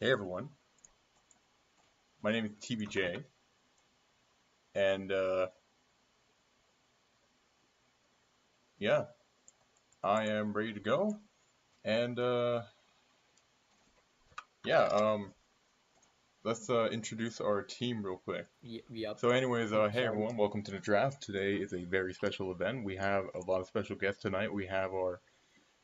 Hey everyone, my name is TBJ, and yeah, I am ready to go. And yeah, let's introduce our team real quick. Yep. So, anyways, I'm hey excited. everyone, welcome to the draft. Today is a very special event. We have a lot of special guests tonight. We have our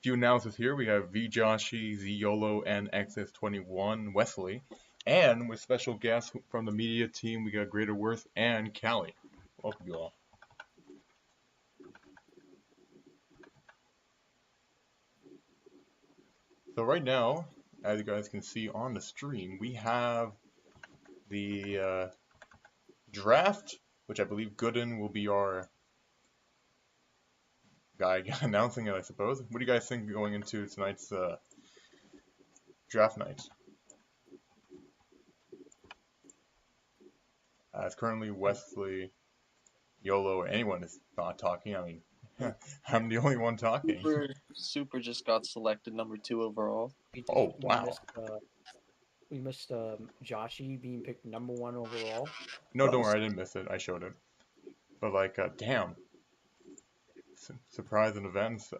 few announcers here. We have V Joshi, Z Yolo, and XS21 Wesley, and with special guests from the media team, we got Greater Worth and Callie. Welcome you all. So right now, as you guys can see on the stream, we have the draft, which I believe Gooden will be our guy announcing it, I suppose. What do you guys think going into tonight's draft night? As currently Wesley, Yolo, or anyone is not talking. I mean, I'm the only one talking. Super just got selected number 2 overall. Oh, We wow. missed Joshi being picked #1 overall. No, don't worry, I didn't miss it. I showed it. But like, damn, surprise and events.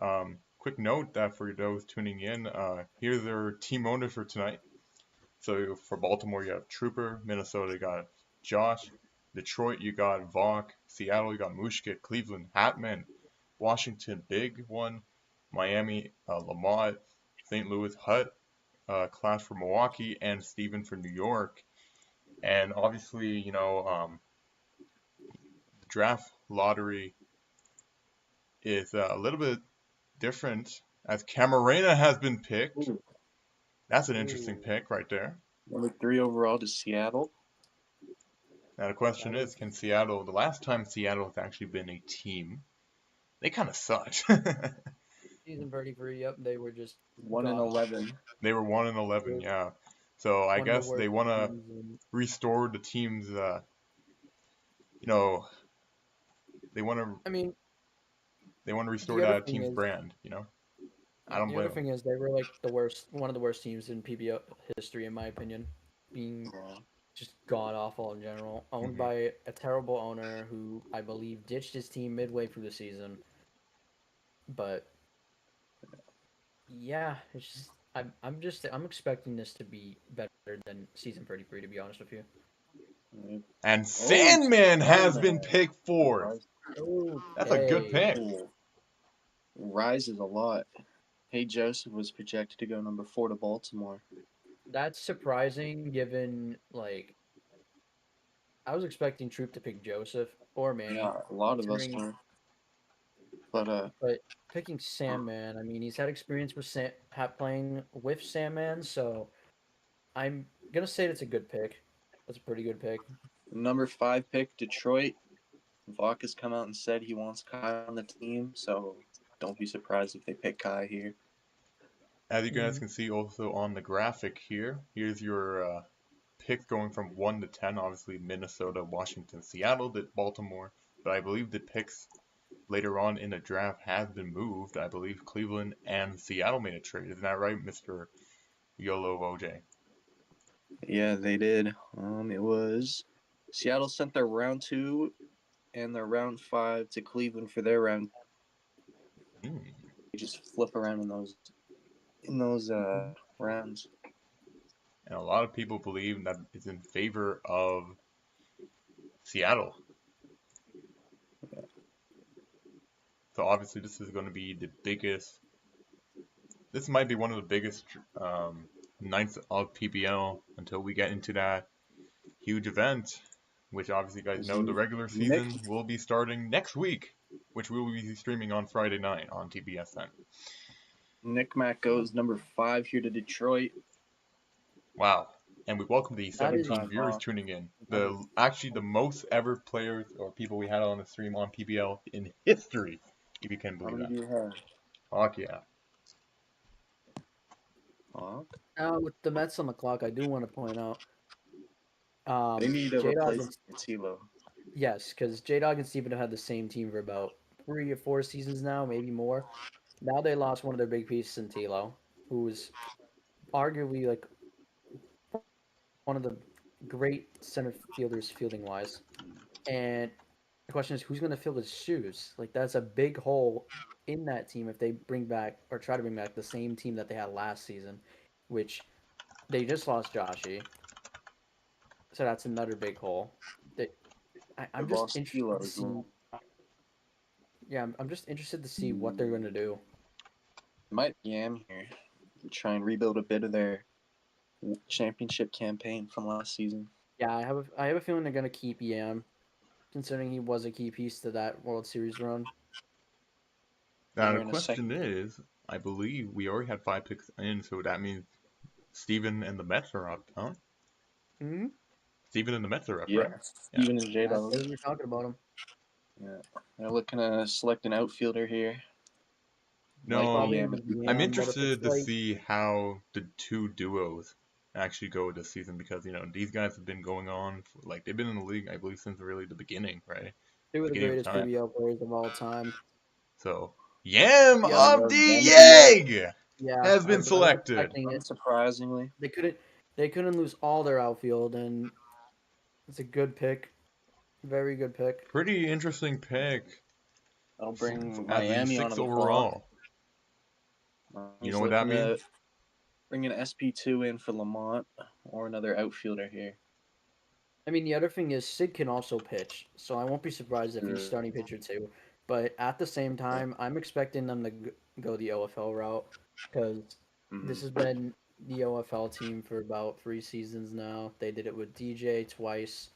Quick note that for those tuning in, here's their team owner for tonight. So for Baltimore, you have Trooper. Minnesota, you got Josh. Detroit, you got Vok. Seattle, you got Mushkit. Cleveland, Hatman. Washington, Big One. Miami, Lamont. St. Louis, Hut. Clash for Milwaukee. And Steven for New York. And obviously, the draft lottery is a little bit different as Camarena has been picked. Ooh. That's an interesting pick right there. Number 3 overall to Seattle. Now the question is, can Seattle, the last time Seattle has actually been a team, they kind of sucked. Season 33, yep, they were just 1-11. They were 1-11, yeah. So I one of the guess they worst want to teams in- restore the team's, you know, they want to I mean, restore the other that thing team's is, brand, you know. I yeah, don't the blame other them. thing is they were like one of the worst teams in PBL history, in my opinion, being just god awful in general. Owned Mhm. by a terrible owner who I believe ditched his team midway through the season. But yeah, it's just I'm expecting this to be better than season 33, to be honest with you. And Sandman has been picked fourth. That's a good pick. Rises a lot. Hey Joseph was projected to go number 4 to Baltimore. That's surprising given like I was expecting Troop to pick Joseph or Manny. Yeah, a lot of us considering- were. But But picking Sandman, I mean, he's had experience with playing with Sandman, so I'm gonna say that's a good pick. That's a pretty good pick. number 5 pick, Detroit. Vok has come out and said he wants Kai on the team, so don't be surprised if they pick Kai here. As you guys can see also on the graphic here, here's your picks going from 1 to 10. Obviously, Minnesota, Washington, Seattle, Baltimore. But I believe the picks later on in the draft has been moved. I believe Cleveland and Seattle made a trade. Isn't that right, Mr. YOLO OJ? Yeah, they did. It was Seattle sent their round 2 and their round 5 to Cleveland for their round. Hmm. They just flip around in those rounds. And a lot of people believe that it's in favor of Seattle. So obviously this is going to be the biggest. This might be one of the biggest nights of PBL until we get into that huge event, which obviously you guys know the regular season will be starting next week, which we will be streaming on Friday night on TBSN. Nick Mack goes number 5 here to Detroit. Wow. And we welcome the 17 viewers off. tuning in. Actually the most ever players or people we had on the stream on PBL in history, if you can believe How that. many do you have? Fuck yeah. With the Mets on the clock, I do want to point out. They need to J-Dog replace Tilo. Yes, because J-Dog and Steven have had the same team for about 3 or 4 seasons now, maybe more. Now they lost one of their big pieces in Tilo, who was arguably like one of the great center fielders fielding wise. And the question is, who's going to fill his shoes? Like that's a big hole in that team if they bring back or try to bring back the same team that they had last season, which they just lost Joshy. So that's another big hole. That They I'm just lost interested Kilo to as see. well. Yeah, I'm just interested to see what they're going to do. Might Yam here try and rebuild a bit of their championship campaign from last season. Yeah, I have a feeling they're going to keep Yam, considering he was a key piece to that World Series run. Now Here the in a question second. is, I believe we already had 5 picks in, so that means Steven and the Mets are up, huh? Hmm. Steven and the Mets are up, Yeah, right? Yeah. Steven and J I Dog. think we're talking about him. Yeah, they're looking to select an outfielder here. Might be No, Probably Yam. I'm Yam, but if it's interested to like, see how the two duos actually go this season because these guys have been going on like they've been in the league I believe since really the beginning, right? they were the Beginning of greatest time. PBL players of all time. So Yam Yeah, of the Yam of the year. Egg yeah, has been I was selected. expecting it. Unsurprisingly, They couldn't lose all their outfield, and it's a good pick, very good pick. Pretty interesting pick that'll bring as the Miami sixth onto the clock. overall. You He's know what that looking means? to bring an SP2 in for Lamont or another outfielder here. I mean, the other thing is Sid can also pitch, so I won't be surprised if he's starting pitcher too. But at the same time, I'm expecting them to go the OFL route because this has been the OFL team for about 3 seasons now. They did it with DJ twice,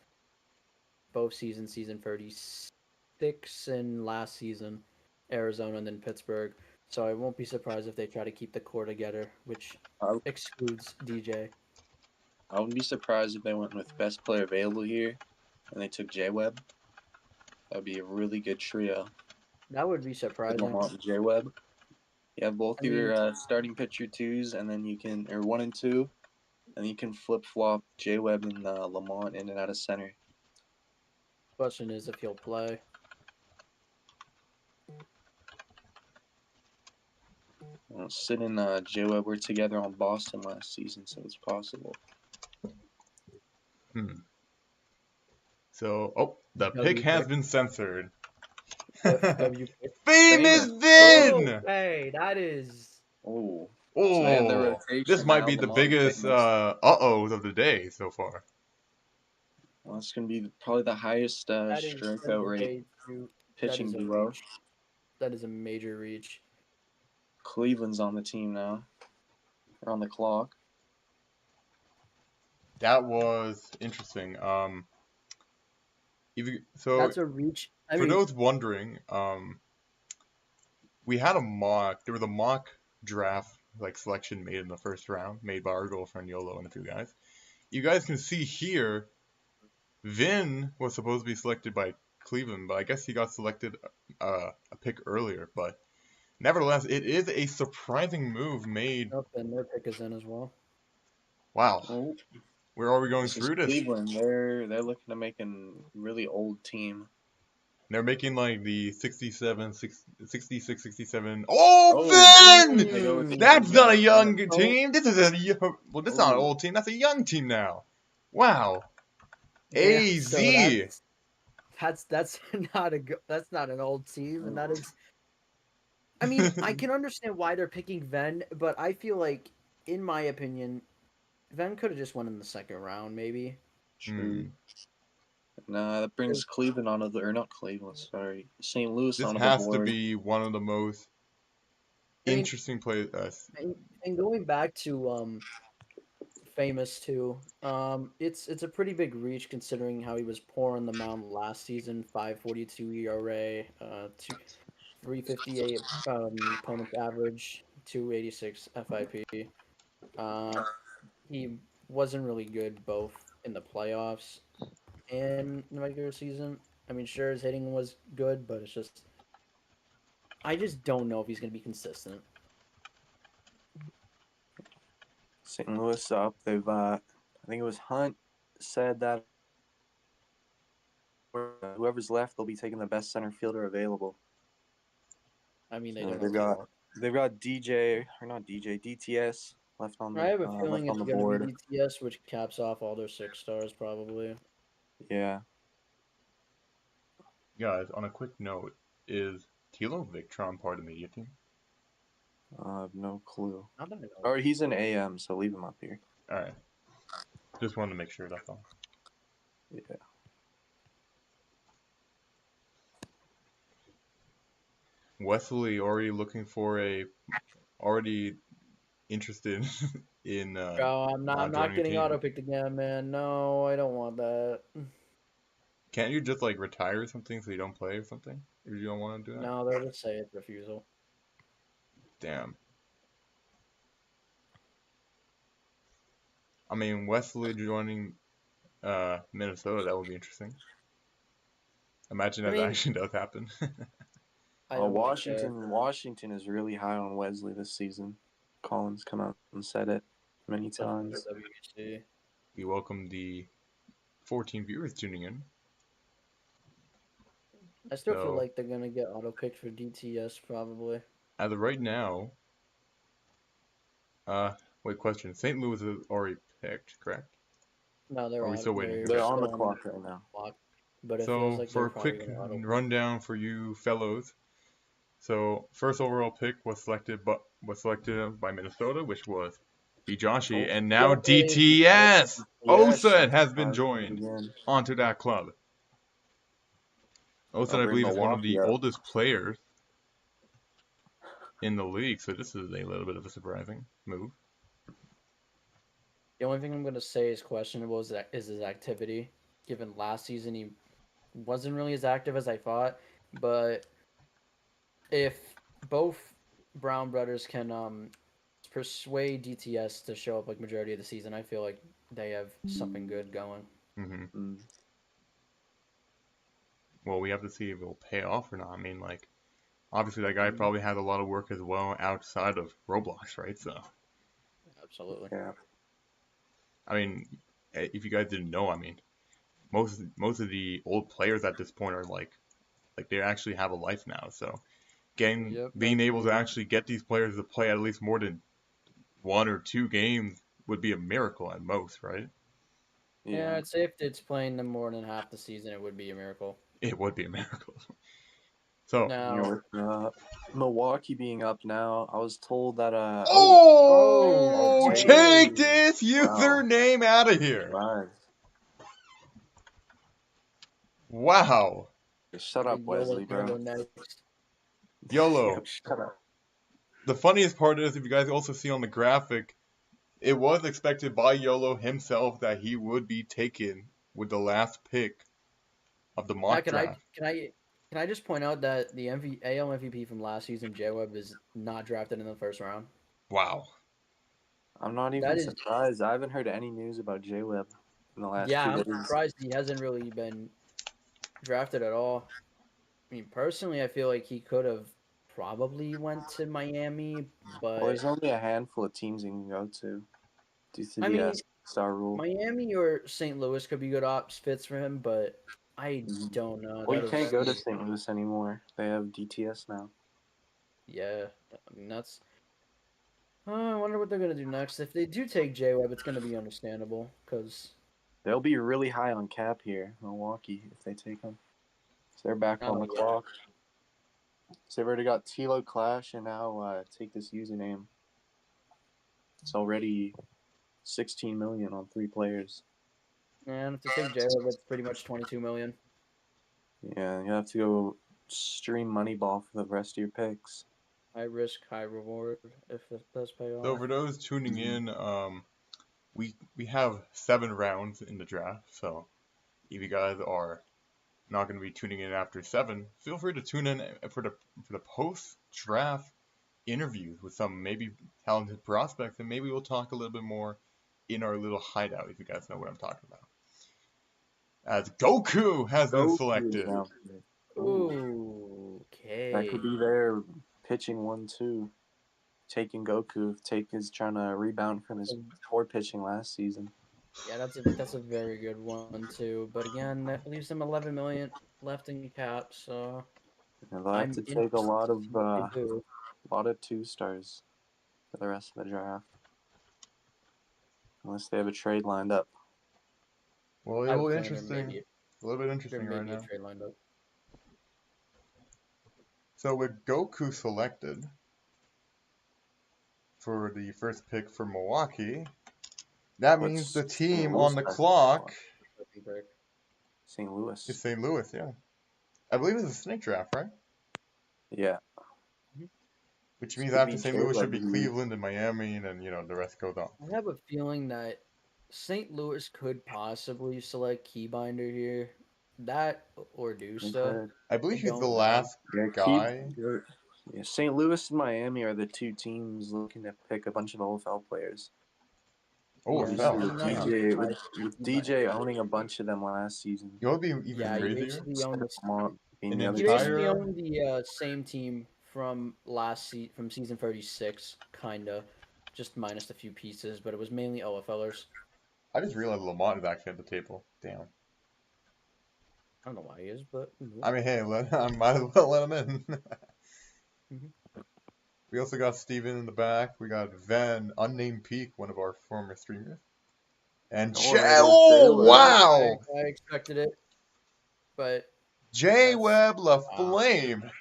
both seasons, season 36 and last season, Arizona and then Pittsburgh. So I won't be surprised if they try to keep the core together, which I, excludes DJ. I wouldn't be surprised if they went with best player available here and they took J Webb. That'd be a really good trio That would be with surprising. Lamont and J Webb. You have both I mean, your starting pitcher twos, and then you can, or 1 and 2, and you can flip flop J Webb and Lamont in and out of center. question is if he'll play. Sid and J Webb were together on Boston last season, so it's possible. Hmm. So, the pick W has pick. been censored. W pick. Famous Famous. Oh, Vin! hey, that is. Oh, so they have their Oh, this rotation might now. be the Lamont and biggest Famous. uh-ohs of the day so far. Well, it's going to be probably the highest That is strikeout rate way too. That pitching is a duo. reach. That is a major reach. Cleveland's on the team now. They're on the clock. That was interesting. So That's a reach. I for mean, those wondering, we had a mock. There was a mock draft like selection made in the first round, made by our girlfriend Yolo and a few guys. You guys can see here, Vin was supposed to be selected by Cleveland, but I guess he got selected a pick earlier. But nevertheless, it is a surprising move made. up and their pick is in as well. Wow, Oh, where are we going this is through this? Cleveland. They're looking to make a really old team. They're making like the 67, 66, 67. Oh, Oh, Vin! they go with the That's not a young Oh, team. This is well, this is not an old team. That's a young team now. Wow. yeah. AZ. So that's not that's not an old team, and that is. I mean, I can understand why they're picking Ven, but I feel like, in my opinion, Ven could have just won in the second round, maybe. True. Nah, that brings Cleveland onto the, or not Cleveland, sorry, St. Louis This onto the has to board. be one of the most I mean, interesting plays. and going back to Famous too, it's a pretty big reach considering how he was poor on the mound last season. 5.42 ERA, 3.58 opponent's average, 2.86 FIP. He wasn't really good both in the playoffs and the regular season. I mean, sure, his hitting was good, but it's just I just don't know if he's going to be consistent. St. Louis up. They've, I think it was Hunt said that whoever's left, they'll be taking the best center fielder available. I mean, they So don't have a lot. they've got DJ or not DJ DTS left on I have a the feeling left on it's the going to board. be DTS, which caps off all their 6 stars probably. Yeah. Guys, on a quick note, is Tilo Victron part of the media team? I have no clue. Not that I know. Or he's an AM, so leave him up here. Alright. Just wanted to make sure, that's all. Yeah. Wesley already looking for already interested in Bro, I'm not not joining your getting team. auto-picked again, man. No, I don't want that. Can't you just like retire or something so you don't play or something? Or you don't want to do that? No, they'll just say it's refusal. Damn. I mean, Wesley joining Minnesota, that would be interesting. Imagine that actually does happen. I don't really care. Washington is really high on Wesley this season. Collins come out and said it many times. WBC. We welcome the 14 viewers tuning in. I still feel So, like they're gonna get auto-picked for DTS probably. as of right now, wait, question. St. Louis is already picked, correct? No, they're Are we still waiting? They're on the still clock right now. clock, but it So, feels like for they're a probably quick gonna auto-pick. rundown for you fellows. So, first overall pick was selected by Minnesota, which was Bijashi, and now DTS! Osen has been joined onto that club. Osen, I believe, is one of the oldest players in the league, so this is a little bit of a surprising move. The only thing I'm gonna say is questionable is his activity. Given last season he wasn't really as active as I thought, but if both Brown brothers can persuade DTS to show up like majority of the season, I feel like they have something good going. Mm-hmm. Well, we have to see if it'll pay off or not. I mean, like, obviously that guy probably has a lot of work as well outside of Roblox, right? So, Absolutely. Yeah. I mean, if you guys didn't know, I mean, most of the old players at this point are like they actually have a life now. So, being able to actually get these players to play at least more than 1 or 2 games would be a miracle at most, right? Yeah, I'd say if it's playing them more than half the season, it would be a miracle. It would be a miracle. So, now, Milwaukee being up now, I was told that take this username out of here. Wow. Shut up, Wesley, bro. YOLO. Shut up. The funniest part is, if you guys also see on the graphic, it was expected by YOLO himself that he would be taken with the last pick of the mock draft. Can I just point out that the AL MVP from last season, J-Web, is not drafted in the first round? Wow. I'm not even surprised. I haven't heard any news about J-Web in the last 2 days. Yeah, I'm surprised he hasn't really been drafted at all. I mean, personally, I feel like he could have probably went to Miami, but... Well, there's only a handful of teams he can go to due to the star rule. Miami or St. Louis could be good ops fits for him, but I don't know. Well, you can't go to St. Louis anymore. They have DTS now. Yeah, I mean, that's... I wonder what they're going to do next. If they do take J-Web, it's going to be understandable, because... They'll be really high on cap here, Milwaukee, if they take him. So they're back on the clock. So they've already got Tilo Clash, and now take this username. It's already 16 million on 3 players. And if they take J-Web, it's pretty much 22 million. Yeah, you have to go stream Moneyball for the rest of your picks. High risk, high reward, if it does pay off. So for those tuning in, we have 7 rounds in the draft, so if you guys are not going to be tuning in after 7, feel free to tune in for the post-draft interviews with some maybe talented prospects, and maybe we'll talk a little bit more in our little hideout, if you guys know what I'm talking about. As Goku has been selected. Ooh, okay. That could be their pitching 1-2. Taking Goku. Take is trying to rebound from his poor pitching last season. Yeah, that's a very good one too. But again, that leaves them 11 million left in cap. So they'll have to take a lot of 2 stars for the rest of the draft. unless they have a trade lined up. Well, I a would little claim interesting. A little bit there interesting may right be a now. trade lined up. So with Goku selected for the first pick for Milwaukee, that means the What's team St. on Louis the back clock St. is Louis. St. Louis. Yeah, I believe it's a snake draft, right? Yeah. Which This means could after be St. Louis should J-Web be here. Cleveland and Miami, and then the rest goes on. I have a feeling that St. Louis could possibly select Keybinder here. That or Dusta. Okay. I I believe he's the don't know. last Yeah, guy. yeah, St. Louis and Miami are the two teams looking to pick a bunch of OFL players. Oh, Yeah, it and fell. With I'm not Damn. DJ, surprised with DJ Keybinder. owning a bunch of them last season. You know what would be even Yeah, he crazier? basically Instead owned of Lamont being An the other he team. basically entire. owned the same team from from season 36, kinda, just minus a few pieces, but it was mainly OFLers. I just realized Lamont is actually at the table. Damn. I don't know why he is, but I mean, hey, I might as well let him in. Mhm. We also got Steven in the back. We got Van, Unnamed Peak, one of our former streamers. And Oh, there goes Oh, J-Web. wow! I expected it, but J that's Web La wow. Flame.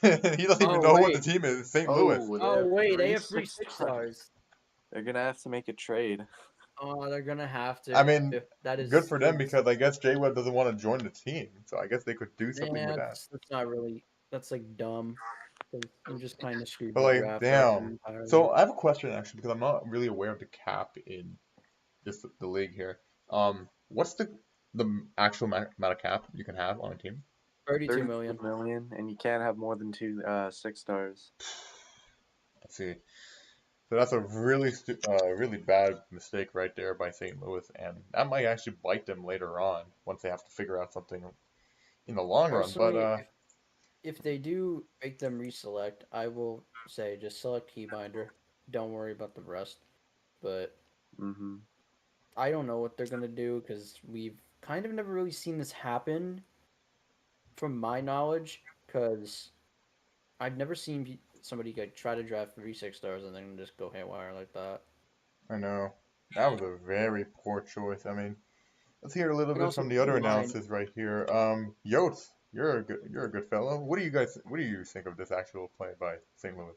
He doesn't even Oh know what the wait, team is. St. Louis. Oh, they oh have wait, they three have three 6 six stars. stars. They're gonna have to make a trade. Oh, they're gonna have to. I mean, That good is for them because I guess J Web doesn't want to join the team. So I guess they could do something with that. that's not really. That's like dumb. 'Cause you just kind of screwed But the like, draft up damn. entirely. So I have a question actually because I'm not really aware of the cap in the league here. What's the actual amount of cap you can have on a team? 32 32 million. million, and you can't have more than two 6 stars. Let's see. So that's a really bad mistake right there by St. Louis, and that might actually bite them later on once they have to figure out something in the long run. But Personally, if they do make them reselect, I will say just select Keybinder. Don't worry about the rest. But Mm-hmm. I don't know what they're gonna do because we've kind of never really seen this happen, from my knowledge. Because I've never seen somebody like try to draft 3 6 stars and then just go haywire like that. I know that was a very poor choice. I mean, let's hear a little And bit also from the keep other in mind, analysis right here. Yotes, you're a good fellow. What do you think of this actual play by St. Louis?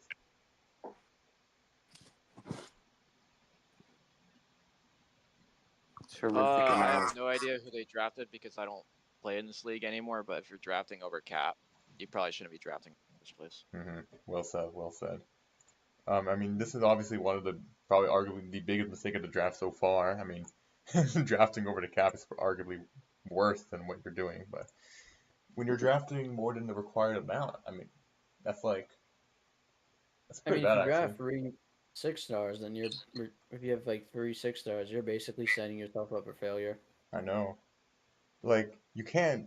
Terrific I have analysis. no idea who they drafted because I don't play in this league anymore. But if you're drafting over cap, you probably shouldn't be drafting in the first place. Well said. Well said. I mean, this is obviously one of the probably arguably the biggest mistake of the draft so far. I mean, drafting over the cap is arguably worse than what you're doing. But when you're drafting more than the required amount, I mean, that's like that's I pretty mean, if bad you actually. draft 3 6 stars, then if you have like 3 6 stars, you're basically setting yourself up for failure. I know. Like you can't.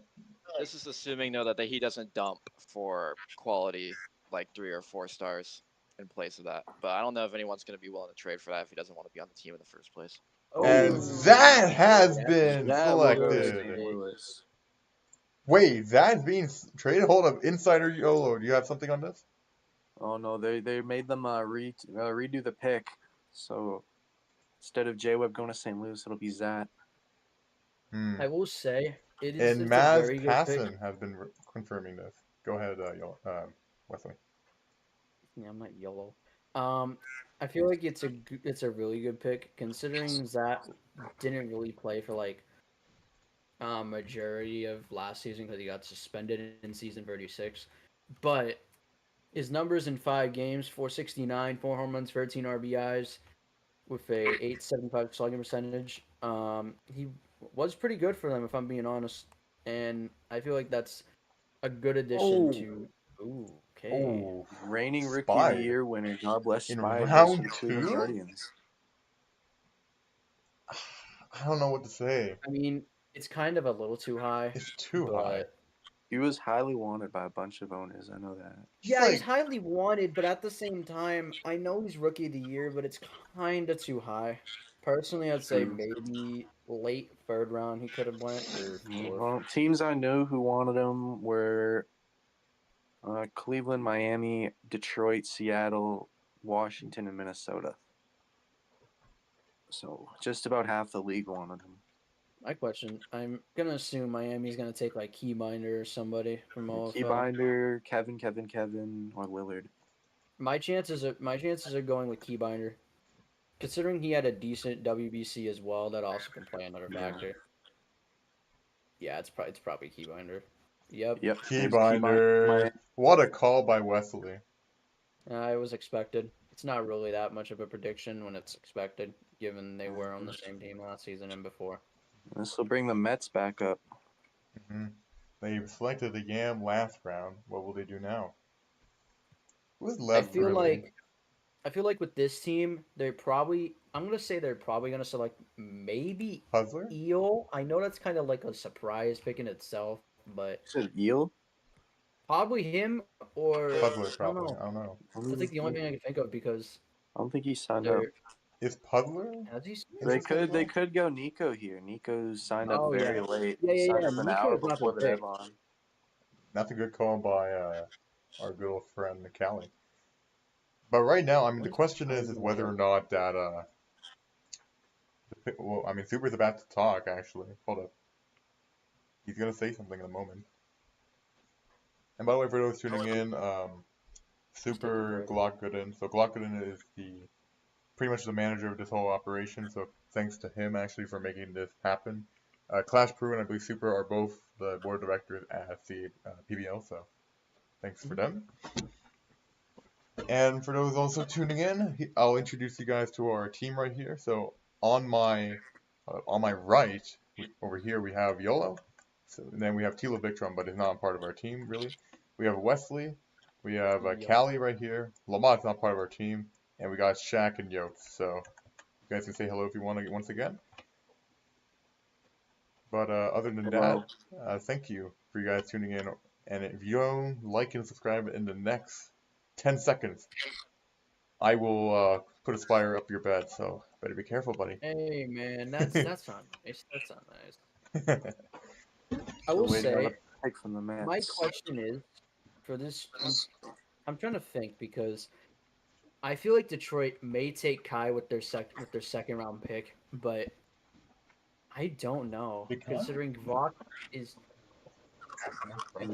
This is assuming though that he doesn't dump for quality like 3 or 4 stars in place of that. But I don't know if anyone's going to be willing to trade for that if he doesn't want to be on the team in the first place. And Oh, that has that's been That will go to good. selected. St. Louis. Wait, that's being traded. Hold up, Insider YOLO. Do you have something on this? Oh no, they made them redo the pick. So instead of J-Web going to St. Louis, it'll be Zat. I will say And it's a Maz very good pick. Passon has been confirming this. Go ahead, Wesley. Yeah, I'm not YOLO. I feel like it's a really good pick considering Zat didn't really play for like majority of last season because he got suspended in season 36. But his numbers in 5 games: 469, 4 home runs, 13 RBIs, with a 875 slugging percentage. He was pretty good for them if I'm being honest, and I feel like that's a good addition Oh, to. Ooh, okay. Oh, reigning Rookie of the Spied Year winner. God bless in Spied goes to round the Cleveland two. Guardians. I don't know what to say. I mean, it's kind of a little too high, It's too high. but He was highly wanted by a bunch of owners. I know that. yeah, he's Like, highly wanted. But at the same time, I know he's rookie of the year, but it's kind of too high. Personally, I'd say True. maybe late third round he could have went, or fourth. Well, teams I knew who wanted him were Cleveland, Miami, Detroit, Seattle, Washington, and Minnesota. So just about half the league wanted him. My question: I'm gonna assume Miami's gonna take like Keybinder or somebody from OFL. Keybinder, Kevin, or Lillard. My chances are going with Keybinder, considering he had a decent WBC as well. That also can play another factor. Yeah, it's probably Keybinder. Yep. Keybinder. What a call by Wesley. It was expected. It's not really that much of a prediction when it's expected, given they were on the same team last season and before. This will bring the Mets back up. They selected the Yam last round. What will they do now? Who's I left? feel like with this team, I'm gonna say they're probably gonna select maybe Puzzler? Eel. I know that's kind of like a surprise pick in itself, but You said Eel? probably him or Puzzler, I don't probably. know. I don't know. That's like the only thing I can think of because I don't think he signed up. Is Puzzler? Has he? They could go Nico here. Nico's signed up very late. Yeah. Signed up an hour Nico's not before the the pick. deadline. That's a good call by our good old friend Callie. But right now, I mean, the question is whether or not that well, I mean, Super's about to talk. Actually, hold up. He's gonna say something in a moment. And by the way, for those tuning in, Super Glockgooden. So Glockgooden is pretty much the manager of this whole operation. So thanks to him actually for making this happen. Clash Prue and I believe Super are both the board of directors at the PBL. So thanks for them. And for those also tuning in, I'll introduce you guys to our team right here. So on my right over here we have YOLO. So and then we have Tilo Victron, but he's not part of our team really. We have Wesley. We have Callie right here. Lamont's not part of our team. And we got Shaq and Yotes. So you guys can say hello if you want to once again. But other than that, thank you for you guys tuning in. And if you don't like and subscribe in the next 10 seconds, I will put a spire up your bed. So better be careful, buddy. Hey man, that's not nice. That's not nice. I will say, my question is, for this, I'm trying to think because I feel like Detroit may take Kai with their second round pick, but I don't know considering Vok is. I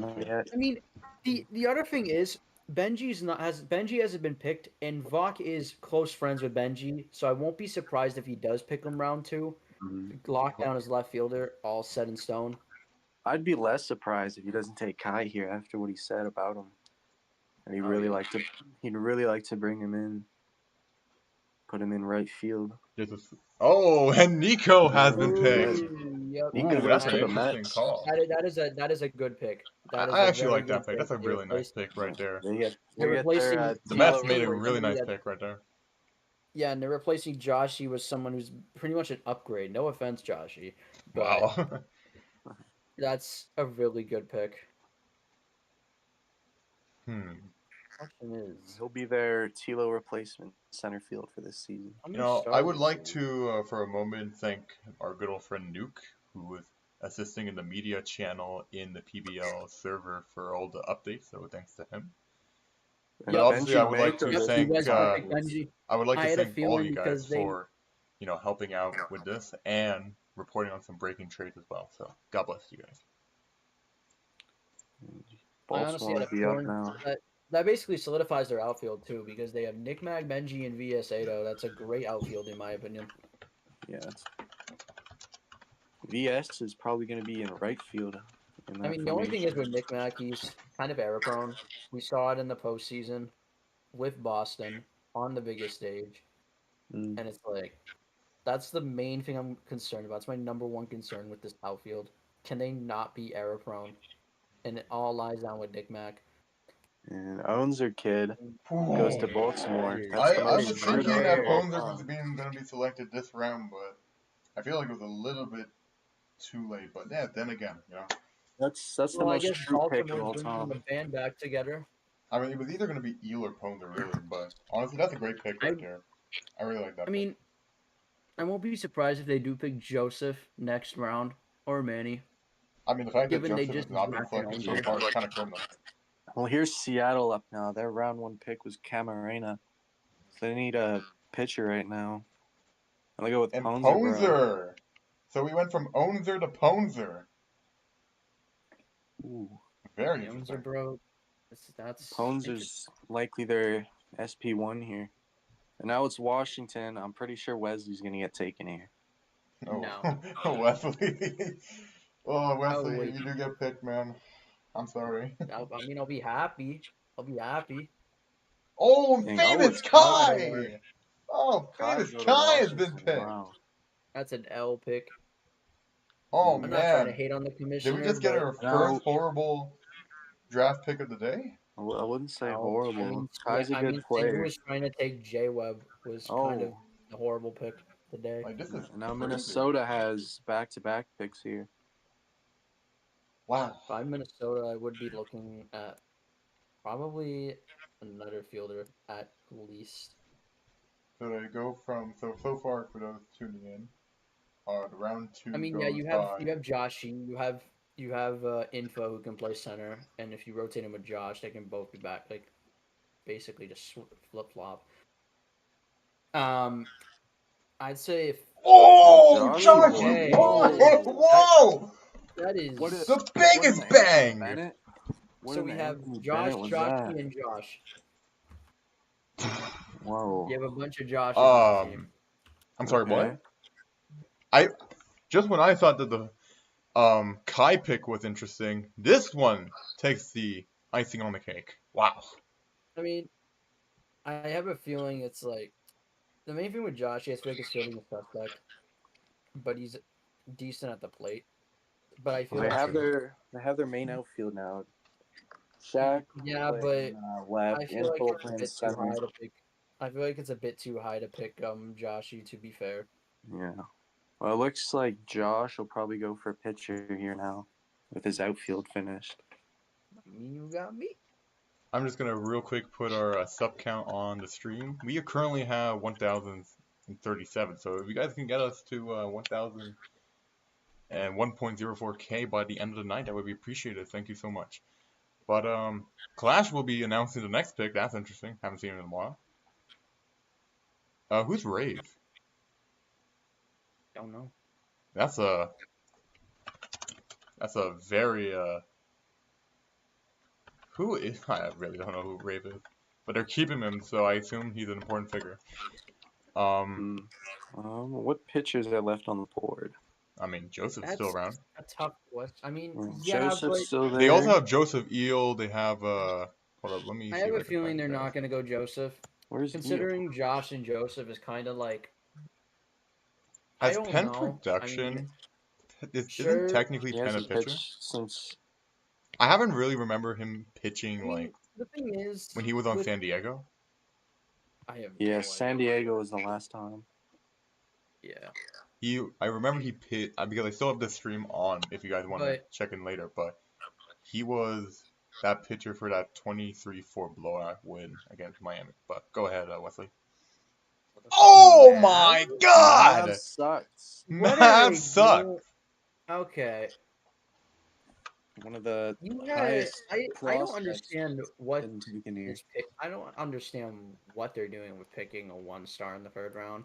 mean, the other thing is Benji hasn't been picked, and Vok is close friends with Benji, so I won't be surprised if he does pick him round 2. Lock down his left fielder, all set in stone. I'd be less surprised if he doesn't take Kai here after what he said about him. And he'd really like to bring him in, put him in right field. And Nico has been picked. Yep. Ooh, that's an interesting call. That is a good pick. I actually like that pick. That's a really nice pick right there. The Mets made a really nice pick right there. Yeah, and they're replacing Joshy with someone who's pretty much an upgrade. No offense, Joshy. Wow. That's a really good pick. Question is, he'll be their Tilo replacement center field for this season. You know, I would like to, for a moment, thank our good old friend Nuke, who was assisting in the media channel in the PBL server for all the updates. So thanks to him. And obviously, I would like to thank all you guys for, helping out with this and reporting on some breaking trades as well. So God bless you guys. I honestly had a feeling that basically solidifies their outfield too, because they have Nick Mag, Benji, and VS Ado. That's a great outfield in my opinion. Yeah. VS is probably going to be in right field. I mean, the only thing is with Nick Mag, he's kind of error prone. We saw it in the postseason with Boston on the biggest stage, and it's like that's the main thing I'm concerned about. It's my number one concern with this outfield. Can they not be error prone? And it all lies down with Nick Mack. And Owens kid goes to Baltimore. I was thinking that Ponzer was going to be selected this round, but I feel like it was a little bit too late. But yeah, then again, that's the most true pick of all time. The band back together. I mean, it was either going to be Eel or Ponzer, really. But honestly, that's a great pick right there. I really like that. I mean, I won't be surprised if they do pick Joseph next round or Manny. I mean, the fact that Joseph has not been selected so far is kind of criminal. Well, here's Seattle up now. Their round 1 pick was Camarena. So they need a pitcher right now. I'm gonna go with And Ponzer, bro. Ponzer. So we went from Onzer to Ponzer. Ooh. Very Youngster, interesting. bro. That's Ponzer's likely their SP1 here. And now it's Washington. I'm pretty sure Wesley's gonna get taken here. Oh, No. Wesley. Oh, Wesley, wait. if you do get picked, man, I'm sorry. I mean, I'll be happy. I'll be happy. Oh, Dang, famous it's Kai! Oh, Kai famous go to Kai has been Washington. picked. Wow. That's an L pick. Oh, I'm not trying to man. hate on the Did commissioner, we just get but our No. first horrible draft pick of the day? I wouldn't say no. horrible. Kai's a good Who player. was trying to take J-Web was kind of the horrible pick today. Like, this is Now crazy. Minnesota has back-to-back picks here. Wow. If I'm Minnesota, I would be looking at probably another fielder at least. So they go from so far for those tuning in, round 2 I mean, goes yeah, you by. have Joshy, you have Info who can play center, and if you rotate him with Josh, they can both be back, like basically just flip flop. I'd say if Oh, Josh Josh! Okay. Whoa! that is The biggest bang! Bennett? so we have Anthony Josh, Bennett was Joshy, that? and Josh. Whoa. You have a bunch of Joshes on the team. I'm sorry, Okay. what? Just when I thought that the Kai pick was interesting, this one takes the icing on the cake. Wow. I mean, I have a feeling it's like the main thing with Josh, I feel like his fielding is suspect, but he's decent at the plate. But I feel They like have their main outfield now. Shaq. yeah, but playing, left. I feel like Info it's a playing bit too center. high to pick. I feel like it's a bit too high to pick Joshy, to be fair. Yeah. Well, it looks like Josh will probably go for pitcher here now, with his outfield finished. You got me. I'm just gonna real quick put our sub count on the stream. We currently have 1,037. So if you guys can get us to 1,000 and 1.04K by the end of the night, that would be appreciated. Thank you so much. But Clash will be announcing the next pick. That's interesting. Haven't seen it in a while. Who's Rave? Don't know. That's a very who is I really don't know who Rave is, but they're keeping him, so I assume he's an important figure. What pitchers are left on the board? I mean, Joseph's still around. A tough question. I mean, Joseph's but still there. They also have Joseph Eel. They have hold up, let me. I see have if a can feeling find they're that. not going to go Joseph. Where's Considering Josh and Joseph is kind of like. Has I don't Penn know. production? Sure, isn't technically he Penn a hasn't pitcher? pitched since. I haven't really remember him pitching like the thing is when he was on San Diego. I have Yeah, no San idea. Diego was the last time. Yeah. I remember he pit because I still have the stream on if you guys want to check in later, but he was that pitcher for that 23-4 blowout win against Miami. But go ahead, Wesley. Oh my God! Mav sucks. Mav sucks. Okay. One of the I don't understand what is pick. I don't understand what they're doing with picking a 1-star in the 3rd round.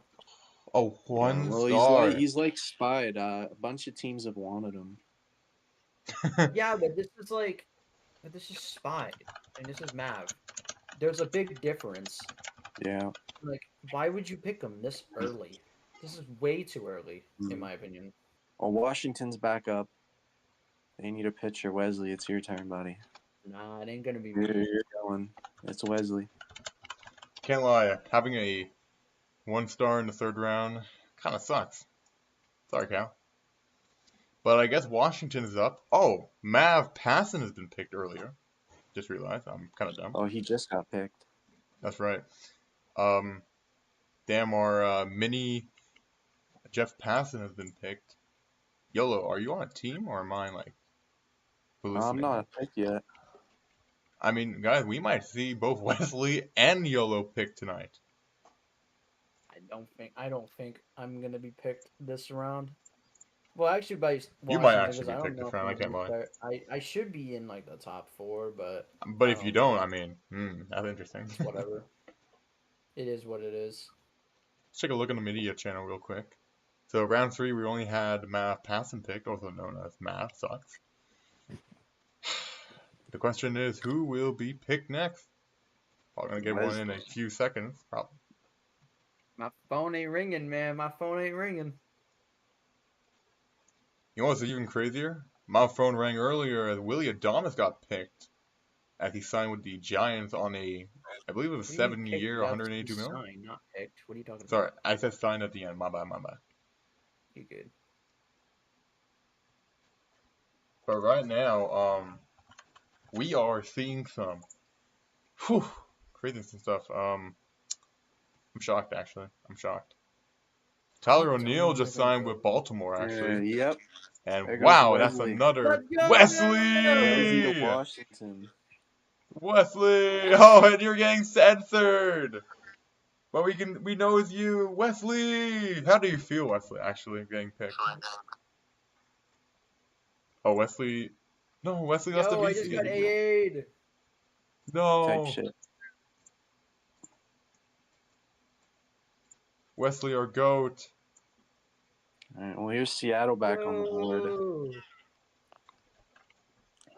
Oh, star. He's like spied. A bunch of teams have wanted him. Yeah, but this is spied, and this is Mav. There's a big difference. Yeah. Like, why would you pick him this early? This is way too early, in my opinion. Well, Washington's back up. They need a pitcher. Wesley, it's your turn, buddy. Nah, it ain't gonna be me. You're going. It's Wesley. Can't lie, having a 1-star in the 3rd round kind of sucks. Sorry, Cal. But I guess Washington is up. Oh, Mav Passon has been picked earlier. Just realized. I'm kind of dumb. Oh, he just got picked. That's right. Damn, our mini Jeff Passon has been picked. YOLO, are you on a team or am I like hallucinating? I'm not picked yet. I mean, guys, we might see both Wesley and YOLO picked tonight. I don't think I'm gonna be picked this round. Well, actually, by Washington, you might actually be I picked this round. I can't lie. I should be in like the top 4, but. But if you don't, I mean, that's interesting. Whatever. It is what it is. Let's take a look on the media channel real quick. So round 3, we only had Math Passon picked, also known as Math Sucks. The question is, who will be picked next? Probably gonna get one in a few seconds, probably. My phone ain't ringing, man. My phone ain't ringing. You know what's even crazier? My phone rang earlier as Willie Adames got picked as he signed with the Giants on a, I believe it was a 7-year, 182 mil. Signed, not picked. What are you talking Sorry, about? I said signed at the end. My bad, my bad. You good? But right now, we are seeing some, crazy stuff. I'm shocked actually. I'm shocked. Tyler O'Neill just signed with Baltimore actually. Yep. And wow, that's Wesley. another Wesley to Wesley. Washington. Wesley. Oh, and you're getting censored. But we know it's you, Wesley. How do you feel, Wesley? Actually getting picked. Oh, Wesley. No, Wesley left the BC. I just got AA'd. No. Type shit. Wesley, our GOAT. Alright, well, here's Seattle back on the board.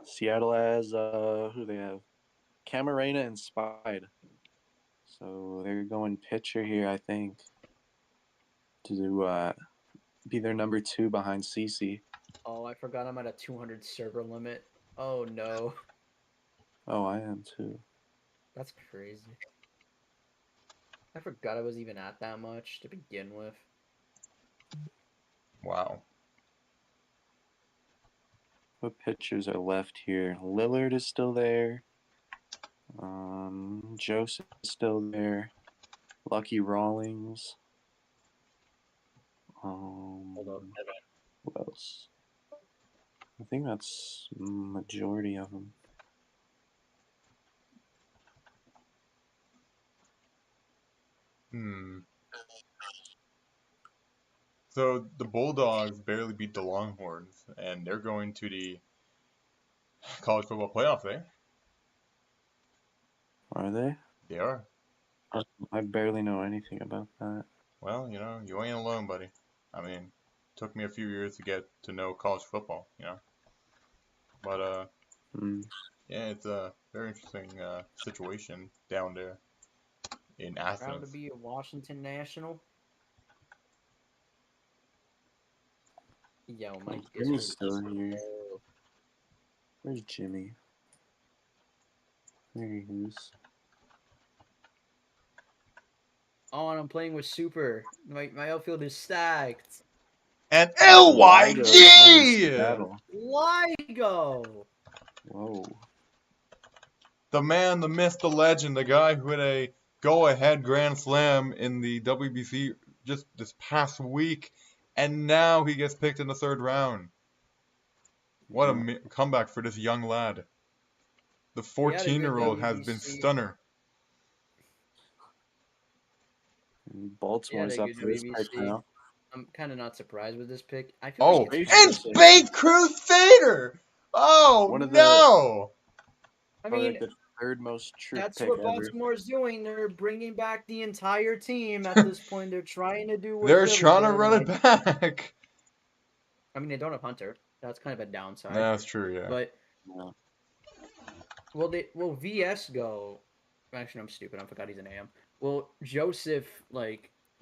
Seattle has, who they have? Camarena and Spide. So they're going pitcher here, I think, to be their number 2 behind CC. Oh, I forgot I'm at a 200 server limit. Oh, no. Oh, I am too. That's crazy. I forgot I was even at that much to begin with. Wow. What pitchers are left here? Lillard is still there. Joseph is still there. Lucky Rawlings. Hold up. Who else? I think that's majority of them. So the Bulldogs barely beat the Longhorns, and they're going to the college football playoff, eh? Are they? They are. I barely know anything about that. Well, you know, you ain't alone, buddy. I mean, it took me a few years to get to know college football, you know. But yeah, it's a very interesting situation down there in Proud to Athens. be a Washington National. Yo, my Jimmy's still here. Where's Jimmy? There he is. Oh, and I'm playing with Super. My outfield is stacked. And LYG! LIGO! Whoa. The man, the myth, the legend, the guy who had a go-ahead grand slam in the WBC just this past week, and now he gets picked in the 3rd round. What a comeback for this young lad. The 14-year-old has been stunner. Baltimore's up for this pick now. I'm kind of not surprised with this pick. I feel like and Spade Crusader! Oh, no! I mean, like the 3rd most true that's pick what ever. Baltimore's doing. They're bringing back the entire team at this point. They're trying to do what they're trying to run it back. I mean, they don't have Hunter. That's kind of a downside. That's true, yeah. But will VS go? Actually, I'm stupid. I forgot he's an AM. Will Joseph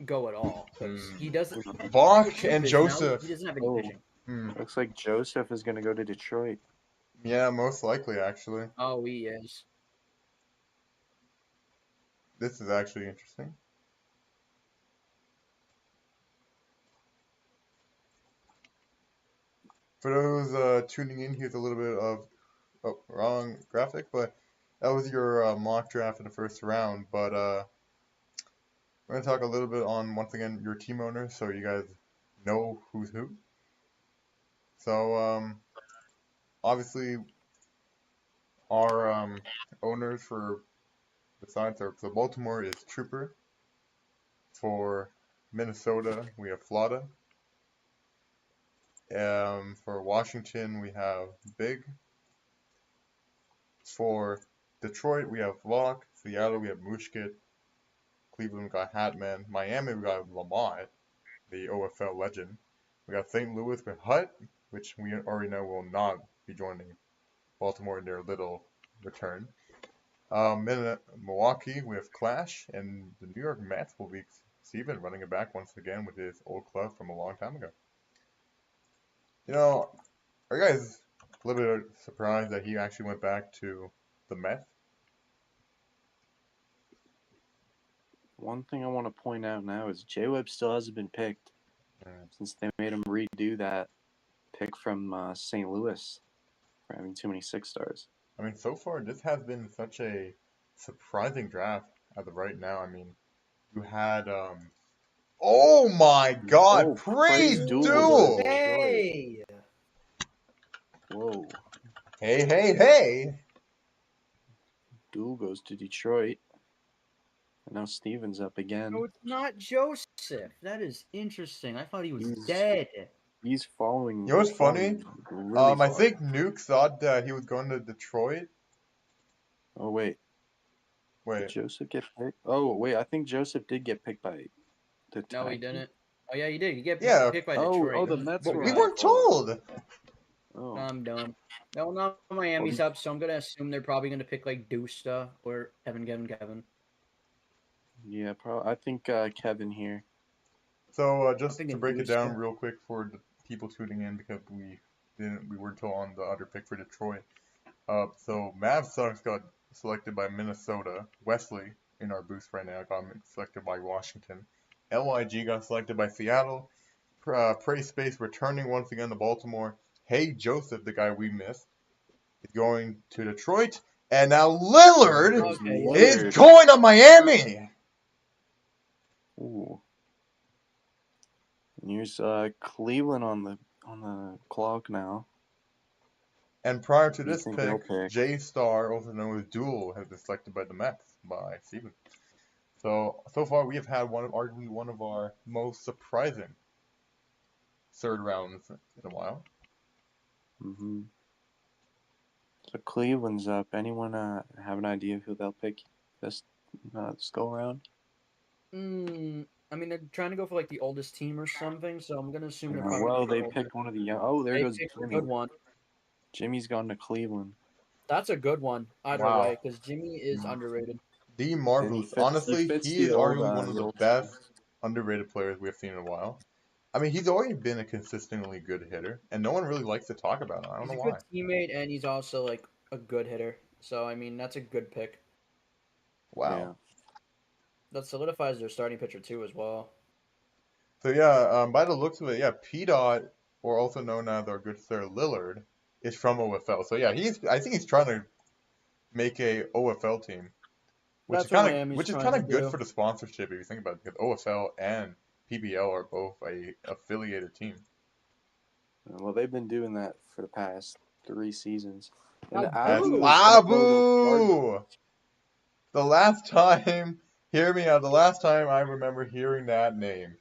go at all? Because he doesn't. Bach and Joseph. He doesn't have any pitching. Looks like Joseph is going to go to Detroit. Yeah, most likely, actually. Oh, he is. This is actually interesting. For those tuning in, here's a little bit of wrong graphic, but that was your mock draft in the 1st round. But we're gonna talk a little bit on, once again, your team owners, so you guys know who's who. So obviously our owners for besides so Baltimore is Trooper. For Minnesota we have Flauta. For Washington we have Big. For Detroit we have Vlok. Seattle we have Mushkit. Cleveland, we got Hatman. Miami, we got Lamont, the OFL legend. We got St. Louis with Hutt, which we already know will not be joining Baltimore in their little return. In Milwaukee, we have Clash, and the New York Mets will be Steven running it back once again with his old club from a long time ago. You know, are you guys a little bit surprised that he actually went back to the Mets? One thing I want to point out now is J-Webb still hasn't been picked since they made him redo that pick from St. Louis for having too many 6-stars. I mean, so far, this has been such a surprising draft as of right now. I mean, you had, oh my God, Oh, Praise Praise Duel! Hey! Whoa. Hey, hey, hey! Duel goes to Detroit. And now Steven's up again. No, it's not Joseph. That is interesting. I thought he was He's- dead. He's following. You know what's he's falling funny? Really I far. think Nuke thought that he was going to Detroit. Oh, wait. Did Wait, Joseph get picked? Oh, wait. I think Joseph did get picked by the No, he Titans. didn't. Oh, yeah, he did. He get Yeah. picked by Oh, Detroit. the Mets but were we on weren't that call. told! Oh. I'm done. No, now Miami's up, so I'm going to assume they're probably going to pick, like, Deusta or Kevin. Yeah, I think Kevin here. So just I'm to thinking break it down Deusta. real quick for the people tuning in because we weren't told on the other pick for Detroit. So Mav Suggs got selected by Minnesota. Wesley in our boost right now got selected by Washington. LYG got selected by Seattle. Prey Space returning once again to Baltimore. Hey Joseph, the guy we missed, is going to Detroit. And now Lillard Okay, is going to Miami. Ooh. And here's Cleveland on the clock now. And prior to Who do you this think they'll pick, pick? J Star, also known as Duel, has been selected by the Mets by Steven. So far we have had arguably one of our most surprising third rounds in a while. Mm-hmm. So Cleveland's up. Anyone have an idea of who they'll pick this go around? I mean, they're trying to go for, like, the oldest team or something, so I'm going to assume they're probably Well, gonna they go picked one of the young. Oh, there They goes picked a Jimmy. good one. Jimmy's gone to Cleveland. That's a good one, either Wow. way, because Jimmy is underrated. D Marvelous. Honestly, he is arguably one of the best underrated players we have seen in a while. I mean, he's already been a consistently good hitter, and no one really likes to talk about him. I don't know why. He's a good teammate, and he's also, like, a good hitter. So, I mean, that's a good pick. Wow. Yeah. That solidifies their starting pitcher, too, as well. So yeah, by the looks of it, yeah, P-Dot, or also known as our good sir Lillard, is from OFL. So yeah, I think he's trying to make a OFL team, which That's what Miami's is trying kind to of good do. for the sponsorship if you think about it, because OFL and PBL are both a affiliated team. Well, they've been doing that for the past 3 seasons. And Abu! That's Abu is gonna go to the Abu! The last time, hear me out, the last time I remember hearing that name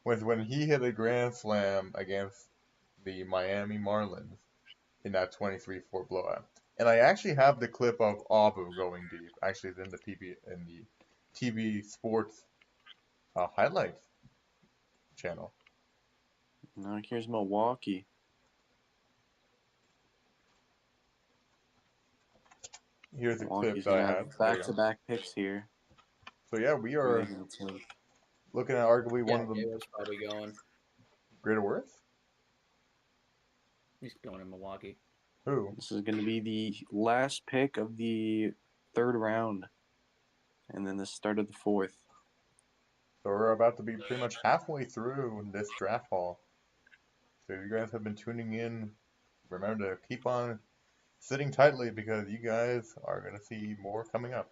was when he hit a grand slam against the Miami Marlins in that 23-4 blowout. And I actually have the clip of Abu going deep. Actually, it's in the TV Sports highlights channel. Now here's Milwaukee. Here's the clip Milwaukee's that I gonna have. have There you go. back-to-back picks here. So yeah, we are looking at arguably one of the J-Web's probably going. greater worth. He's going to Milwaukee. Who? This is going to be the last pick of the 3rd round, and then the start of the 4th. So we're about to be pretty much halfway through this draft haul. So if you guys have been tuning in, remember to keep on sitting tightly because you guys are going to see more coming up.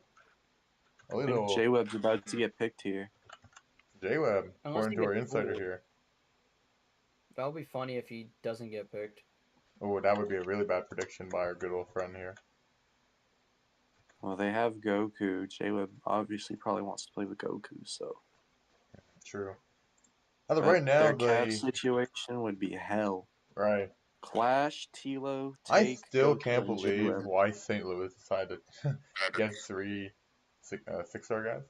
A I think little J-Web's about to get picked here. J-Web, Unless according he to our gets insider pulled. here. That would be funny if he doesn't get picked. Oh, that would be a really bad prediction by our good old friend here. Well, they have Goku. J-Web obviously probably wants to play with Goku, so. True. As of right now, their cap situation would be hell. Right. Clash, Tilo, I Take, still Goku, can't and believe J-Web. why St. Louis decided to get 3 6-star guys.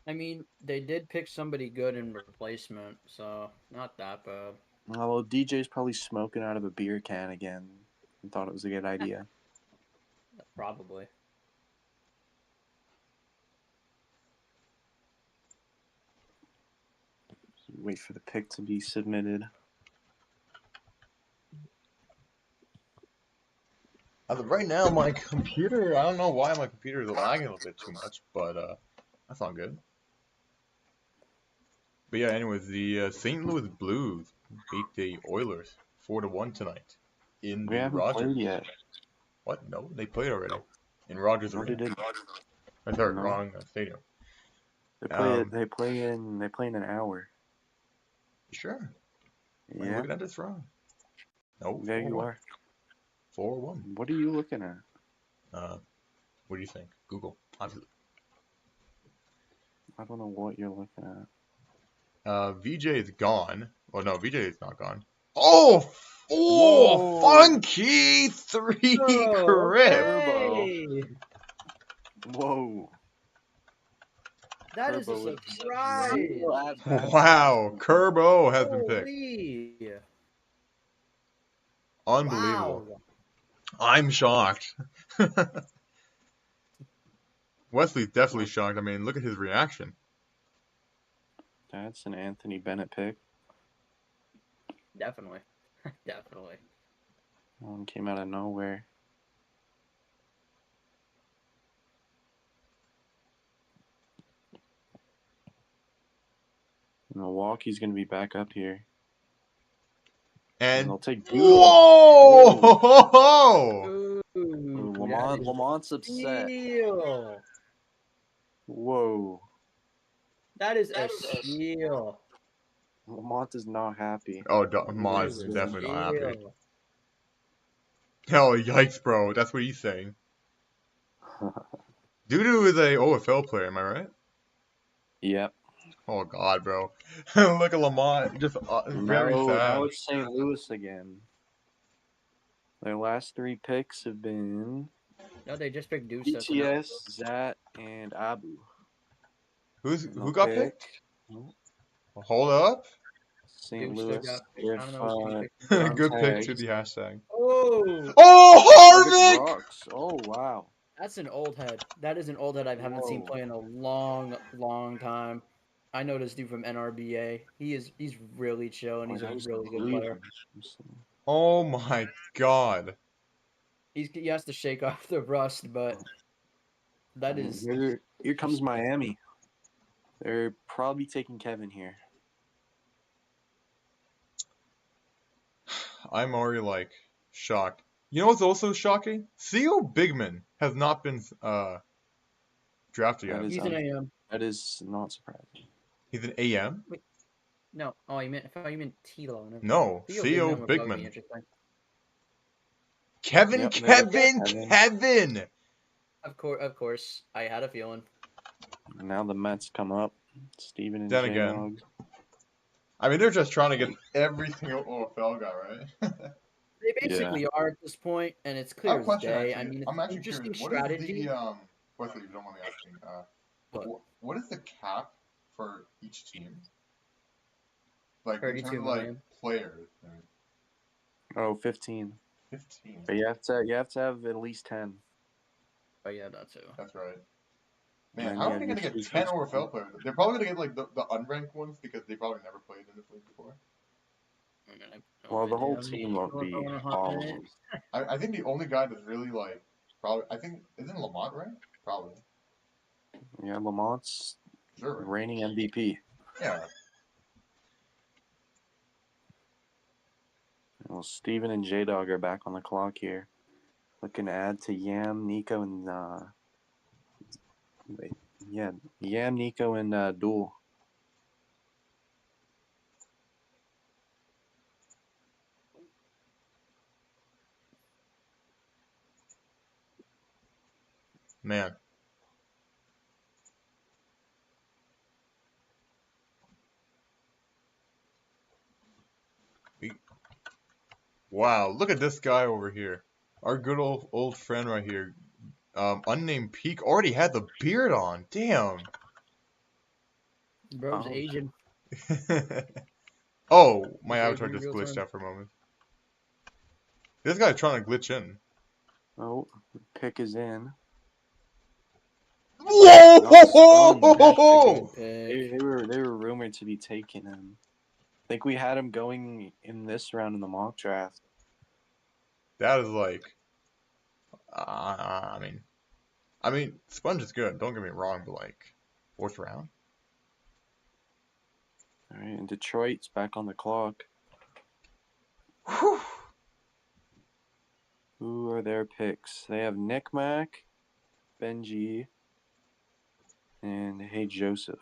I mean, they did pick somebody good in replacement, so not that bad. Well, DJ's probably smoking out of a beer can again and thought it was a good idea. Probably. Wait for the pick to be submitted. As of right now, my computer, I don't know why my computer is lagging a little bit too much, but that's not good. But yeah, anyways, the St. Louis Blues beat the Oilers 4-1 tonight in We the haven't Rogers. played yet. What? No, they played already in Rogers No, they Arena. didn't. I'm sorry, No. wrong stadium. They play in an hour. Sure. Am I Yeah. looking at this wrong? No, There you 4-1. are. 4-1. What are you looking at? What do you think? Google. Obviously. I don't know what you're looking at. VJ is gone. Well, no, VJ is not gone. Oh, Whoa. funky 3 grip. Okay. Whoa. That is a Turbo with surprise. 0 at-bats. Wow, Kerbo has been picked. Holy. Unbelievable. Wow. I'm shocked. Wesley's definitely shocked. I mean, look at his reaction. That's an Anthony Bennett pick. Definitely. Definitely. One came out of nowhere. Milwaukee's going to be back up here. And they'll take whoa! Ooh, Lamont's upset. steal. Whoa. That is a steal. Lamont is not happy. Oh, That Maz is is a definitely not happy. steal. Hell, yikes, bro. That's what he's saying. Dudu is a OFL player, am I right? Yep. Oh God, bro. Look at Lamont, just very sad. Now it's St. Louis again. Their last 3 picks have been No, they just picked Deuce. BTS, Zat, and Abu. Who got picked? Hold up. St. Deuce Louis. got picked. If, I don't know who's if Good pick tagged, to the hashtag. Oh, Oh, Harvick Harvick! rocks. Oh, wow. that's an old head. That is an old head I haven't seen Whoa. play in a long, long time. I know this dude from NRBA. He's really chill and he's a really good player. Oh my God. He has to shake off the rust, but that is. Here comes Miami. They're probably taking Kevin here. I'm already like shocked. You know what's also shocking? Theo Bigman has not been drafted yet. He's an AM. That is not surprising. He's an AM? Wait, no. Oh, I thought you meant Tilo. No, Theo would probably be Bigman. interesting. Kevin. Of course. I had a feeling. Now the Mets come up. Steven and Then J again. Dogs. I mean, they're just trying to get every single OFL guy, right? They basically are at this point, and it's I have clear a as question, day. actually. I mean, I'm it's actually interesting curious. strategy. Wesley, if you don't mind me asking, What? what is the cap for each team? Like, in 32 terms of, million. like, players. Oh, 15. 15. But you have to have at least 10. Oh yeah, that too. That's right. And Man, then how you are they have going to your get speakers. 10 OFL players? They're probably going to get, like, the unranked ones because they probably never played in this league before. Well, the whole team won't be all of them. I think the only guy that's really, like, probably, I think, isn't Lamont ranked? Probably. Yeah, Lamont's Sure. Right? reigning MVP. Yeah. Well, Steven and J Dog are back on the clock here. Looking to add to Yam, Nico, and Yam, Nico, and Duel. Man. Wow, look at this guy over here. Our good old friend right here. Unnamed Peak already had the beard on. Damn. Bro's Oh. Asian. Oh, my It's avatar aging just real glitched time. out for a moment. This guy's trying to glitch in. Oh, pick is in. Whoa! That's a good pick. They were rumored to be taking him. I think we had him going in this round in the mock draft. That is like, I mean, Sponge is good. Don't get me wrong, but like, 4th round. All right, and Detroit's back on the clock. Whew. Who are their picks? They have Nick Mac, Benji, and Hey Joseph.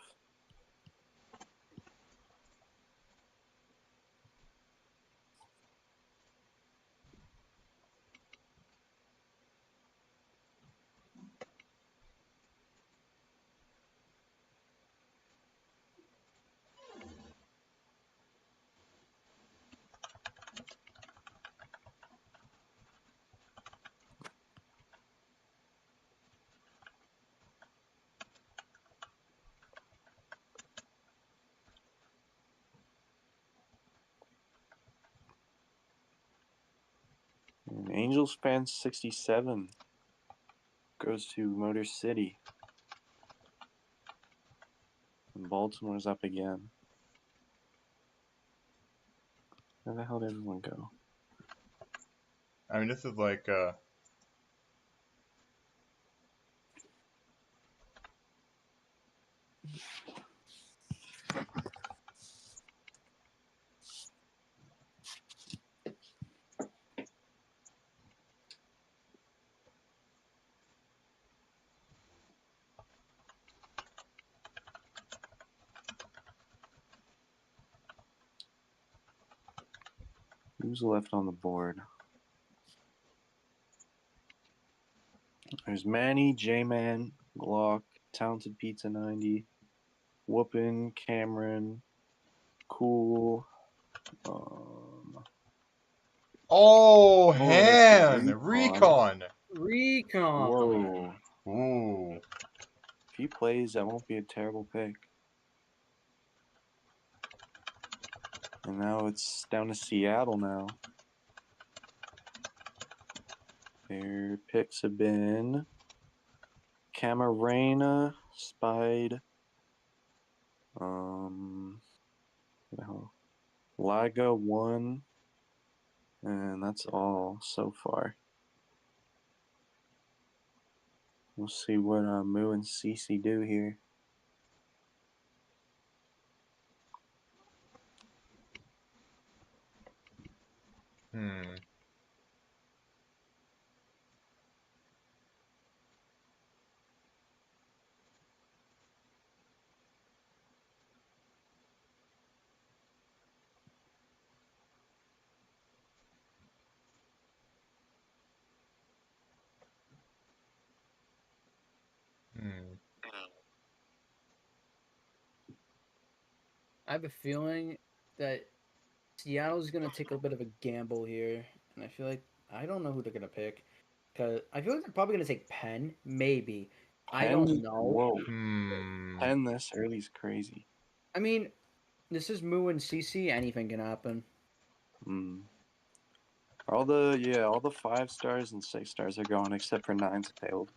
And Angels fan 67 goes to Motor City. And Baltimore's up again. Where the hell did everyone go? I mean, this is like, Who's left on the board? There's Manny, J-Man, Glock, Talented Pizza 90, Whoopin, Cameron, Cool. oh, that's Han! Recon. Recon. Whoa. Ooh. If he plays, that won't be a terrible pick. And now it's down to Seattle now. Their picks have been Camarena, Spide, what the hell? Liga 1, and that's all so far. We'll see what Moo and Cece do here. Hmm. Hmm. I have a feeling that Seattle's gonna take a bit of a gamble here, and I feel like I don't know who they're gonna pick, because I feel like they're probably gonna take Penn, maybe. I don't know. Whoa. Hmm. 10 this early is crazy. I mean, this is Moo and CC. Anything can happen. All the 5 stars and 6 stars are going except for 9's failed.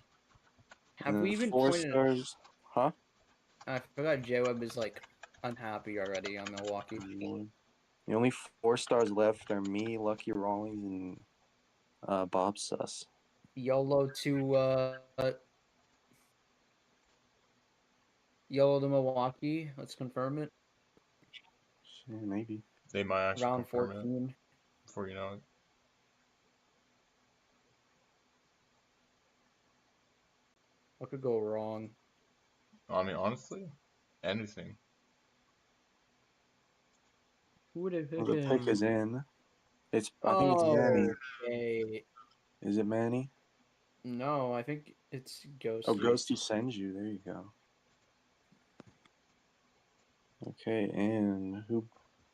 Have And we then even 4 pointed? stars, huh? I forgot J-Web is like unhappy already on Milwaukee. The only 4 stars left are me, Lucky Rawlings, and Bob Suss. YOLO to YOLO to Milwaukee. Let's confirm it. Yeah, maybe. They might actually Round confirm 14. it before you know it. What could go wrong? I mean, honestly, anything. Who would have picked Well, the pick is in. I think it's Manny. Okay. Is it Manny? No, I think it's Ghosty. Oh, Ghosty sends you. There you go. Okay, and who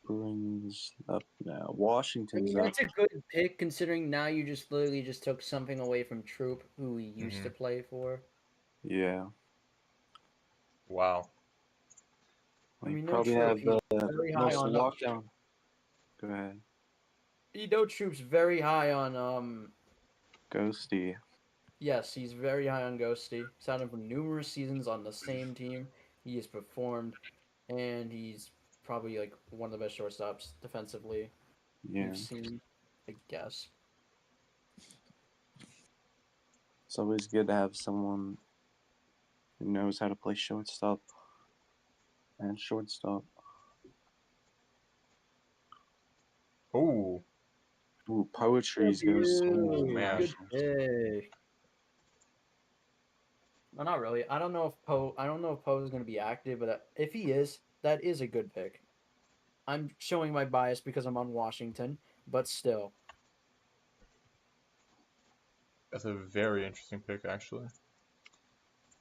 brings up now? I Washington's mean, up. that's a good pick considering now you just literally just took something away from Troop, who we used to play for. Yeah. Wow. We no probably Troop. have He's the very high most on. lockdown. Go ahead. Troop's very high on. Ghosty. Yes, he's very high on Ghosty. He's had him for numerous seasons on the same team. He has performed, and he's probably like one of the best shortstops defensively Yeah. we've seen. I guess. It's always good to have someone who knows how to play shortstop and shortstop. Oh, Ooh, Poetry's goes Oh, to man. Good Nationals. pick. Well, not really. I don't know if Poe is going to be active, but if he is, that is a good pick. I'm showing my bias because I'm on Washington, but still. that's a very interesting pick, actually.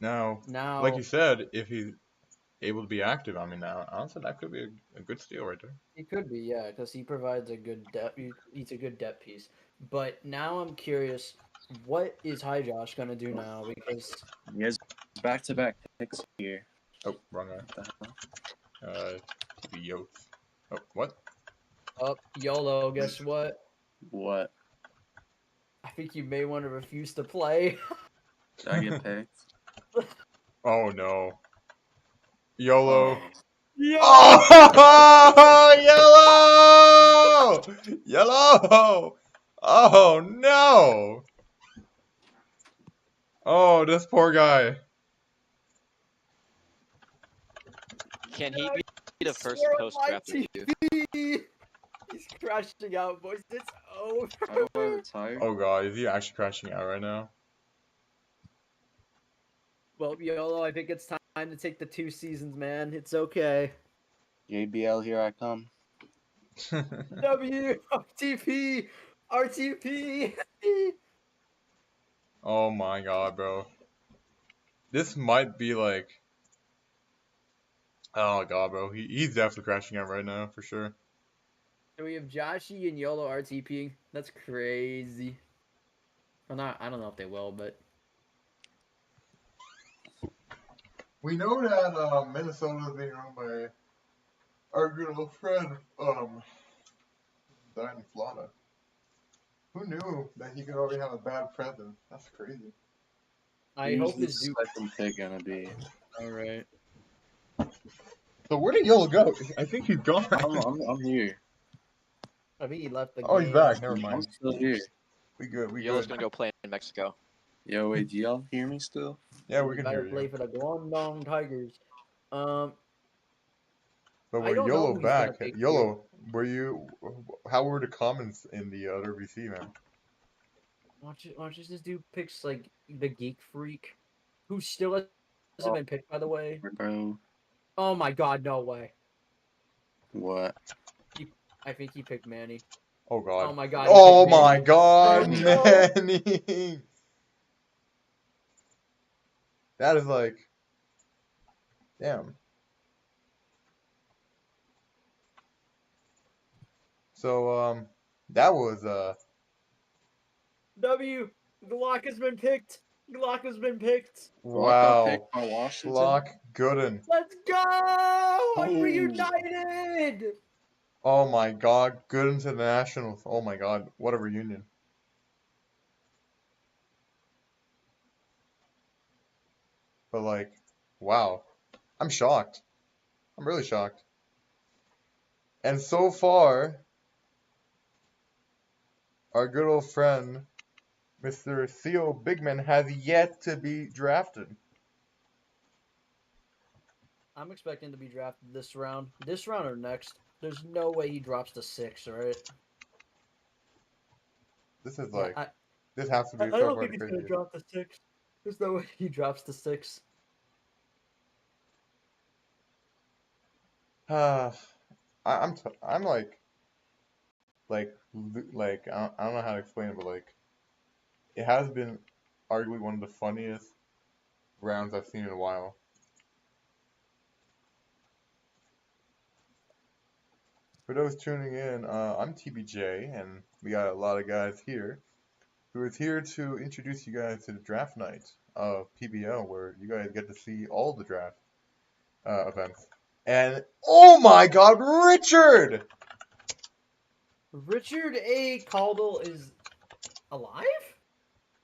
Now, Now, like you said, if he's able to be active, I mean, honestly, that could be a good steal right there. it could be, yeah, because he provides a good depth. He's a good depth piece. But now I'm curious, what is High Josh going to do now? Because He has back-to-back picks here. Oh, wrong What the hell? guy. TB Yotes. Oh, what? YOLO, guess what? What? I think you may want to refuse to play. Did I get picked? Oh no. YOLO. Oh, Yeah. Oh, yellow! Yellow! Oh no! Oh, this poor guy. Can he be the first Swear on post my draft review? TV. He's crashing out, boys. It's over. how do I retire? Oh god, is he actually crashing out right now? Well, YOLO, I think it's time to take the 2 seasons, man. It's okay. JBL, here I come. W, RTP, RTP. Oh my god, bro. This might be like. Oh god, bro. He's definitely crashing out right now, for sure. And we have Joshy and YOLO RTP. That's crazy. Well, not. I don't know if they will, but We know that Minnesota's being run by our good old friend, Diane Flata. Who knew that he could already have a bad presence? That's crazy. I Who's hope the this Duke. second pick gonna be? All right. So where did Yolo go? I think he's gone. I'm here. I think he left the Oh, game. he's back. Never I'm mind. still here. We good. We Yolo's good. gonna go play in Mexico. Yo, wait, do y'all hear me still? Yeah, we You can better hear play you. for the Guangdong Tigers. But I with don't know Yolo who he's gonna back, pick here. Yolo, were you? How were the comments in the other VC, man? Watch this dude picks like the Geek Freak, who still hasn't been picked, by the way. Bro, Oh my God, no way. what? I think he picked Manny. Oh God. Oh my God. Oh he picked my Manny. God, Oh, no. Manny. That is like, damn. So that was W. Glock has been picked. Glock has been picked. What got wow. picked by Washington? Flock Gooden. Let's go! I'm Oh. reunited. Oh my God, Gooden to the Nationals. Oh my God, what a reunion. But like, wow. I'm shocked. I'm really shocked. And so far, our good old friend, Mr. Theo Bigman, has yet to be drafted. I'm expecting to be drafted this round. This round or next. There's no way he drops to 6, right? This is Yeah, like, this has to be I so don't far think the he's gonna craziest. drop to 6. There's no way he drops to 6. I'm like, I don't know how to explain it, but like, it has been arguably one of the funniest rounds I've seen in a while. For those tuning in, I'm TBJ, and we got a lot of guys here who is here to introduce you guys to the draft night of PBL, where you guys get to see all the draft events. And oh my God, Richard! Richard A. Caldwell is alive?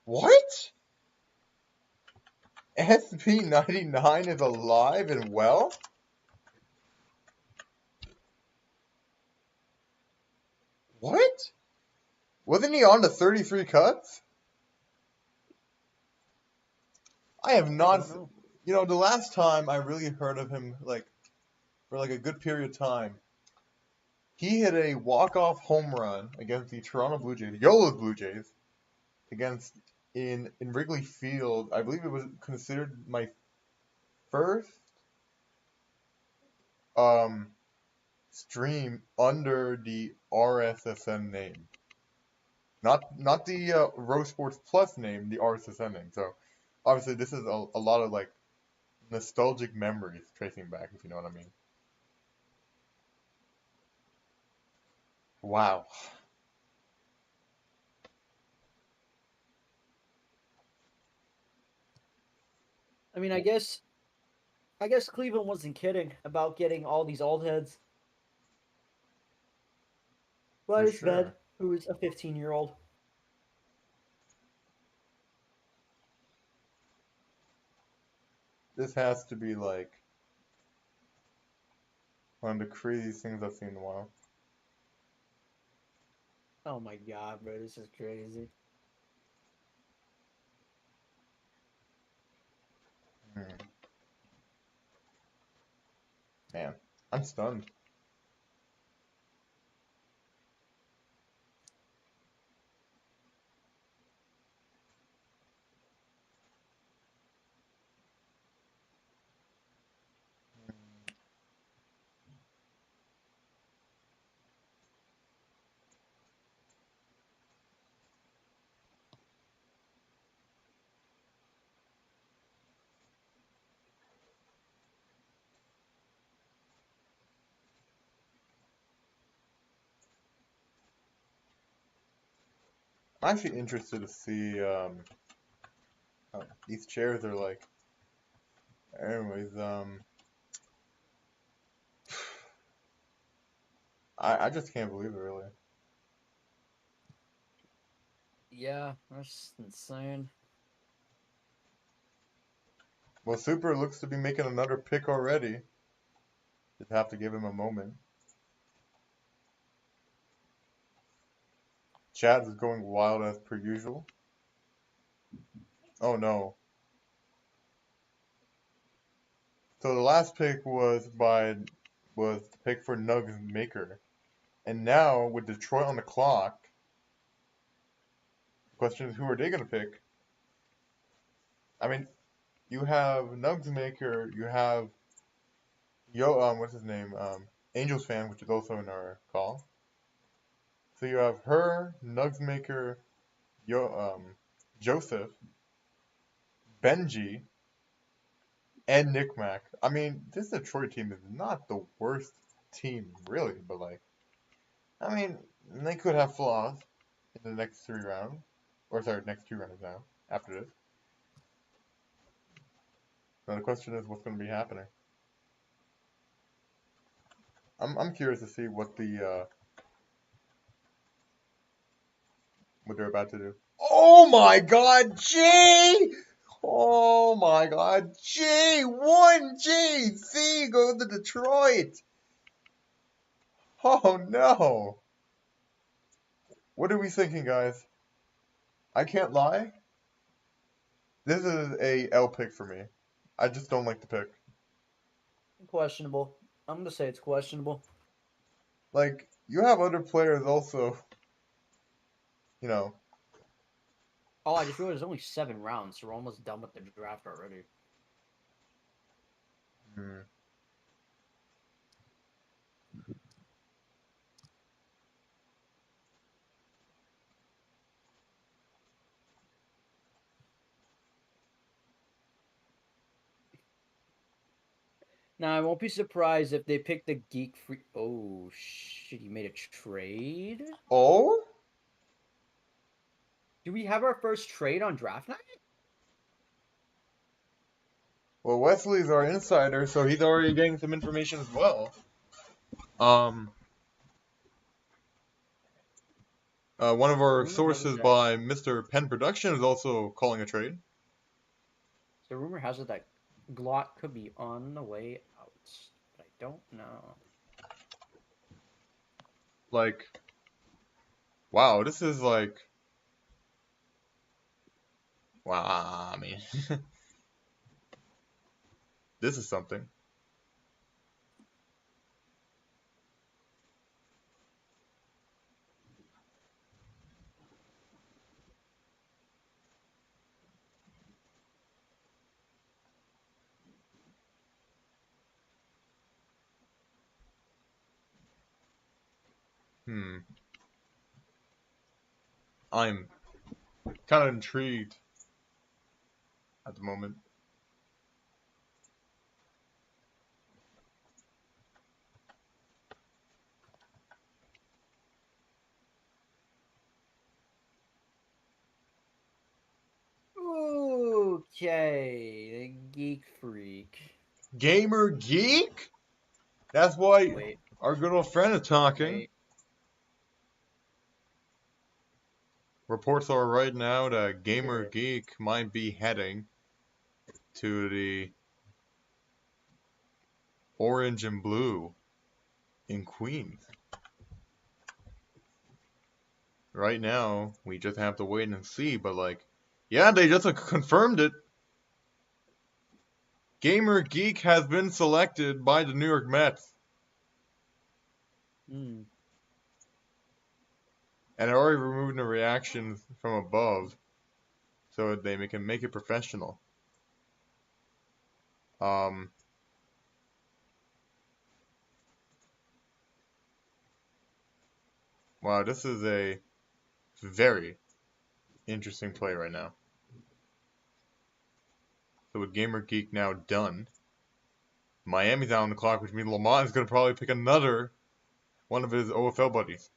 What? SP99 is alive and well? What? Wasn't he on the 33 cuts? I have not. You know, the last time I really heard of him, like, for like a good period of time, he hit a walk-off home run against the Toronto Blue Jays, YOLO's Blue Jays, against in Wrigley Field. I believe it was considered my first stream under the RSSN name. Not the Rose Sports Plus name, the RSSN name. So obviously this is a lot of like nostalgic memories tracing back, if you know what I mean. Wow. I mean, I guess Cleveland wasn't kidding about getting all these old heads. But it's Ved, who is a 15-year-old. This has to be like one of the craziest things I've seen in a while. Oh my God, bro, this is crazy. Man, I'm stunned. I'm actually interested to see how these chairs are like. Anyways, I just can't believe it, really. Yeah, that's insane. Well, Super looks to be making another pick already. Just have to give him a moment. Chat is going wild as per usual. Oh no. So the last pick was the pick for Nugs Maker. And now with Detroit on the clock, the question is who are they gonna pick? I mean, you have Nugs Maker, you have what's his name? Angels fan, which is also in our call. So you have her, Nugs Maker, Joseph, Benji, and Nick Mac. I mean, this Detroit team is not the worst team, really, but like, I mean, they could have flaws in the next 3 rounds, or sorry, next 2 rounds now after this. Now the question is, what's going to be happening? I'm curious to see what they're about to do. Oh my God, Jay! Oh my God, Jay! 1JC goes to Detroit! Oh no! What are we thinking, guys? I can't lie. This is a L pick for me. I just don't like the pick. Questionable. I'm gonna say it's questionable. Like, you have other players also, you know. Oh, I just realized there's only 7 rounds, so we're almost done with the draft already. Now, I won't be surprised if they pick the Geek Free. Oh, shit, he made a trade? Oh? Do we have our first trade on draft night? Well, Wesley's our insider, so he's already getting some information as well. One of our sources by Mr. Penn Production is also calling a trade. So rumor has it that Glock could be on the way out, but I don't know. Like, wow, this is like, wow, I mean, this is something. I'm kind of intrigued at the moment. Okay, the Geek Freak. Gamer Geek? That's why Wait, our good old friend is talking. wait. Reports are right now that Gamer Here. Geek might be heading to the Orange and Blue in Queens. Right now, we just have to wait and see, but like, yeah, they just confirmed it. Gamer Geek has been selected by the New York Mets. Hmm. And they're already removing the reactions from above so they can make it professional. Wow, this is a very interesting play right now. So with Gamer Geek now done, Miami's out on the clock, which means Lamont is going to probably pick another one of his OFL buddies.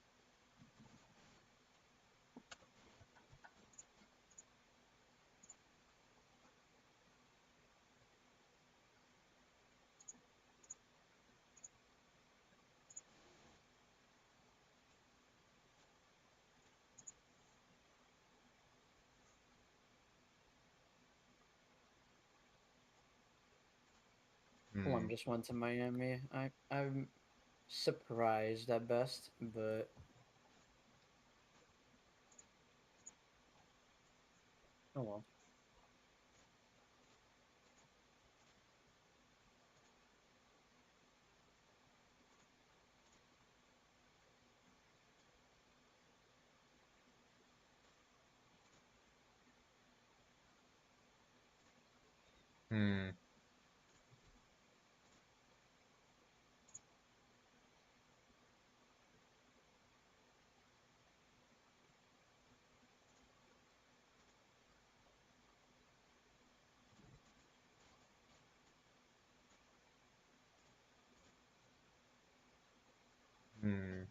One just went to Miami. I'm surprised at best, but oh well. Hmm. Hmm.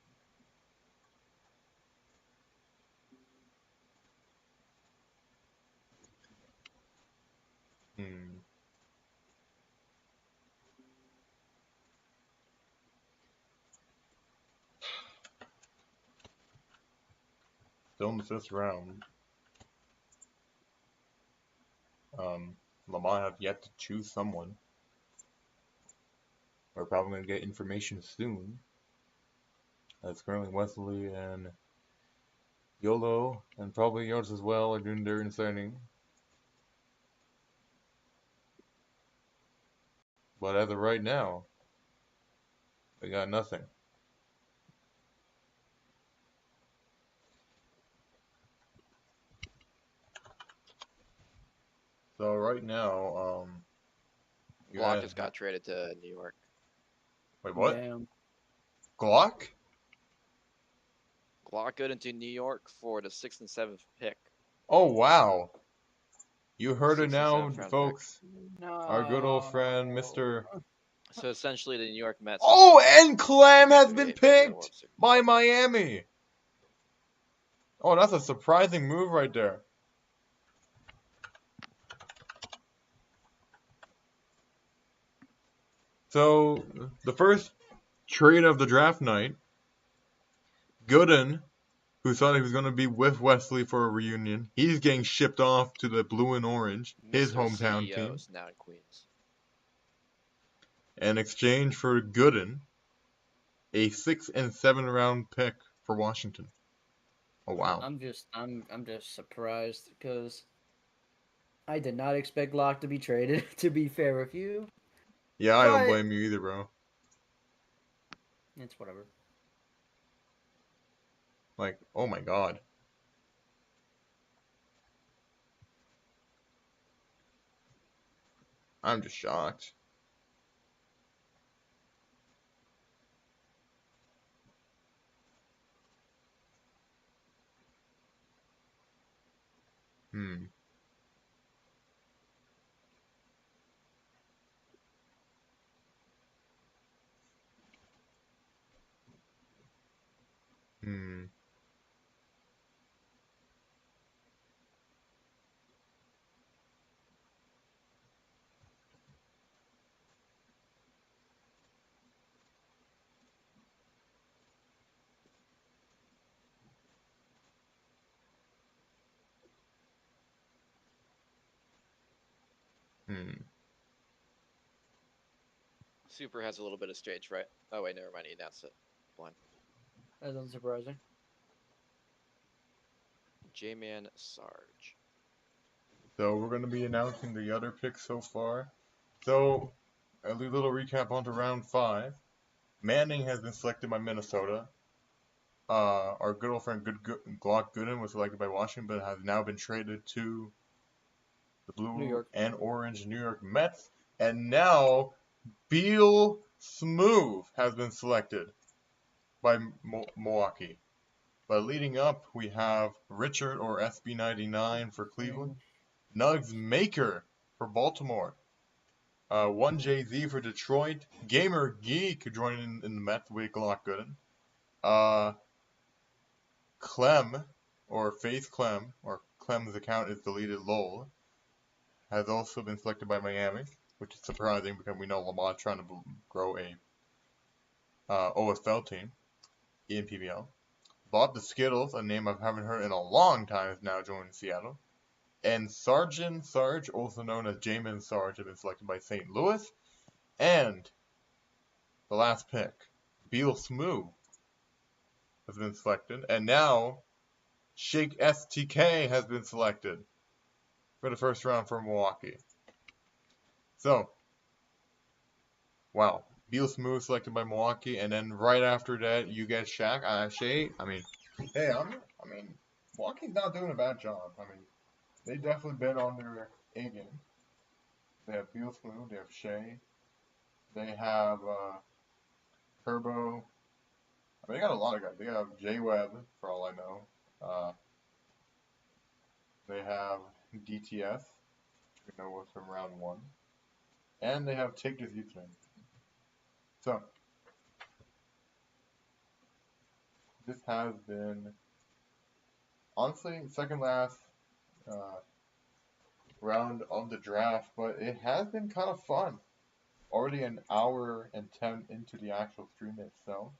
Hmm. Still in the fifth round. Lamont have yet to choose someone. We're probably going to get information soon. That's currently Wesley and YOLO, and probably yours as well, are doing their signing. But as of right now, we got nothing. So right now, Glock just got traded to New York. Wait, what? Damn. Glock? Glock good into New York for the 6th and 7th pick. Oh wow! You heard it 6th and now, 7th round folks. No. Our good old friend, Mr. So essentially, the New York Mets. Oh, and Clem has been create maybe a World picked Series. by Miami. Oh, that's a surprising move right there. So the first trade of the draft night, Gooden, who thought he was going to be with Wesley for a reunion, he's getting shipped off to the Blue and Orange, his Mr. hometown CEO team, is now in Queens. in exchange for Gooden, a 6th and 7th round pick for Washington. Oh wow! I'm just surprised because I did not expect Locke to be traded. To be fair with you, Yeah, I don't but blame you either, bro. it's whatever. Like, oh my god. I'm just shocked. Hmm. Hmm. Hmm. Super has a little bit of stage fright. Oh wait, never mind. He announced it. One. That's unsurprising. J-Man Sarge. So we're going to be announcing the other picks so far. So a little recap onto round 5. Manning has been selected by Minnesota. Our good old friend Glock Gooden was selected by Washington, but has now been traded to the New Blue York. and Orange New York Mets. And now Beal Smooth has been selected by Milwaukee. But leading up, we have Richard or SB99 for Cleveland, Nugs Maker for Baltimore, One Jay-Z for Detroit, Gamer Geek joining in the Mets with Glock Gooden, Clem, or Faith Clem, or Clem's account is deleted, lol, has also been selected by Miami, which is surprising because we know Lamar's trying to grow a OFL team in PBL. Bob the Skittles, a name I haven't heard in a long time, is now joining Seattle. And Sergeant Sarge, also known as Jamin Sarge, has been selected by St. Louis. And the last pick, Beal Smooth, has been selected. And now, Shake STK has been selected for the first round for Milwaukee. So, wow. Beal Smooth selected by Milwaukee, and then right after that, you get Shaq. Shay, I mean, hey, Milwaukee's not doing a bad job. I mean, they definitely been on their A game. They have Beal Smooth, they have Shea, they have Turbo. I mean, they got a lot of guys. They have J Webb, for all I know. They have DTS, which we know was from round 1. And they have Take This Username. So, this has been, honestly, second last round of the draft, but it has been kind of fun. Already an hour and 10 into the actual stream itself.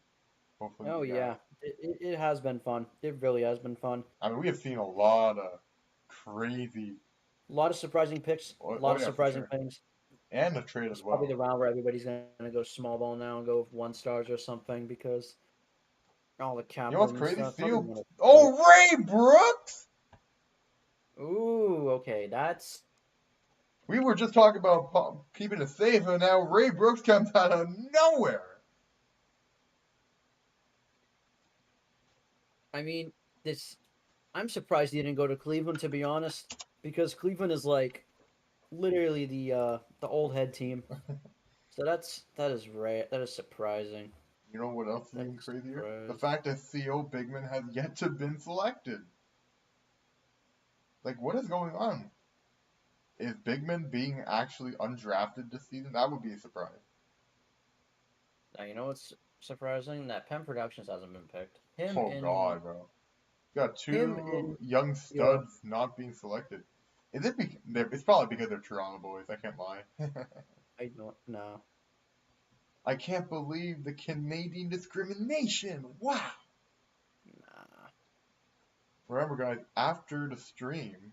Hopefully Oh you guys. yeah, it has been fun. It really has been fun. I mean, we have seen a lot of crazy. A lot of surprising picks. A lot of Yeah, for surprising sure. things. And the trade as It's well. probably the round where everybody's gonna go small ball now and go with 1 stars or something because all the cap You know what's and crazy? stuff. Oh, Ray Brooks! Ooh, okay, that's. We were just talking about keeping it safe, and now Ray Brooks comes out of nowhere. I mean, this. I'm surprised he didn't go to Cleveland, to be honest, because Cleveland is like literally the old head team. So that is rare. That is surprising. You know what else is even crazier? The fact that Theo Bigman has yet to been selected. Like, what is going on? Is Bigman being actually undrafted this season? That would be a surprise. Now, you know what's surprising? That Penn Productions hasn't been picked. God, bro. You got two young studs not being selected. Is it? It's probably because they're Toronto boys. I can't lie. I don't know. I can't believe the Canadian discrimination. Wow. Nah. Remember, guys, after the stream,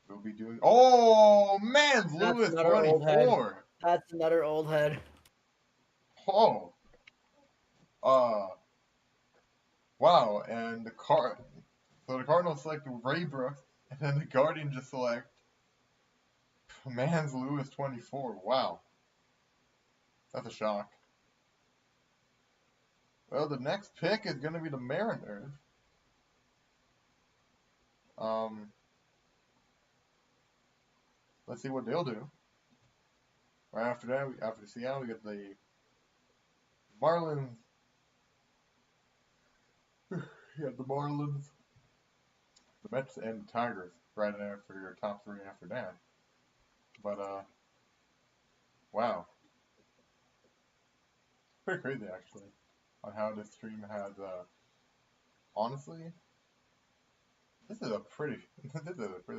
we'll be doing. Oh, man, That's Lewis another old head. 24. That's another old head. Oh. Wow, and so the Cardinals select Ray Brooks, and then the Guardians just select Mans Lewis 24. Wow. That's a shock. Well, the next pick is going to be the Mariners. Let's see what they'll do. Right after that, after Seattle, we get the Marlins. You got the Marlins, the Mets, and the Tigers right there for your top three after that. But, wow. Pretty crazy, actually, on how this stream has, honestly, this is a pretty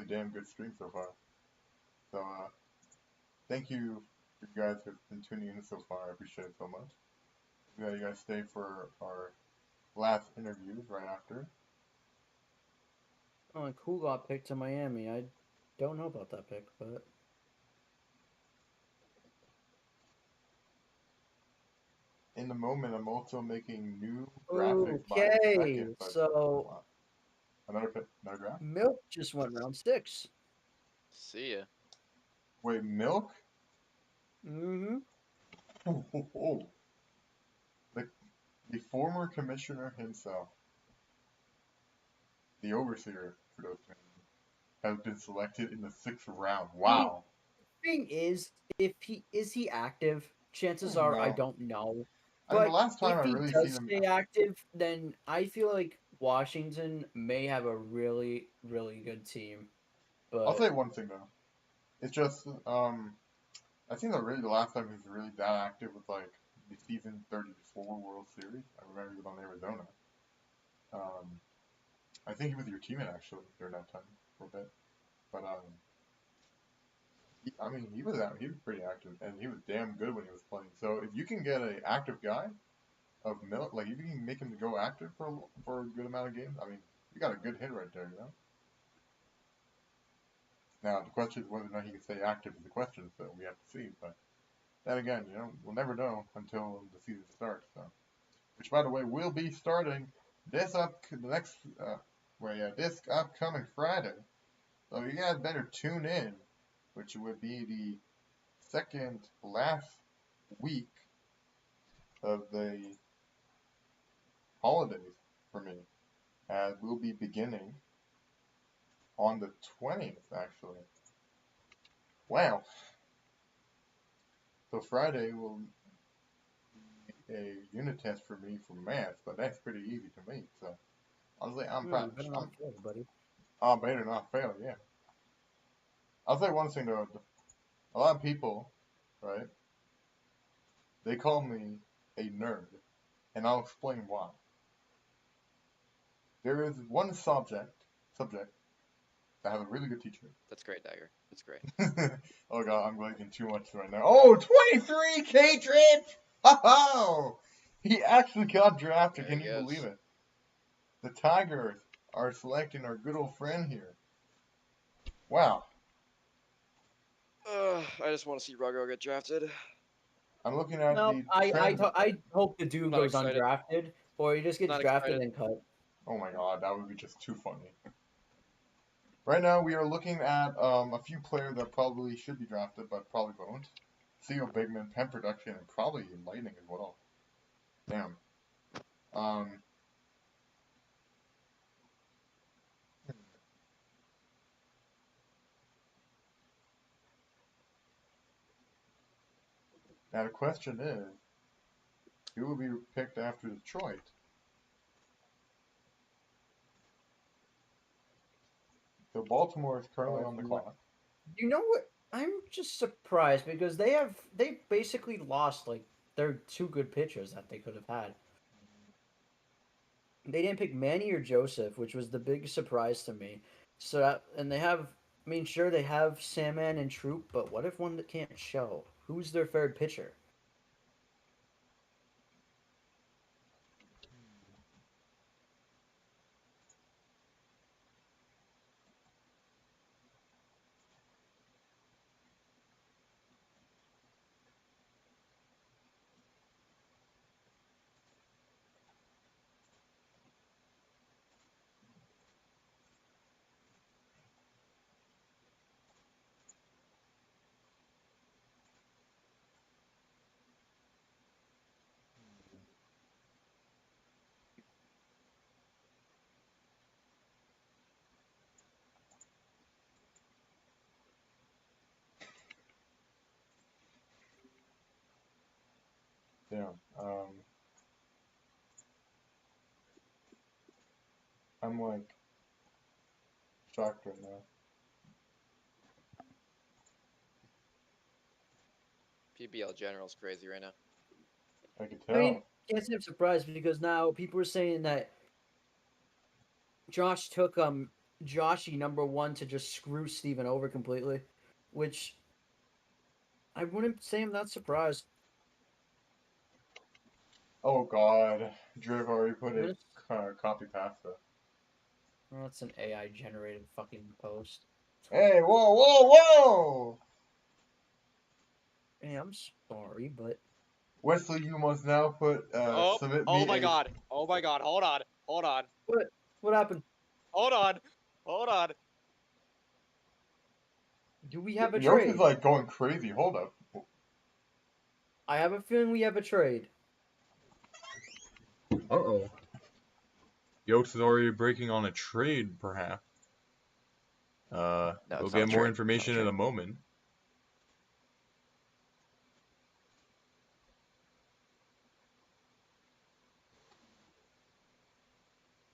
damn good stream so far. So, thank you guys who've been tuning in so far. I appreciate it so much. You guys stay for our last interviews right after. Oh, and Cool got picked to Miami. I don't know about that pick, but In the moment, I'm also making new graphics by the okay. second. So Wow. Another graph? Milk just went round 6. See ya. Wait, Milk? Mm-hmm. Oh. The former commissioner himself, the overseer for those things, has been selected in the 6th round. Wow. Thing is, if he is active, chances are I No. don't know. I mean, the But last time if I he really does seen him, stay active, then I feel like Washington may have a really, really good team. I'll But say one thing though. It's just, I think that really the last time he was really that active was like the season 34 World Series. I remember he was on Arizona. I think he was your teammate actually during that time for a bit. But he was out. He was pretty active, and he was damn good when he was playing. So if you can get an active guy of Milk, like if you can make him go active for a good amount of games, I mean, you got a good hit right there, you know. Now the question is whether or not he can stay active is the question, so we have to see. But then again, you know, we'll never know until the season starts. So, which by the way will be starting this upcoming Friday. So you guys better tune in, which would be the second last week of the holidays for me, as we'll be beginning on the 20th, actually. Wow. So Friday will be a unit test for me for math, but that's pretty easy to me. So honestly, I'm proud. better not fail, buddy. I'm better not fail. Yeah. I'll say one thing though. A lot of people, right? They call me a nerd, and I'll explain why. There is one subject that has a really good teacher. That's great, Dagger. That's great. Oh god, I'm blinking too much right now. Oh, 23 K-Trip! Oh, he actually got drafted. There Can he you goes. believe it? The Tigers are selecting our good old friend here. Wow. I just want to see Ruggo get drafted. I'm looking at No, the I trend. hope the dude Not goes excited. undrafted, or he just gets Not drafted excited. and cut. Oh my god, that would be just too funny. Right now, we are looking at a few players that probably should be drafted, but probably won't. Theo Bigman, Penn Production, and probably Lightning as well. Damn. Now the question is, who will be picked after Detroit? So Baltimore is currently on the clock. You know what? I'm just surprised because they basically lost like their 2 good pitchers that they could have had. They didn't pick Manny or Joseph, which was the big surprise to me. So and they have, I mean, sure they have Sandman and Troop, but what if one that can't show? Who's their third pitcher? Damn. I'm like shocked right now. PBL General's crazy right now. I can I mean, tell. can't say I'm surprised because now people are saying that Josh took Joshy #1 to just screw Steven over completely, which I wouldn't say I'm not surprised. Oh God, Driv already put a This, copy pasta. well, that's an AI generated fucking post. Hey, whoa, whoa, whoa! Hey, I'm sorry, but Wesley, you must now put Oh, submit oh me my a. god. Oh my god. Hold on. Hold on. what happened? Hold on. Hold on. Do we have a Yost is trade? like going crazy. Hold up. I have a feeling we have a trade. Uh-oh. Yost is already breaking on a trade, perhaps. No, We'll it's not a get more trade. information in a moment.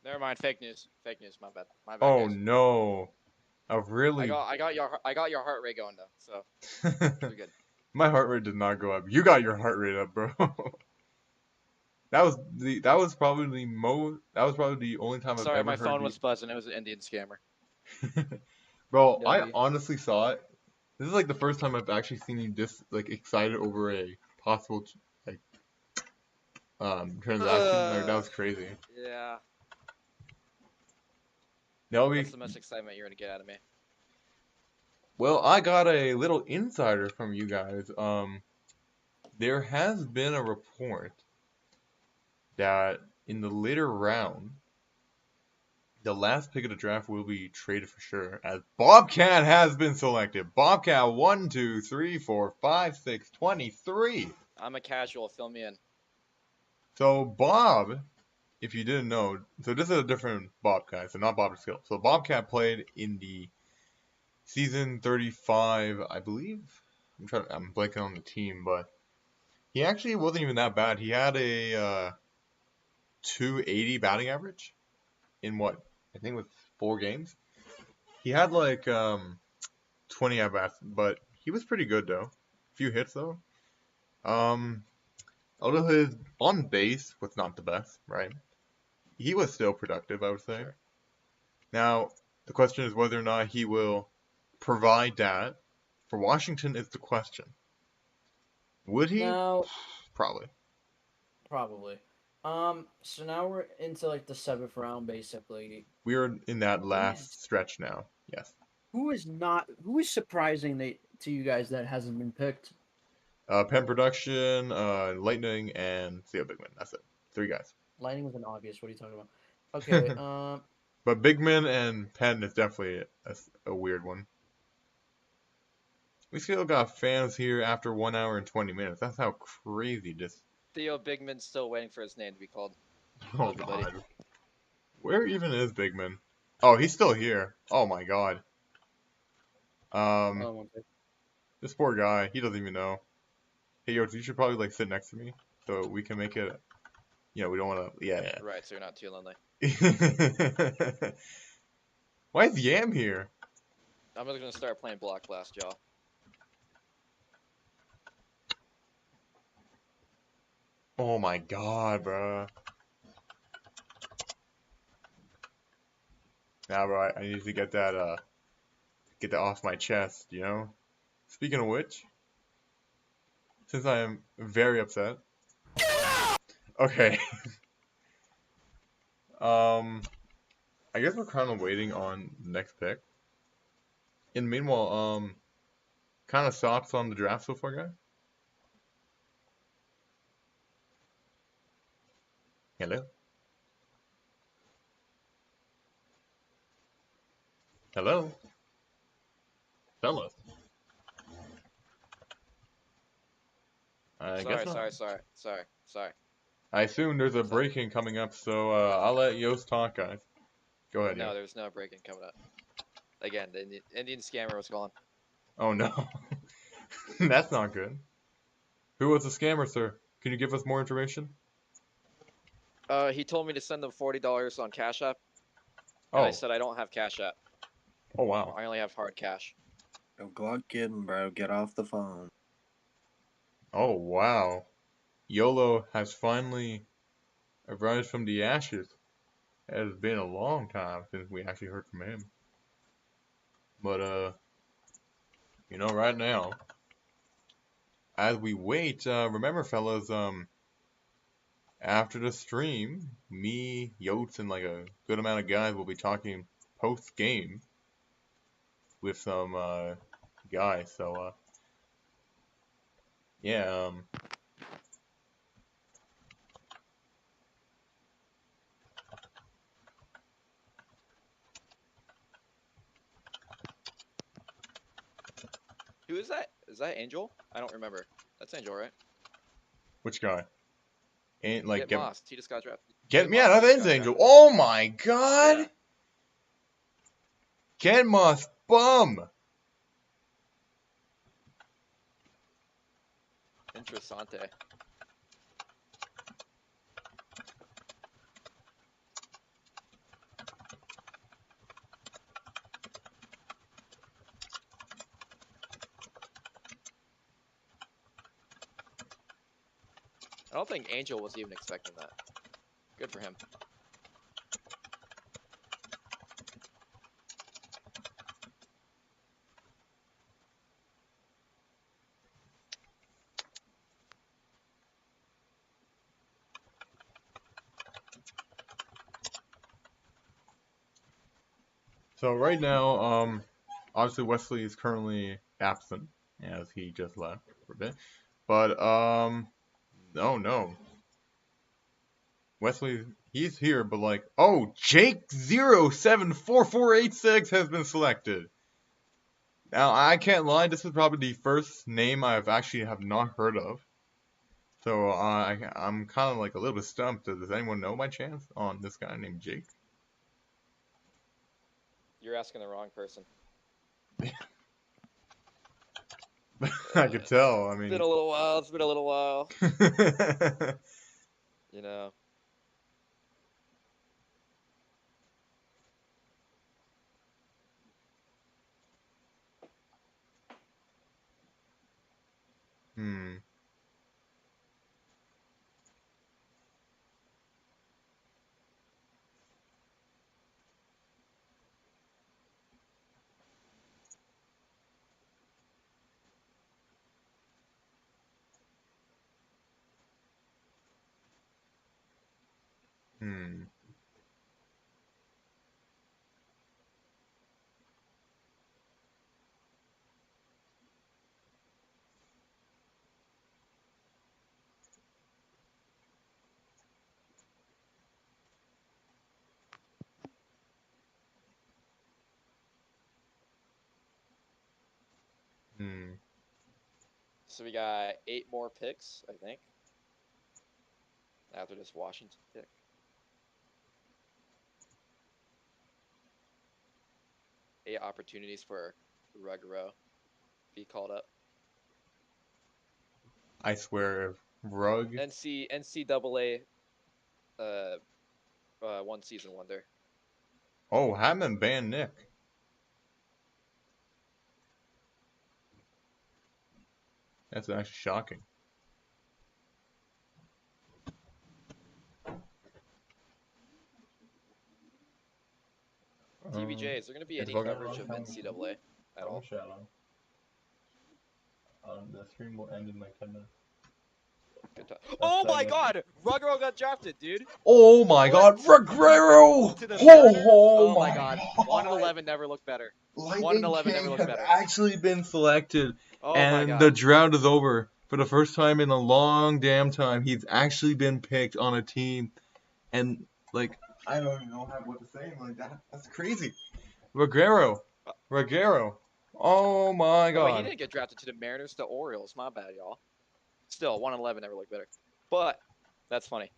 Never mind. Fake news. Fake news. My bad. My bad, Oh guys. no. I I really. got your heart rate going though. So you're good. My heart rate did not go up. You got your heart rate up, bro. That was probably the only time I've Sorry, ever my heard phone you. was buzzing. It was an Indian scammer. Bro, I W. honestly saw it. This is like the first time I've actually seen you this like excited over a possible like transaction. Like that was crazy. Yeah. Now What's the most excitement you're gonna get out of me? well, I got a little insider from you guys. There has been a report that in the later round, the last pick of the draft will be traded for sure, as Bobcat has been selected. Bobcat 1, 2, 3, 4, 5, 6, 23. I'm a casual. Fill me in. So Bob, if you didn't know, so this is a different Bobcat, so not Bob Skill. So Bobcat played in the season 35, I believe. I'm blanking on the team, but he actually wasn't even that bad. He had a 280 batting average in what I think it was 4 games. He had like 20 at bats, but he was pretty good though. Few hits though. Um, although his on base was not the best, right? He was still productive, I would say. Sure. Now the question is whether or not he will provide that for Washington is the question. Would he? Now, Probably. probably. So now we're into like the 7th round, basically. We are in that Who last is stretch now. Yes. who is surprising to you guys that hasn't been picked? Pen Production, Lightning, and Theo Bigman. That's it. 3 guys. Lightning was an obvious. What are you talking about? Okay. But Bigman and Penn is definitely a weird one. We still got fans here after 1 hour and 20 minutes. That's how crazy this. Theo Bigman's still waiting for his name to be called. Oh Everybody. God. Where even is Bigman? Oh, he's still here. Oh my God. one second. This poor guy. He doesn't even know. Hey, yo, you should probably like sit next to me so we can make it. You know, we don't want to. Yeah. Right, so you're not too lonely. Why is Yam here? I'm just gonna start playing Block Blast, y'all. Oh my God, bro. Nah, bro, I need to get that off my chest, you know? Speaking of which, since I am very upset. Okay. I guess we're kind of waiting on the next pick. And meanwhile, kind of thoughts on the draft so far, guys? Hello? Hello? Fellas? I guess not. Sorry. I assume there's a Sorry. break-in coming up, so I'll let Yost talk, guys. Go ahead, No, Yost. there's no break-in coming up. Again, the Indian scammer was calling. Oh no. That's not good. Who was the scammer, sir? Can you give us more information? He told me to send them $40 on Cash App, and I Oh, said I don't have Cash App. oh wow. I only have hard cash. Go Glock kidding, bro. Get off the phone. Oh wow. YOLO has finally arrived from the ashes. It has been a long time since we actually heard from him. But right now, as we wait, remember fellas, after the stream, me, Yotes, and like a good amount of guys will be talking post game with some guys. So yeah, Who is that? Is that Angel? I don't remember. That's Angel, right? which guy? Ain't like Get Moss. He just got drafted. get Moss, yeah, he that just is got Angel. drafted. Oh my god, Yeah. Get Moss bum. Interessante. I don't think Angel was even expecting that. Good for him. So right now, obviously Wesley is currently absent as he just left for a bit. But oh no, Wesley, he's here, but like, oh, Jake074486 has been selected. Now I can't lie, this is probably the first name I've actually have not heard of. So I'm kind of like a little bit stumped. Does anyone know by chance on this guy named Jake? You're asking the wrong person. I could tell. I It's mean, been a little while. It's been a little while. You know. hmm. Hmm. Hmm. So we got 8 more picks, I think, after this Washington pick. 8 opportunities for Ruggiero be called up. I swear, Rug. NCAA, one season wonder. Oh, haven't banned Nick. That's actually shocking. TBJ, is there going to be any coverage of NCAA at all? The stream will end in like 10 minutes. Good time. Oh my God, Ruggiero got drafted, dude. Oh my God, Ruggiero! To the Oh, Mariners? oh my God. 1 and 11 never looked better. 1 and 11 never looked better. Actually been selected, Oh my and God. the drought is over. For the first time in a long damn time, he's actually been picked on a team, and like I don't even know what to say. Like that's crazy. Ruggiero. Oh my Oh, wait, he God. didn't get drafted to the Mariners, the Orioles. My bad, y'all. Still, 1 and 11 never looked better. But that's funny.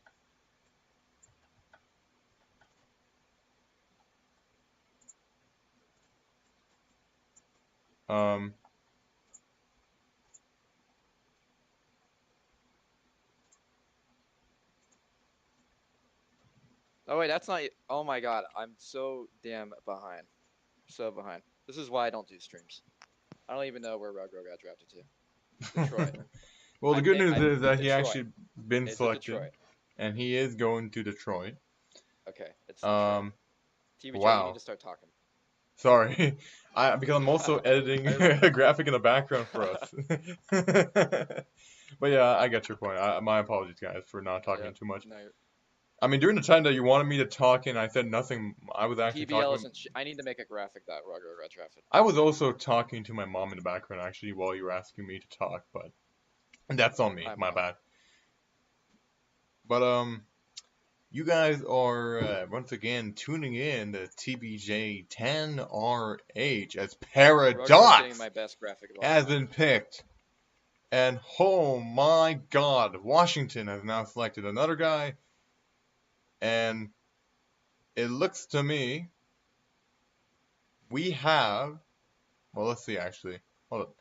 Um. Oh wait, that's not. Oh my god, I'm so damn behind. So behind. This is why I don't do streams. I don't even know where Rugro got drafted to. Detroit. Well, the good news is that he Detroit. actually been Is it selected, Detroit? and he is going to Detroit. Okay, it's Detroit. Um, TBJ, you wow. need to start talking. Sorry, because I'm also editing a graphic in the background for us. But yeah, I get your point. My apologies, guys, for not talking too much. No, I mean, during the time that you wanted me to talk and I said nothing, I was actually PBL talking. isn't. I need to make a graphic that Rugro got drafted. I was also talking to my mom in the background actually while you were asking me to talk, but that's on me. Hi, My Mom. bad. But you guys are once again tuning in to TBJ 10RH as Rugro's Paradox getting my best graphic of all has time. been picked. And oh my god, Washington has now selected another guy. And it looks to me we have, well, let's see actually. Hold up.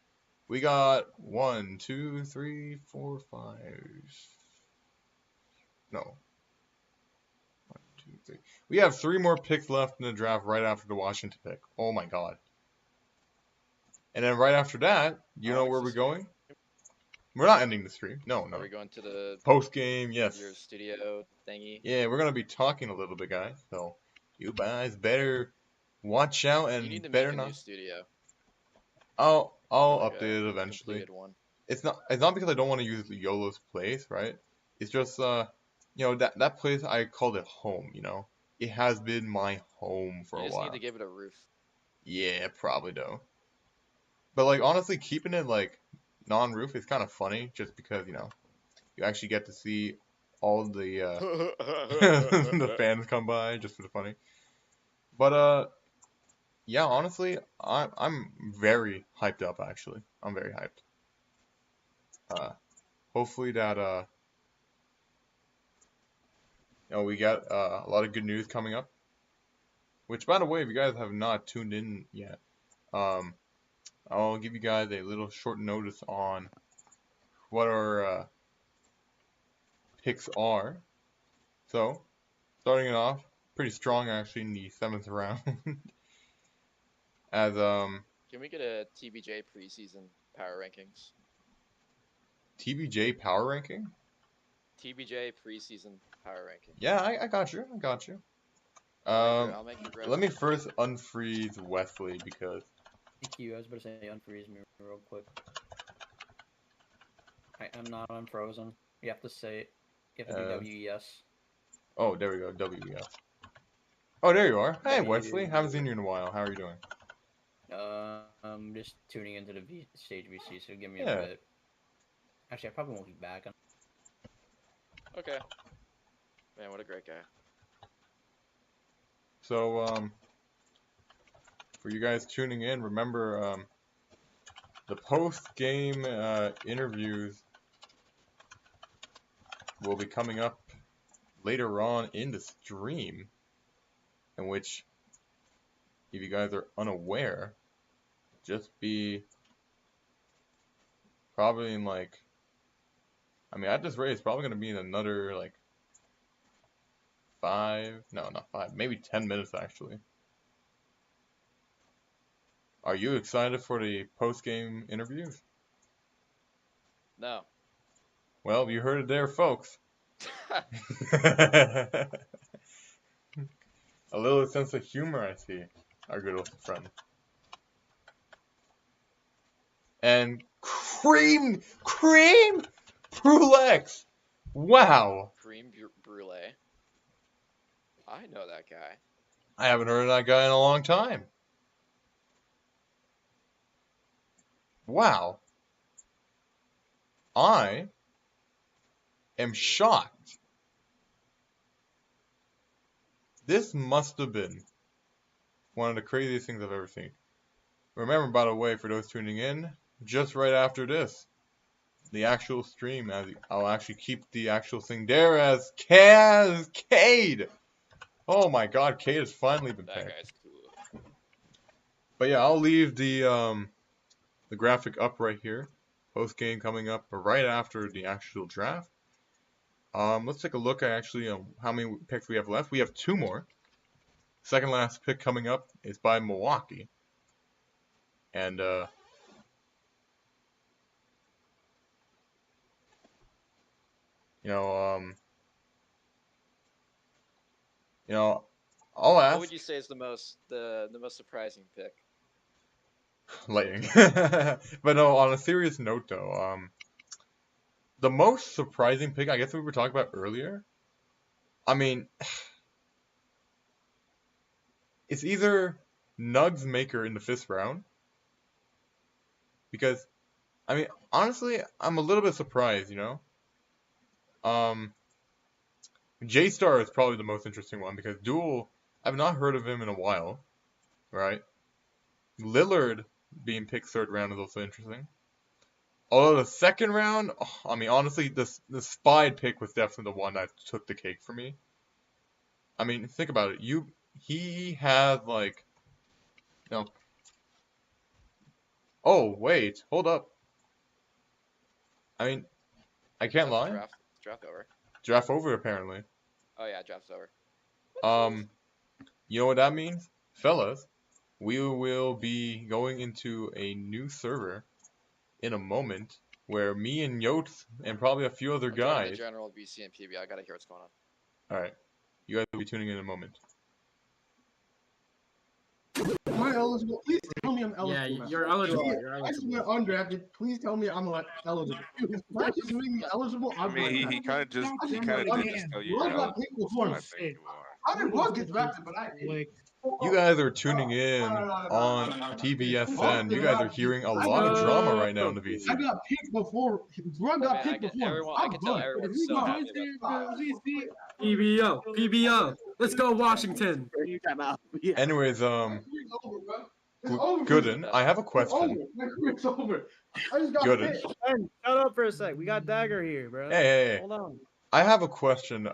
We got 1, 2, 3, 4, 5. No. 1, 2, 3. We have 3 more picks left in the draft right after the Washington pick. Oh my god. And then right after that, you know where we're going? We're not ending the stream. No. Are we going to the post game? Yes. Your studio thingy? Yeah, we're gonna be talking a little bit, guys. So you guys better watch out and you need to better make a not. new studio. I'll Like update it eventually. One. It's not because I don't want to use YOLO's place, right? It's just you know, that place I called it home, you know. It has been my home for a while. You just need to give it a roof. Yeah, probably though. But like honestly, keeping it like non-roof is kind of funny, just because you know you actually get to see all the the fans come by just for the funny. But yeah, honestly, I'm very hyped up actually. I'm very hyped. Hopefully that you know we got a lot of good news coming up. Which by the way, if you guys have not tuned in yet, I'll give you guys a little short notice on what our picks are. So, starting it off, pretty strong actually in the 7th round. As Can we get a TBJ preseason power rankings? TBJ power ranking? TBJ preseason power ranking. Yeah, I got you. I'll make your Let me first unfreeze Wesley because. Thank you. I was about to say unfreeze me real quick. I'm not unfrozen. You have to say it. You have to do WES. Oh, there we go. WES. Oh, there you are. Hey, Wesley. Haven't seen you in a while. How are you doing? I'm just tuning into the stage VC, so give me a bit. Actually, I probably won't be back. Okay. Man, what a great guy. So, for you guys tuning in, remember, the post-game interviews will be coming up later on in the stream, in which, if you guys are unaware, just be probably in like, I mean, at this rate, it's probably going to be in another like 5, maybe 10 minutes actually. Are you excited for the post-game interviews? No. Well, you heard it there, folks. A little sense of humor, I see, our good old friend. And cream brulee. Wow. Cream brulee. I know that guy. I haven't heard of that guy in a long time. Wow. I am shocked. This must have been one of the craziest things I've ever seen. Remember, by the way, for those tuning in, just right after this, the actual stream, as I'll actually keep the actual thing there as Cade. Oh my God, Cade has finally been picked. That guy's cool. But yeah, I'll leave the graphic up right here. Post game coming up right after the actual draft. Let's take a look at actually how many picks we have left. We have 2 more. Second last pick coming up is by Milwaukee. And you know, I'll ask. What would you say is the most surprising pick? Lightning. But no, on a serious note though, the most surprising pick, I guess we were talking about earlier. I mean, it's either Nugs Maker in the 5th round, because, I mean, honestly, I'm a little bit surprised, you know? J-Star is probably the most interesting one, because Duel, I've not heard of him in a while, right? Lillard being picked 3rd round is also interesting. Although the 2nd round, I mean, honestly, the Spied pick was definitely the one that took the cake for me. I mean, think about it. He had, like, you know... Oh, wait, hold up. I mean, I can't lie. Draft over. Draft over, apparently. Oh yeah, draft's over. You know what that means? Fellas, we will be going into a new server in a moment where me and Yotes and probably a few other guys... The general BC and PBL, I gotta hear what's going on. Alright. You guys will be tuning in a moment. Am I eligible? Please tell me I'm eligible. Yeah, you're eligible. I just went undrafted. Please tell me I'm eligible. Why just make me eligible? I mean, he kind of did just tell you. Got picked before. I think you are. I didn't want to get drafted, but I did. You guys are tuning in on TBSN. You guys are hearing a lot of drama right now in the VC. I got picked before. Run got picked before. I can tell everyone's so happy about PBL, PBL. Let's go Washington. Anyways, Gooden, I have a question. It's over. I just got Gooden. picked. Shut up for a sec. We got Dagger here, bro. Hey. Hold on. I have a question.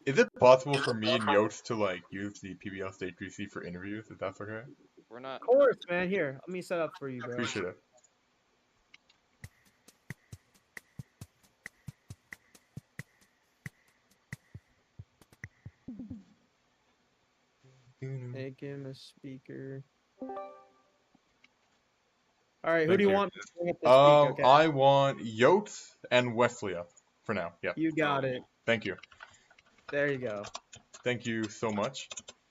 Is it possible for me and Yotes to like use the PBL State GC for interviews? If that's okay. We're not. Of course, man. Here, let me set up for you, bro. Appreciate it. Make him a speaker. All right, who do you want? To bring up the speak, okay? I want Yotes and Wesley up for now. Yeah. You got it. Thank you. There you go. Thank you so much.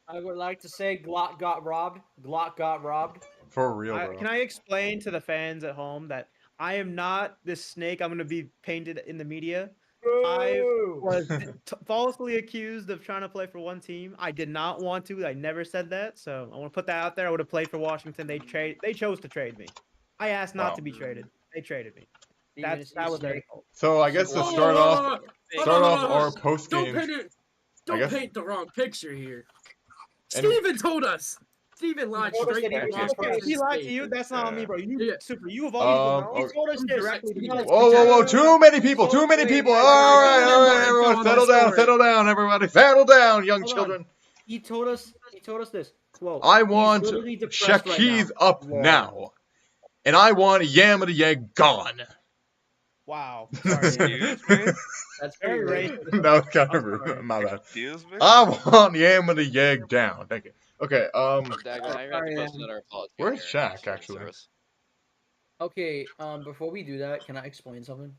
I would like to say Glock got robbed. Glock got robbed. For real, bro. Can I explain to the fans at home that I am not this snake I'm going to be painted in the media? I was falsely accused of trying to play for one team. I did not want to. I never said that. So I want to put that out there. I would have played for Washington. They chose to trade me. I asked not to be traded. They traded me. That was their fault. So I guess to start off our post game. Don't paint the wrong picture here. Steven told us. Steven lied straight back. He lied to you. That's not on me, bro. You have always been wrong. He told us directly. Whoa! Too many people. All right, everyone, settle down, everybody, settle down, young children. He told us this quote. I want Shaquille up now, and I want Yamada gone. Wow. Sorry. That's very racist. That was kind of rude. My bad. I want Yamada down. Thank you. Okay. Where's Shaq actually? Okay. Before we do that, can I explain something?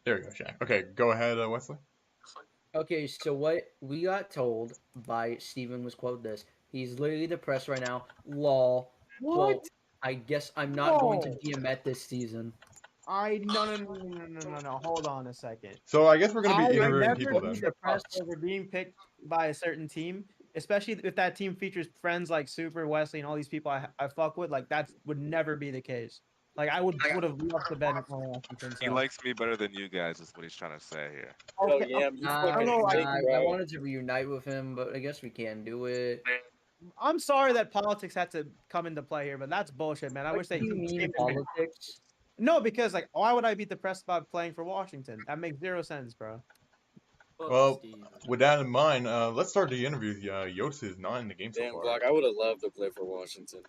There we go, Shaq. Okay, go ahead, Wesley. Okay, so what we got told by Steven was quote this. He's literally depressed right now. Lol. What? Well, I guess I'm not going to DMet this season. No. Hold on a second. So I guess we're gonna be interviewing people then. I would never be depressed over being picked by a certain team, especially if that team features friends like Super, Wesley, and all these people I fuck with. Like that would never be the case. Like I would have loved to bet on Washington. He likes me better than you guys, is what he's trying to say here. Okay, I wanted to reunite with him, but I guess we can do it. I'm sorry that politics had to come into play here, but that's bullshit, man. I wish they mean politics. No, because like, why would I be depressed about playing for Washington? That makes zero sense, bro. Well, with that in mind, let's start the interviews. Yotes is not in the game so far. Glock, I would have loved to play for Washington.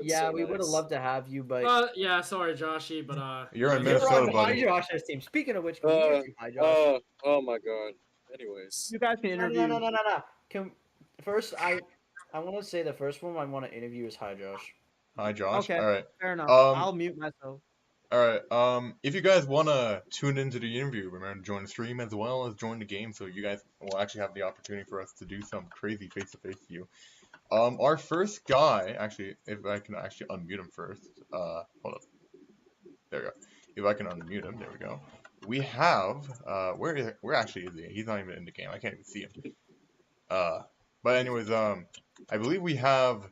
Yeah, we would have loved to have you, but Yeah, sorry, Joshy, but You're in you're Minnesota, on the buddy. High Josh's team. Speaking of which, can we get you, High Josh? Oh my god. Anyways. You guys can interview. No. First, I want to say the first one I want to interview is High Josh. Hi, Josh. Okay, All right. fair enough. Um, I'll mute myself. All right. If you guys want to tune into the interview, remember to join the stream as well as join the game, so you guys will actually have the opportunity for us to do some crazy face-to-face with you. Our first guy, actually, if I can actually unmute him first. Hold up. There we go. If I can unmute him, there we go. We have, where actually is he? He's not even in the game. I can't even see him. But anyways, I believe we have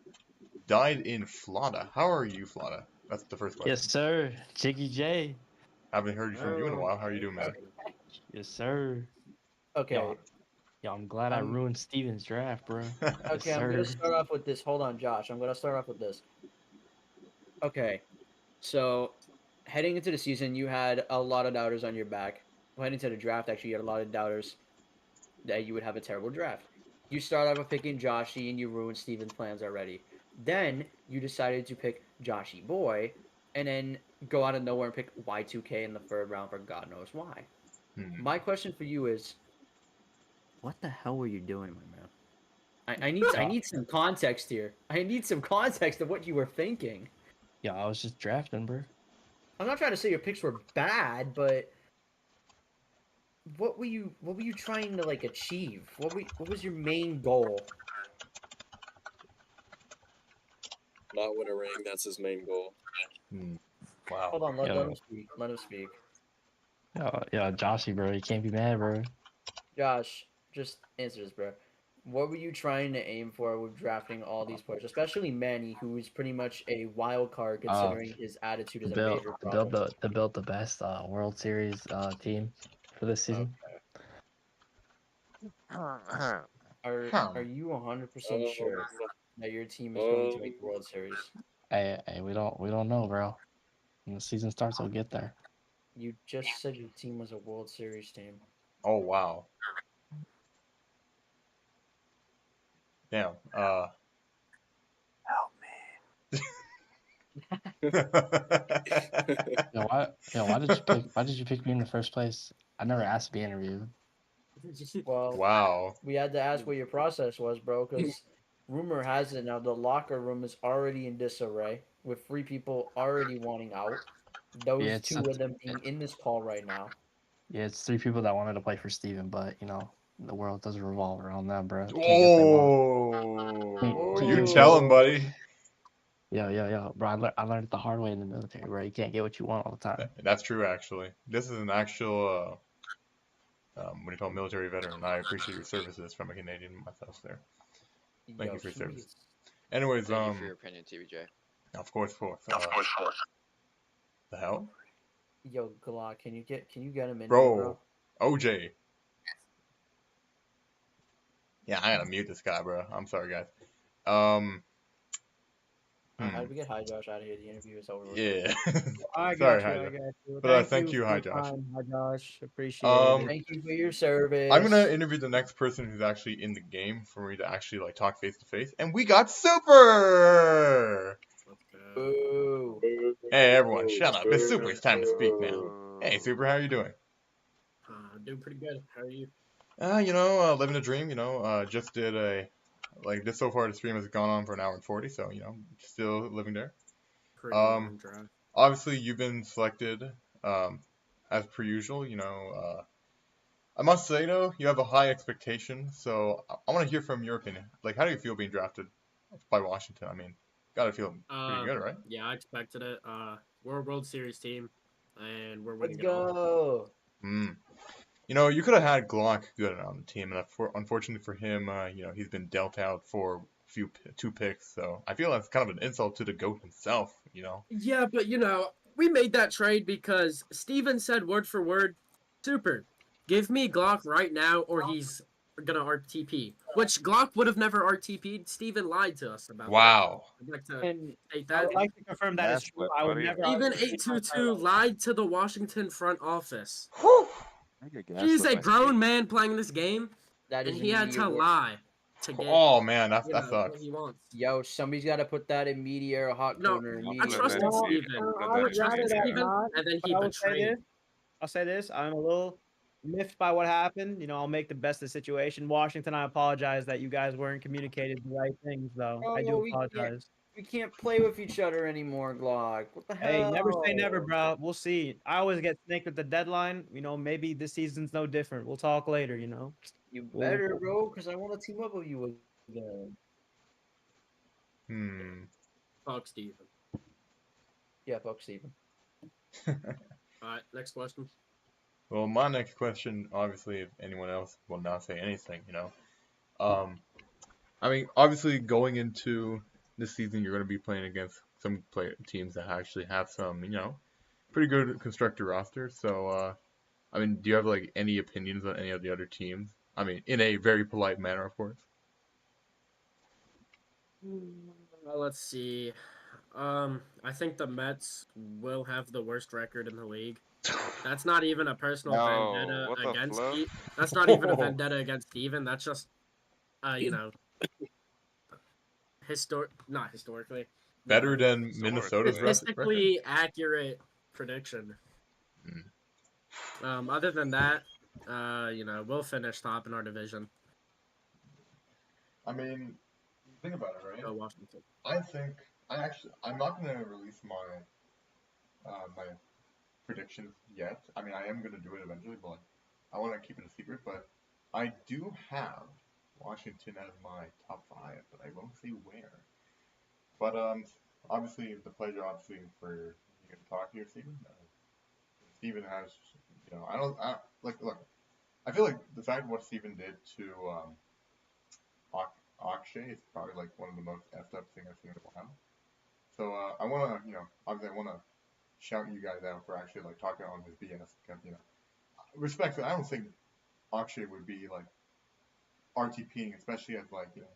died in Flada. How are you, Flada? That's the first question. Yes, sir. Jiggy J. Haven't heard from you in a while. How are you doing, man? Yes, sir. Okay. Yo, I'm glad I ruined Steven's draft, bro. Okay, I'm gonna start off with this. Hold on, Josh. I'm gonna start off with this. Okay, so heading into the season, you had a lot of doubters on your back. Heading into the draft, actually, you had a lot of doubters that you would have a terrible draft. You start off with picking Joshy, and you ruined Steven's plans already. Then you decided to pick Joshy Boy, and then go out of nowhere and pick Y2K in the third round for God knows why. My question for you is, what the hell were you doing, my man? I need some context here. I need some context of what you were thinking. Yeah, I was just drafting, bro. I'm not trying to say your picks were bad, but what were you trying to like achieve? What was your main goal? Not win a ring, that's his main goal. Wow. Hold on, let him speak. Let him speak. Yeah, Joshy, bro. You can't be mad, bro. Josh, just answer this, bro. What were you trying to aim for with drafting all these players, especially Manny, who is pretty much a wild card considering his attitude is a major problem. To build the best World Series team for this season. Are you 100% sure that your team is going to make the World Series? Hey, we don't know, bro. When the season starts, we'll get there. You just said your team was a World Series team. Oh, wow. Damn. Help me. Why did you pick me in the first place? I never asked to be interviewed. Well, wow. We had to ask what your process was, bro, because rumor has it now the locker room is already in disarray with 3 people already wanting out. Those 2 of them being in this call right now. Yeah, it's 3 people that wanted to play for Steven, but the world doesn't revolve around them, bro. Oh, you tell him, buddy. Yo, bro. I learned it the hard way in the military, bro. You can't get what you want all the time. That's true, actually. This is an actual, what do you call, military veteran. I appreciate your services from a Canadian myself there. Thank you for your service. Anyways, Thank you for your opinion, TBJ. Of course. The hell? Yo, Glock, can you get him in, bro? OJ. Yeah, I gotta mute this guy, bro. I'm sorry, guys. How do we get High Josh out of here? The interview is over. Yeah. Sorry, High Josh. But thank you, High Josh. High Josh, appreciate it. Thank you for your service. I'm gonna interview the next person who's actually in the game for me to actually like talk face to face, and we got Super. Boo. Hey everyone, shut up! It's Super. It's time to speak now. Hey Super, how are you doing? Doing pretty good. How are you? Living a dream. Just did this so far the stream has gone on for an hour and 40, so still living there. Obviously you've been selected, as per usual. I must say though, you have a high expectation, so I want to hear from your opinion. Like, how do you feel being drafted by Washington? I mean, gotta feel pretty good, right? Yeah, I expected it. We're a World Series team, and we're winning. Let's go. You could have had Glock good on the team, and unfortunately for him, he's been dealt out for 2 picks. So I feel that's kind of an insult to the GOAT himself. Yeah, but we made that trade because Steven said word for word, Super, give me Glock right now, or he's gonna RTP. Which Glock would have never RTP'd. Steven lied to us about. Wow. I'd like to state I that. would like to confirm that is true. I would never. Steven 822 lied to the Washington front office. Whew. He's a grown man playing this game, That is and he had to lie. to get Oh man, that what sucks. he wants. Yo, somebody's got to put that in media or hot No, corner I immediately. trust in Well, Steven. I I would trust in rather that Steven, not, and then but he I will say betrayed. this. I'll say this. I'm a little miffed by what happened. You know, I'll make the best of the situation. Washington, I apologize that you guys weren't communicating the right things, though. I do Oh, apologize. we can't play with each other anymore, Glock. What the Hey, never say never, hell? bro. We'll see. I always get snaked at the deadline. You know, maybe this season's no different. We'll talk later, you know. You better, bro, because I want to team up with you again. Fuck Steven. Yeah, fuck Steven. Alright, next question. Well, my next question, obviously, if anyone else will not say anything, you know. I mean, obviously, going into this season, you're going to be playing against some teams that actually have some, you know, pretty good constructed rosters. So, I mean, do you have like any opinions on any of the other teams? I mean, in a very polite manner, of course. Let's see. I think the Mets will have the worst record in the league. That's not even a personal vendetta what the against fluff? That's not even a vendetta against Steven. That's just, you know, not historically. Better than Minnesota's record? Statistically accurate prediction. Other than that, you know, we'll finish top in our division. I mean, think about it, right? Go Washington. I'm not going to release my predictions yet. I mean, I am going to do it eventually, but I want to keep it a secret. But I do have Washington as my top 5, but I won't say where. But obviously, the pleasure, obviously, for you to talk here, Steven. Steven has, you know, look. I feel like the fact of what Steven did to Akshay is probably like one of the most effed up things I've seen in a while. So I want to, you know, obviously I want to shout you guys out for actually like talking on his BS because, you know, respectfully, I don't think Akshay would be like RTPing, especially as like, you know,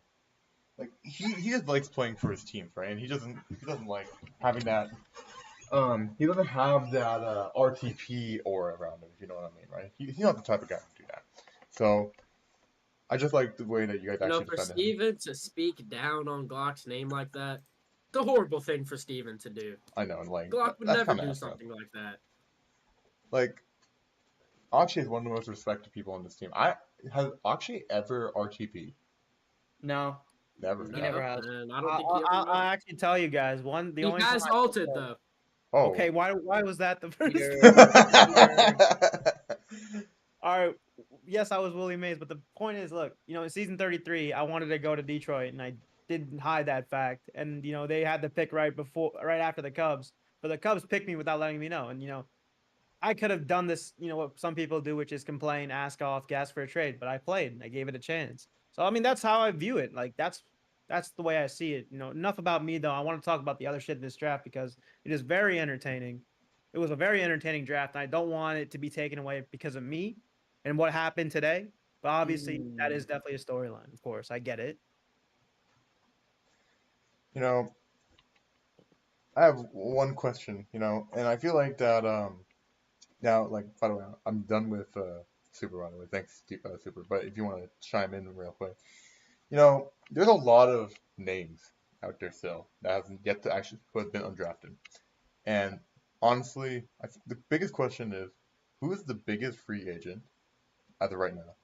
like he just likes playing for his teams, right? And he doesn't like having that. He doesn't have that RTP aura around him, if you know what I mean, right? He's not the type of guy to do that. So I just like the way that you guys actually for defended him. Steven to speak down on Glock's name like that, it's a horrible thing for Steven to do. I know, and like Glock would never do something like that. Like Akshay is one of the most respected people on this team. Has Akshay ever RTP? No. Never. He never has. And I don't think he ever I'll will. actually tell you guys He has ulted though. Oh. Okay, why was that the first? All right. Yes, I was Willie Mays, but the point is, look, you know, in season 33, I wanted to go to Detroit, and I didn't hide that fact. And you know, they had the pick right after the Cubs, but the Cubs picked me without letting me know. And you know, I could have done this, you know, what some people do, which is complain, ask off, gas for a trade. But I played, and I gave it a chance. So I mean, that's how I view it. Like that's the way I see it. You know, enough about me though. I want to talk about the other shit in this draft because it is very entertaining. It was a very entertaining draft, and I don't want it to be taken away because of me and what happened today. But obviously, that is definitely a storyline. Of course, I get it. You know, I have one question. You know, and I feel like that. Now, like, by the way, I'm done with Super. By the way, thanks, Super. But if you want to chime in real quick, you know, there's a lot of names out there still that hasn't yet to actually who have been undrafted. And honestly, the biggest question is, who is the biggest free agent as of right now?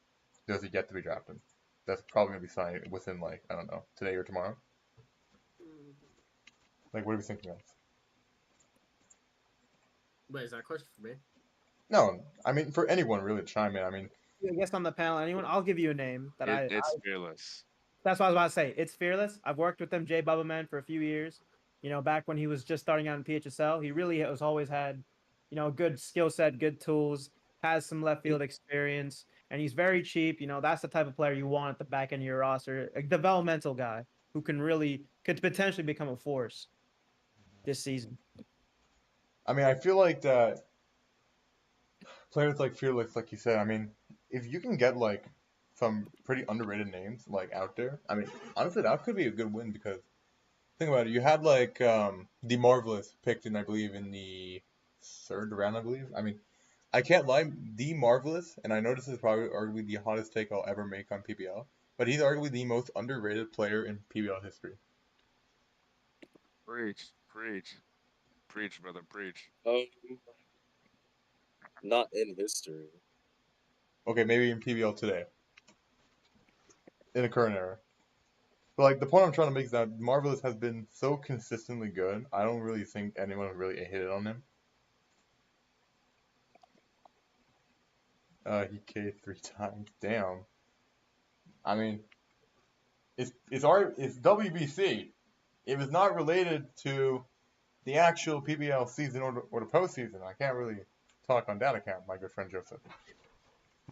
Does it yet to be drafted? That's probably gonna be signed within like I don't know today or tomorrow. Like, what are we thinking of? Wait, is that a question for me? No, I mean for anyone really to chime in. I mean, I guess on the panel, anyone? I'll give you a name that it's Fearless. That's what I was about to say. It's Fearless. I've worked with him, Jay Bubbleman, for a few years. You know, back when he was just starting out in PHSL, he really has always had, you know, a good skill set, good tools, has some left field experience, and he's very cheap. You know, that's the type of player you want at the back end of your roster, a developmental guy who could potentially become a force this season. I mean, I feel like that players like Fearless, like you said, I mean, if you can get like some pretty underrated names like out there, I mean, honestly, that could be a good win because think about it. You had like the Marvelous picked in, I believe, in the 3rd round, I believe. I mean, I can't lie, the Marvelous, and I know this is probably arguably the hottest take I'll ever make on PBL, but he's arguably the most underrated player in PBL history. Preach, preach, preach, brother, preach. Not in history. Okay, maybe in PBL today, in the current era. But like the point I'm trying to make is that Marvelous has been so consistently good. I don't really think anyone would really hit it on him. He K 3 times. Damn. I mean, it's WBC. If it's not related to the actual PBL season or the postseason, I can't really talk on that account, my good friend Joseph.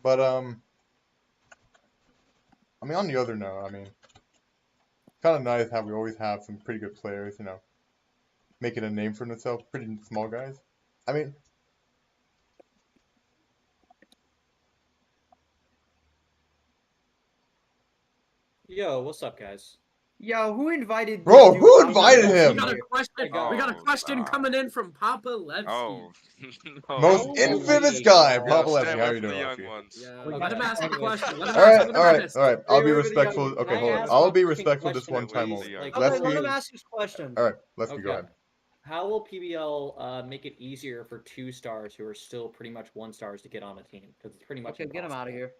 But I mean, on the other note, I mean, kind of nice how we always have some pretty good players, you know, making a name for themselves, pretty small guys. I mean, Yo, what's up, guys? Yo, who invited? bro, this dude who on invited the him? We got a here? question. We got a Oh, question nah. coming in from Papa Levski. Oh, no. Most infamous guy, Yeah, Papa stay Levski. away How you from the doing, young Levski? ones. Yeah, We let him got ask the that question. Let him All ask. right, Let all him right, ask. all right. I'll be Wait, wait, respectful. wait, Okay, can I hold on. ask I'll one be quick respectful this question, one time please? only. Like, Okay, Levski. let him ask his question. All right, Levski, Okay. go ahead. How will PBL make it easier for 2-stars who are still pretty much 1-stars to get on a team? Because it's pretty much Okay, get him out of here.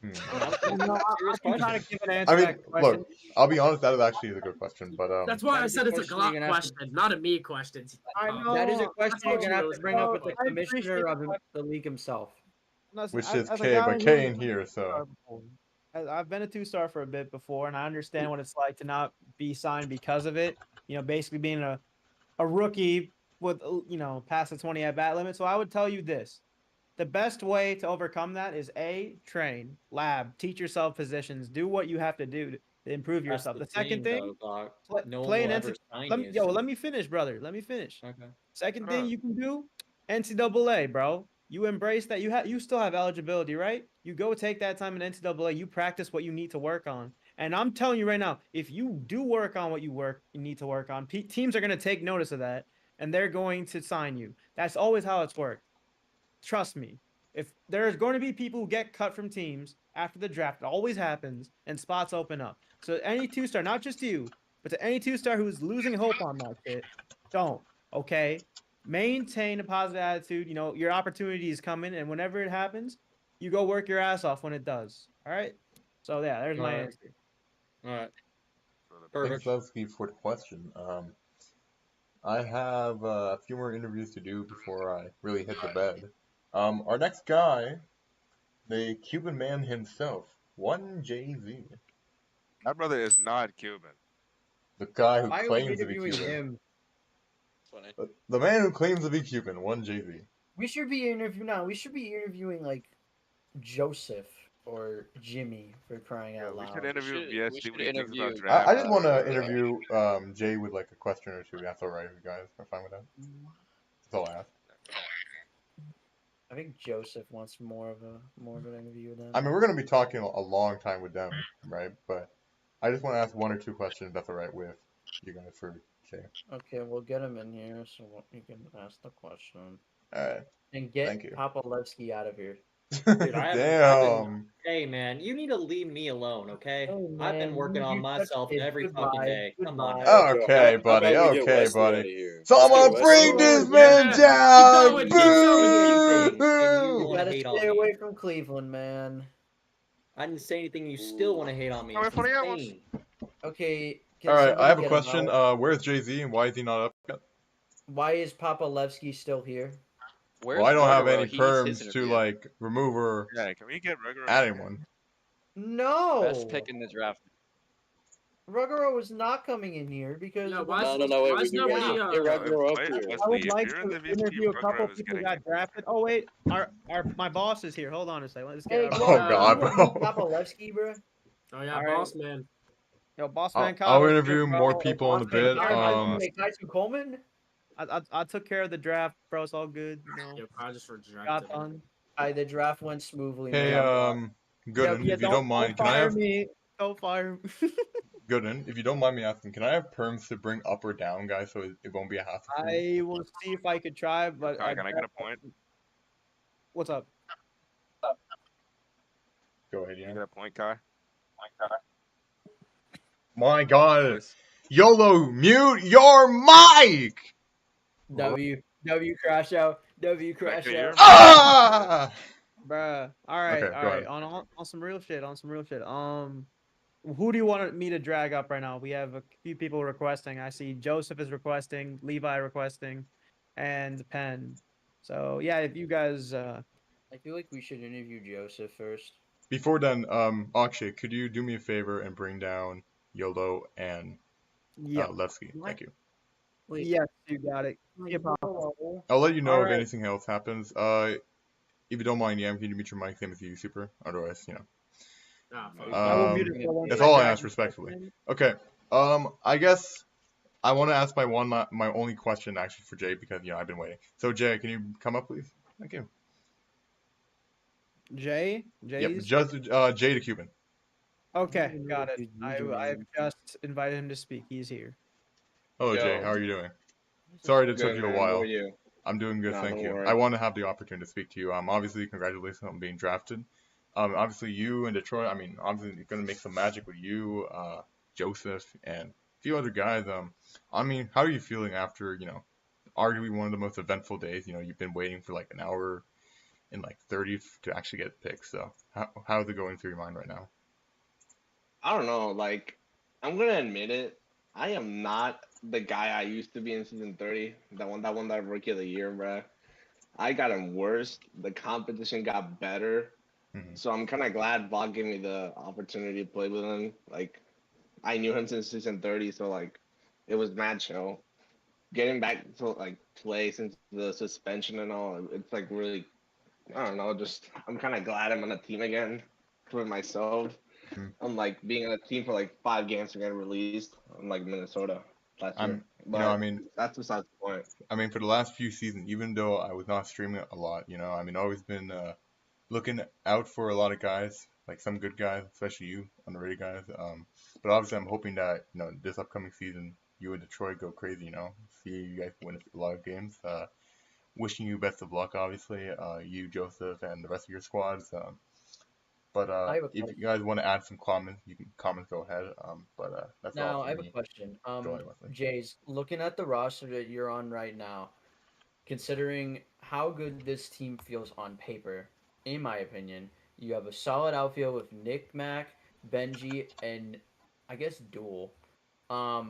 Hmm. That's a No, serious I can kind question. of give an answer I to mean, that question. look, I'll be honest. That is actually a good question, but That's why I That is a said it's a question you're Glock gonna have to- question, not a me question. I know. That is a I question I you're told gonna you it have was to bring up with the I appreciate commissioner of the the league himself. Listen, which is as a K, guy but who K was ain't here, so. 2-star before, I've been a 2-star for a bit before, and I understand what it's like to not be signed because of it. You know, basically being a rookie with past the 20 at bat limit. So I would tell you this: the best way to overcome that is train, lab, teach yourself positions, do what you have to do to improve That's yourself. the The second thing, though, no one play will an ever sign let you. me, so- let me finish, brother. Let me finish. Okay. Second Shut thing up. you can do, NCAA, bro. You embrace that. You still have eligibility, right? You go take that time in NCAA. You practice what you need to work on. And I'm telling you right now, if you do work on what you need to work on, teams are going to take notice of that, and they're going to sign you. That's always how it's worked. Trust me. If there's going to be people who get cut from teams after the draft, it always happens, and spots open up. So any 2-star, not just you, but to any 2-star who's losing hope on that shit, don't. Okay? Maintain a positive attitude. You know, your opportunity is coming, and whenever it happens, you go work your ass off when it does. All right? So yeah, there's my Alright. answer. All right. Thanks, Perfect. Levski, for the question. I have a few more interviews to do before I really hit the bed. Our next guy, the Cuban man himself, one Jay-Z, My brother is not Cuban. the guy who Why are we claims to be interviewing Cuban. him? Funny. The man who claims to be Cuban, one Jay-Z. We should be interviewing like Joseph or Jimmy for crying Yeah, out we loud. should interview we BSD should when he thinks about interview- draft. I just want to interview Jay with like a question or two. That's all right, you guys are fine with that. That's all I ask. I think Joseph wants more of an interview with them. I mean, we're gonna be talking a long time with them, right? But I just want to ask one or two questions. That's all right with you guys for Jay. Okay, we'll get him in here so you can ask the question All right. and get Thank you. Papa Levski out of here. Dude, Damn. Hey, man, you need to leave me alone, okay? Hey, I've been man, working on you myself touched it. every Goodbye. fucking day. Come on. Goodbye. now. Okay, How buddy. about we get Okay, Wesley buddy. outta here? So I'm Let's gonna get bring Wesley. this man Yeah. down. Keep going, keep going. And you You wanna gotta hate on stay me. away from Cleveland, man. I didn't say anything. You still want to hate on me. Coming It's for the hours. insane. Okay, can All right, somebody I have a get him question. out? Where's Jay-Z and why is he not up yet? Why is Papa Levski still here? Where's Well, I don't have Ruggiero? any He needs his perms to interview. like remove or Yeah, can we get regular? add anyone? No. Best pick in the draft. Ruggero was not coming in here because Yeah, of why the- is- No, wait. why is We gotta nobody, get Ruggero up Wait, here. I Wesley, would if like you're in to the VP, interview a couple Ruggero is people who getting got drafted. Oh wait, my boss is here. Hold on a second. Let's get Hey, our Oh, Glock, God, you bro. want Papa Levski, bro? Oh yeah, All right. boss man. Yo, boss man Kyle. I'll what's interview good, bro? more people in a Boss man bit. Kyle, Boss. Hey, Tyson Coleman? I took care of the draft, bro. It's all good. You know, Yeah, I just rejected got him. done. The draft went smoothly, Hey, man. Gooden, if you don't mind, can I fire have me? Don't fire me. Gooden, if you don't mind me asking, can I have perms to bring up or down, guys, so it won't be a hassle for me? I will see if I could try, but Kai, can I get a point? What's up? Go ahead, Can you yeah. get a point, Kai? My God. YOLO, mute your mic! W crash out. W crash Becca, you're out. Ah! Bruh. All right, Okay, all go right. ahead. On some real shit. On some real shit. Who do you want me to drag up right now? We have a few people requesting. I see Joseph is requesting, Levi requesting, and Penn. So yeah, if you guys, I feel like we should interview Joseph first. Before then, Akshay, could you do me a favor and bring down YOLO and yeah, Levski? Thank you. yes, you got it. Yeah, I'll let you know if Alright. anything else happens. If you don't mind, Yam, can you mute your mic? Same with you, Super. Otherwise, you know. I will mute it for one That's second. all I ask respectfully. Okay. I guess I want to ask my only question actually for Jay because I've been waiting. So Jay, can you come up, please? Thank you. Jay, Yep, Jay's. just Jay the Cuban. Okay, got it. I've just invited him to speak. He's here. Hello, Jay. How are you doing? Sorry it took Good, you a man. How while. are you? I'm doing good, No, thank don't you. worry. I want to have the opportunity to speak to you. Obviously, congratulations on being drafted. Obviously, you and Detroit. I mean, obviously, you're gonna make some magic with you, Joseph, and a few other guys. I mean, how are you feeling after arguably one of the most eventful days? You've been waiting for like an hour and like 30 to actually get picked. So, how's it going through your mind right now? I don't know. Like, I'm gonna admit it. I am not the guy I used to be in season 30. That rookie of the year, bruh. I got him worse. The competition got better. Mhm. So I'm kind of glad Bob gave me the opportunity to play with him. Like, I knew him since season 30, so like, it was mad chill. Getting back to like play since the suspension and all, it's like really, I don't know. Just I'm kind of glad I'm on a team again for myself. Mhm. Unlike being on a team for like 5 games to get released, unlike Minnesota last year. I But mean, that's besides the point. for the last few seasons, even though I was not streaming it a lot, always been looking out for a lot of guys, like some good guys, especially you, underrated guys. But obviously, I'm hoping that this upcoming season, you and Detroit go crazy. See you guys win a lot of games. Wishing you best of luck, obviously, you, Joseph, and the rest of your squads. But I have a if you guys want to add some comments, you can go ahead. But that's all Now, for I have a me. question. Go ahead, Wesley. Jays, looking at the roster that you're on right now, considering how good this team feels on paper, in my opinion, you have a solid outfield with Nick Mack, Benji, and I guess Duel. How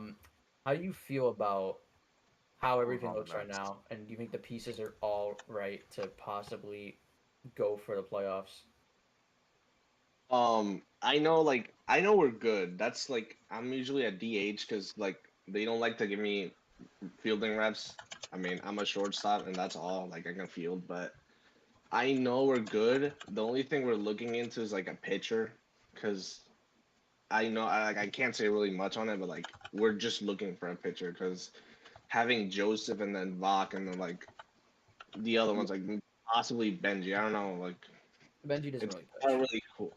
do you feel about how everything looks right now? And do you think the pieces are all right to possibly go for the playoffs? I know we're good. That's like I'm usually a DH because like they don't like to give me fielding reps. I mean, I'm a shortstop and that's all. Like I can field, but I know we're good. The only thing we're looking into is like a pitcher, because I know I can't say really much on it, but like we're just looking for a pitcher because having Joseph and then Vok and then like the other ones like possibly Benji. I don't know. Like Benji doesn't it's really not pitch. really cool.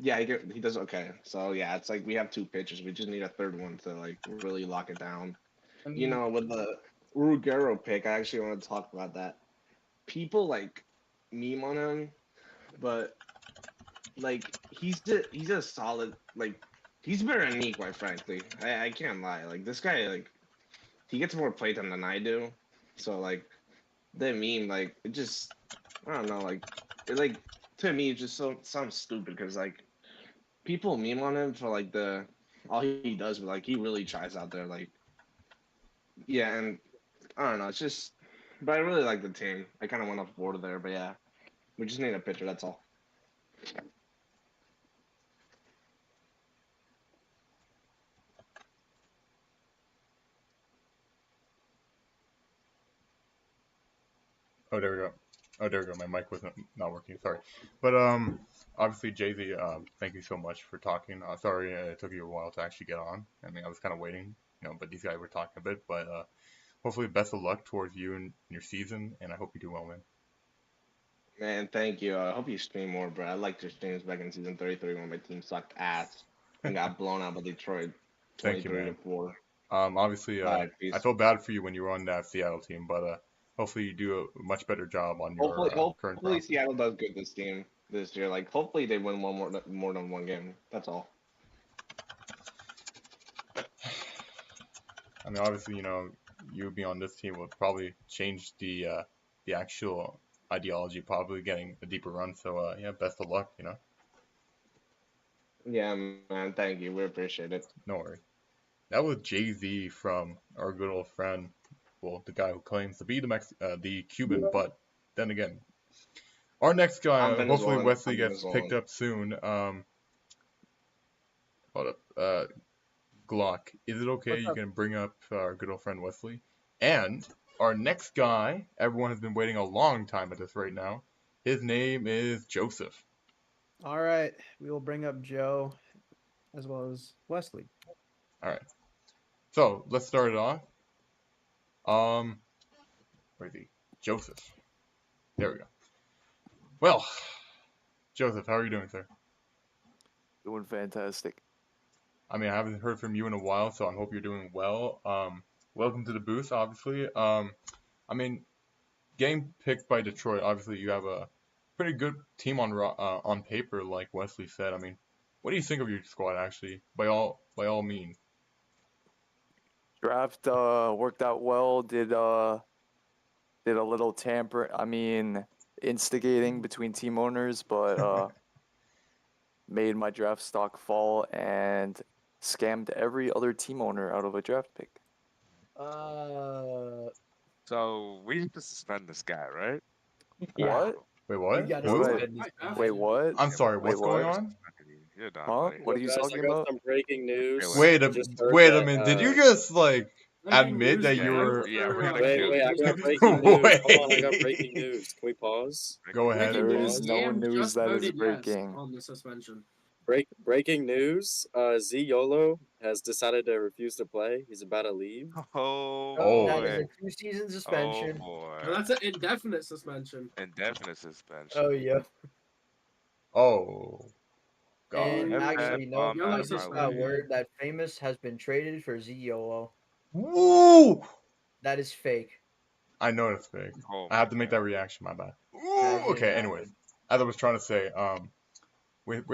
Yeah, he does okay. So yeah, it's like we have two pitchers. We just need a third one to like really lock it down. I mean, With the Ruggiero pick, I actually want to talk about that. People like meme on him, but like he's a solid like he's better than me, quite frankly. I can't lie. Like this guy like he gets more playtime than I do. So like the meme like it just I don't know like it like to me it just sounds stupid because like people meme on him for like the all he does, but like he really tries out there. Like yeah, and I don't know. It's just, but I really like the team. I kind of went off board there, but yeah, we just need a pitcher. That's all. Oh, there we go. Oh, there we go. My mic wasn't not working. Sorry, but obviously Jay Z, thank you so much for talking. Sorry it took you a while to actually get on. I mean, I was kind of waiting, but these guys were talking a bit. But hopefully, best of luck towards you and your season, and I hope you do well, man. Man, thank you. I hope you stream more, bro. I liked your streams back in season 33 when my team sucked ass and got blown out by Detroit, Thank you, 23 to man. 4. Obviously, All right, I peace. felt bad for you when you were on that Seattle team, but hopefully you do a much better job on your current Hopefully roster. Seattle does good this year. Like hopefully they win one more than one game. That's all. I mean, obviously, you being on this team will probably change the actual ideology, probably getting a deeper run. So yeah, best of luck. Yeah, man. Thank you. We appreciate it. No worries. That was Jay-Z from our good old friend, well, the guy who claims to be the Cuban, but then again, our next guy, I'm hopefully Venezuelan. Wesley I'm gets picked Venezuelan. up soon. Hold up, Glock, is it okay What's you up? can bring up our good old friend Wesley? And our next guy, everyone has been waiting a long time at this right now. His name is Joseph. All right, we will bring up Joe as well as Wesley. All right. So let's start it off. Where is he? Joseph. There we go. Well, Joseph, how are you doing, sir? Doing fantastic. I mean, I haven't heard from you in a while, so I hope you're doing well. Welcome to the booth, obviously. I mean, getting picked by Detroit, obviously you have a pretty good team on paper, like Wesley said. I mean, what do you think of your squad, actually? By all means. Draft worked out well. Did a little instigating between team owners, but made my draft stock fall and scammed every other team owner out of a draft pick. So we need to suspend this guy, right? What? Wait, what? You gotta Who? suspend this guy. Wait, what? I'm sorry, Wait, what's going what? on? You're done, Huh? buddy. What are you Guys, I talking got about? some breaking news. Wait Just heard a that, minute. Did you just admit that you were? Yeah, we're gonna Wait, kill I you. got breaking news. Wait. Hold on, I got breaking news. Can we pause? Go ahead. There Breaking is news, no Yam news just that is voted yes breaking. on the suspension. Breaking news. Z YOLO has decided to refuse to play. He's about to leave. Oh That is boy. a 2-season Oh suspension. boy. Well, that's an indefinite suspension. Indefinite suspension. Oh yeah. Oh, God. And Get that actually, no, bum Yellow I out of my just suspension. got way. word that Famous has been traded for ZOO. Woo! That is fake. I know it's fake. Oh I have to my make that reaction, my bad. That Ooh, didn't okay, happen. anyways. As I was trying to say, wait,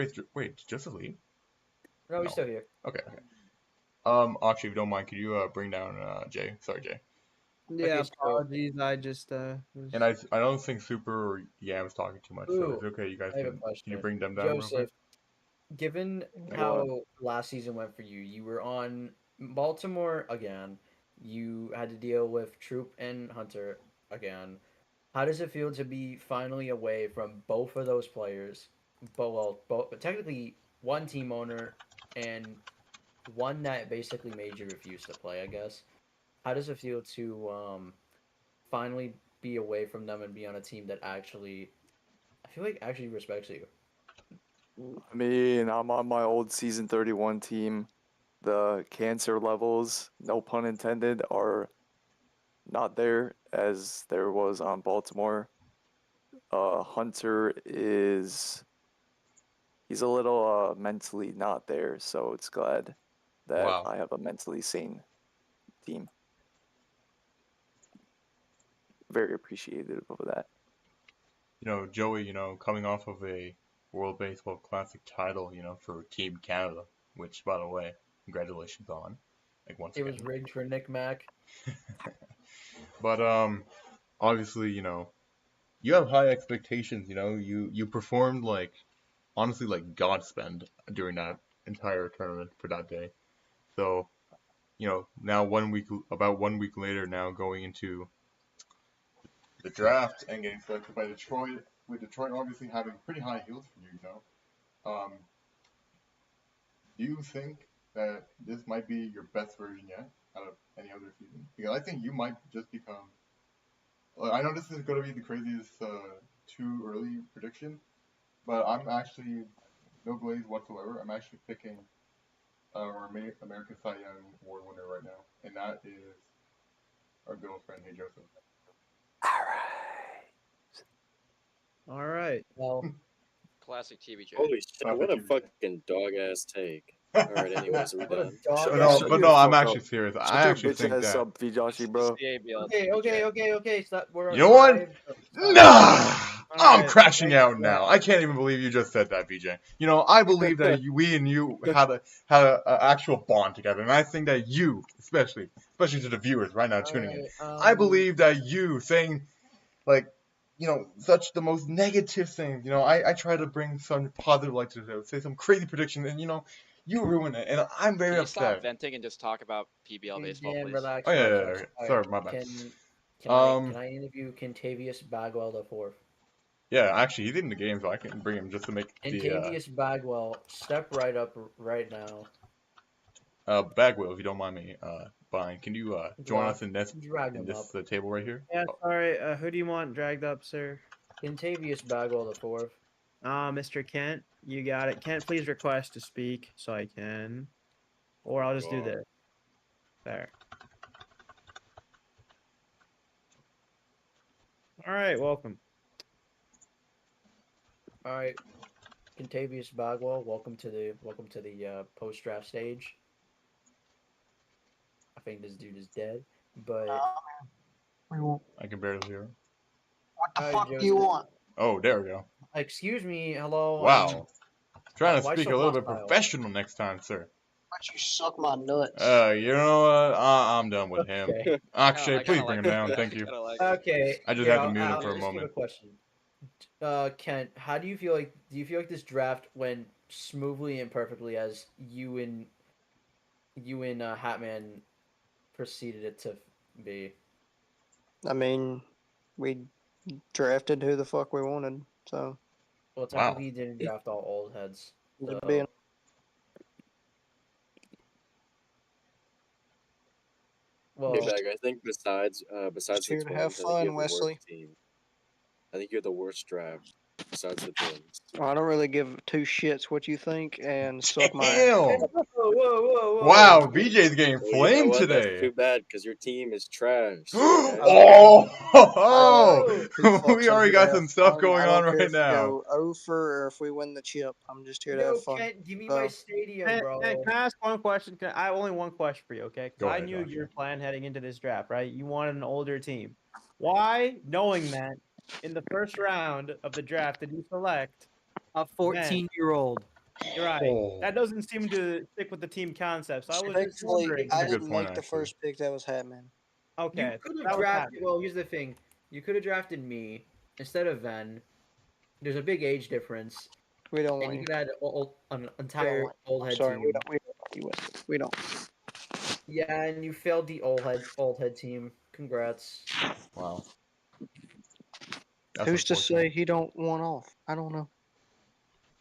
Joseph Lee? No, he's No. still here. Okay. Actually, if you don't mind, could you bring down Jay? Sorry, Jay. Yeah, Okay, so- apologies. I just was... And I don't think Super or Yam's talking too much, so Ooh, it's okay. You guys I have a can question. you bring them down real quick? Joseph, given how last season went for you, you were on Baltimore again. You had to deal with Troop and Hunter again. How does it feel to be finally away from both of those players? But technically one team owner and one that basically made you refuse to play, I guess. How does it feel to finally be away from them and be on a team that actually, I feel like actually respects you? I mean, I'm on my old season 31 team. The cancer levels, no pun intended, are not there as there was on Baltimore. Hunter he's a little mentally not there, so it's glad that Wow. I have a mentally sane team. Very appreciative of that. Joey, coming off of a World Baseball Classic title, for Team Canada, which, by the way, congratulations on. Once It again. was rigged for Nick Mack. But obviously, you have high expectations. You performed honestly like Godspend during that entire tournament for that day. So, now about 1 week later, now going into the draft and getting selected by Detroit, with Detroit obviously having pretty high heels for you. Do you think that this might be your best version yet out of any other season? Because I think you might just become. I know this is going to be the craziest too early prediction, but I'm actually no glaze whatsoever. I'm actually picking our American Cy Young Award winner right now, and that is our good old friend, Hey Joseph. All right. Well, Classic TBJ. Holy shit! What a fucking dog ass take. All right. Anyways, are we done? I'm actually serious. I actually think that. Up, Vijashi, bro. Okay. Stop. We're You know what? live. Nah. I'm Alright, crashing thanks, out now. I can't even believe you just said that, BJ. You know, I believe that we and you had a actual bond together, and I think that you, especially to the viewers right now tuning in, I believe that you saying like, you know, such the most negative things. You know, I try to bring some positive light to the show, say some crazy prediction, and you know, you ruin it, and I'm very Can you stop upset. venting and just talk about PBL baseball, Dan, please? relax, Oh yeah, relax, yeah, relax. yeah. All Sorry, right, my bad. can I interview Contavious Bagwell the fourth? Yeah, actually, he's in the game, so I can bring him just to make the Contavious Bagwell, step right up right now. Bagwell, if you don't mind me buying. Can you join us in this Drag him up. table right here? Yeah, sorry. Who do you want dragged up, sir? Contavious Bagwell the fourth. Mr. Kent, you got it. Kent, please request to speak so I can, or I'll just do this. There. All right, welcome. All right, Contavious Bagwell, welcome to the post draft stage. I think this dude is dead, but I can barely hear him. What the fuck do you want? Oh, there we go. Excuse me, hello. Wow. Trying to why speak so a little bit hostile? professional next time, sir. Why don't you suck my nuts? You know what? I'm done with him. Okay. Akshay, I please kinda bring like him down. that. Thank I you. kinda like Okay. I just here, had to mute him I'll for a just give moment. a question. Kent, how do you feel like? Do you feel like this draft went smoothly and perfectly as you and Hatman proceeded it to be? I mean, we drafted who the fuck we wanted, so. Well, technically, you didn't draft all old heads. So. Being Well, Bag, I think besides Just the here to Twins, have I think you fun, have the Wesley. worst team. I think you have the worst draft besides the Twins. Well, I don't really give two shits what you think, and suck my. Damn! Whoa! Wow, BJ's getting Well, you know flamed what? That's today. too bad because your team is trash. Okay? Oh! Two fucks, We I'm already here to got have some stuff fun. going I don't on care right if we now. go over or if we win the chip. I'm just here to Yo, have fun. Kent, give me my stadium, bro. Can I ask one question? I have only one question for you, okay? Go Because I ahead, knew Josh. your plan heading into this draft, right? You wanted an older team. Why, knowing that, in the first round of the draft, did you select a 14-year-old? You're right. Oh. That doesn't seem to stick with the team concept. So I was just Respectfully, wondering. I That's a good didn't point, make the actually. first pick. That was Hatman. Okay. You could that have was drafted. happening. Well, here's the thing. You could have drafted me instead of Ven. There's a big age difference. We don't And want you you. could add an entire old I'm head sorry, team. we don't want you, Wesley. We don't. Yeah, and you failed the old head team. Congrats. Wow. That's Who's to unfortunate. say he don't want off? I don't know.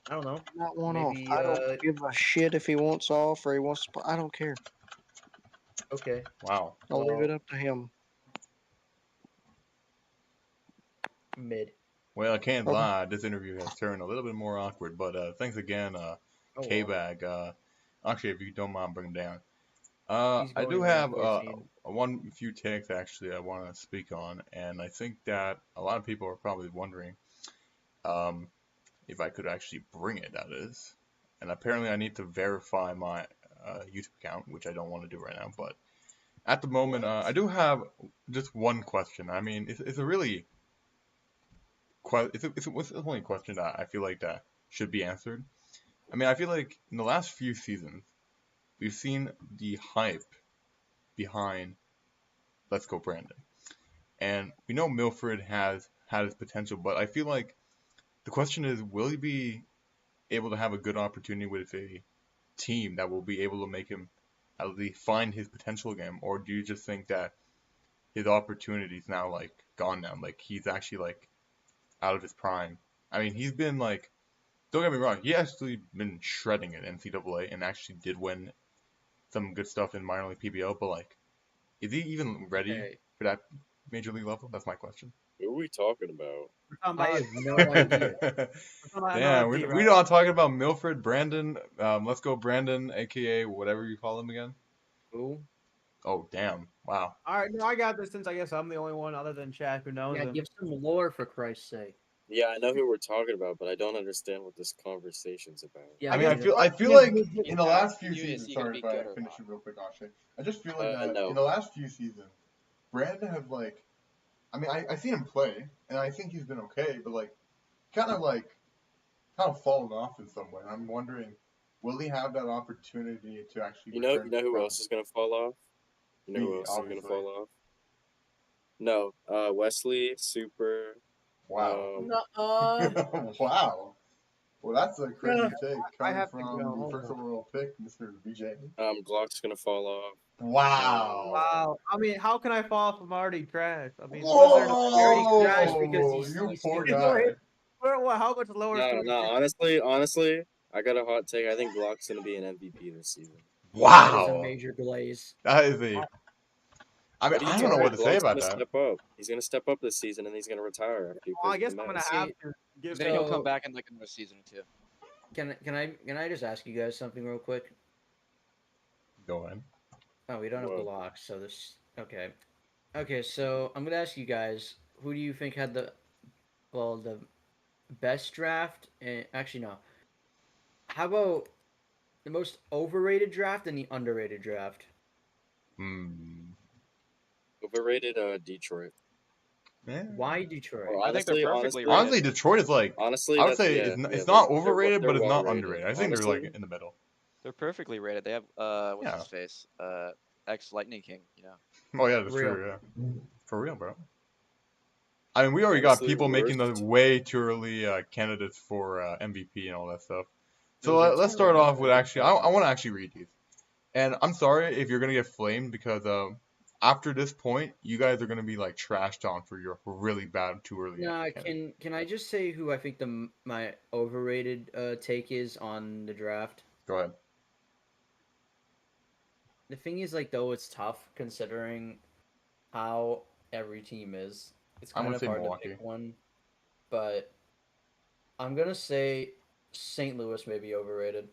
I don't know. Not one Maybe, off. I don't give a shit if he wants off or he wants to. I don't care. Okay. Wow. I'll leave it up to him. Mid. Well, I can't lie. This interview has turned a little bit more awkward, but thanks again, K-Bag. Actually, if you don't mind, bring him down. I do have one few takes actually I want to speak on, and I think that a lot of people are probably wondering if I could actually bring it, that is. And apparently I need to verify my YouTube account, which I don't want to do right now, but at the moment, I do have just one question. I mean, it's a really it's only a question that I feel like that should be answered. I mean, I feel like in the last few seasons, we've seen the hype behind Let's Go Brandon. And we know Milford has had his potential, but I feel like the question is, will he be able to have a good opportunity with a team that will be able to make him at least find his potential again? Or do you just think that his opportunity is now like gone now? Like he's actually like out of his prime. I mean, he's been like, don't get me wrong, he actually been shredding at NCAA and actually did win some good stuff in minor league PBL, but like, is he even ready for that major league level? That's my question. Who are we talking about? I have no idea. Yeah, we're not talking about Milford, Brandon. Let's go Brandon, aka whatever you call him again. Who? Oh damn! Wow. All right, no, I got this since I guess I'm the only one other than Shaq who knows him. Give some lore for Christ's sake. Yeah, I know who we're talking about, but I don't understand what this conversation's about. Yeah, I mean, I feel like in the last few seasons. Sorry if I finish it real quick, Akshay. I just feel like that in the last few seasons, Brandon has like, I mean, I seen him play, and I think he's been okay, but like kind of fallen off in some way. I'm wondering, will he have that opportunity to actually? You know return who from else is gonna fall off? You know who me, else is gonna obviously. fall off? No, Wesley, Super. Wow. Nuh-uh. Wow. Well, that's a crazy take I coming have to from go. the Hold first on. overall pick, Mr. BJ. Glock's gonna fall off. Wow. Wow. I mean, how can I fall if I'm already trash? I mean, Already crashed because Whoa! You he's poor stupid. guy. what? How much lower? No, can we no. take? Honestly, I got a hot take. I think Glock's gonna be an MVP this season. That is a Wow. major glaze. That is a. I mean, What are you I don't know talking what to about? say Glock's about gonna that. step up. He's gonna step up this season, and he's gonna retire after he Well, plays I guess with the I'm gonna Mets. have to give Then he'll So- come back in like another season or two. Can I just ask you guys something real quick? Go in. Oh, we don't have What? blocks, so this okay. Okay, so I'm gonna ask you guys, who do you think had the best draft? And actually, no. How about the most overrated draft and the underrated draft? Overrated, Detroit. Yeah. Why Detroit? Or I think they're honestly, perfectly Honestly, Detroit is like. honestly, I would that's, say yeah, it's yeah, not they're overrated, but it's well not rated. underrated. I think they're Honestly, like in the middle. They're perfectly rated. They have what's Yeah. his face? Ex Lightning King. You know. Oh yeah, that's Real. true. Yeah. For real, bro. I mean, we already got honestly, people making the worst. way too early candidates for MVP and all that stuff. So Those are let's start terrible. off with actually. I want to actually read these. And I'm sorry if you're gonna get flamed because after this point, you guys are gonna be like trashed on for your really bad too early. Nah, candidate. can I just say who I think my overrated take is on the draft? Go ahead. The thing is, like, though it's tough considering how every team is. It's I'm kind gonna of say hard Milwaukee. to pick one, but I'm gonna say St. Louis may be overrated.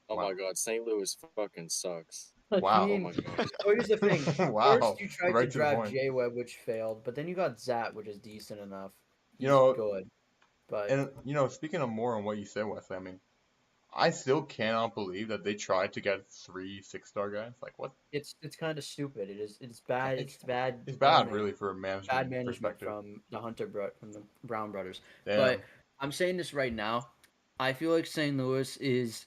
Oh Wow. my God, St. Louis fucking sucks. Wow. I mean, Oh my God. here's the thing. Wow. First, you tried Right to to the draft point. J-Web, which failed, but then you got Zat, which is decent enough. He's You know, good, but and you know, speaking of more on what you said, Wesley, I mean, I still cannot believe that they tried to get 3 6-star guys. Like what? it's kind of stupid. It's bad. It's bad. It's bad, planning. really, for a Bad management management perspective. from from the Brown brothers. Damn. But I'm saying this right now. I feel like St. Louis is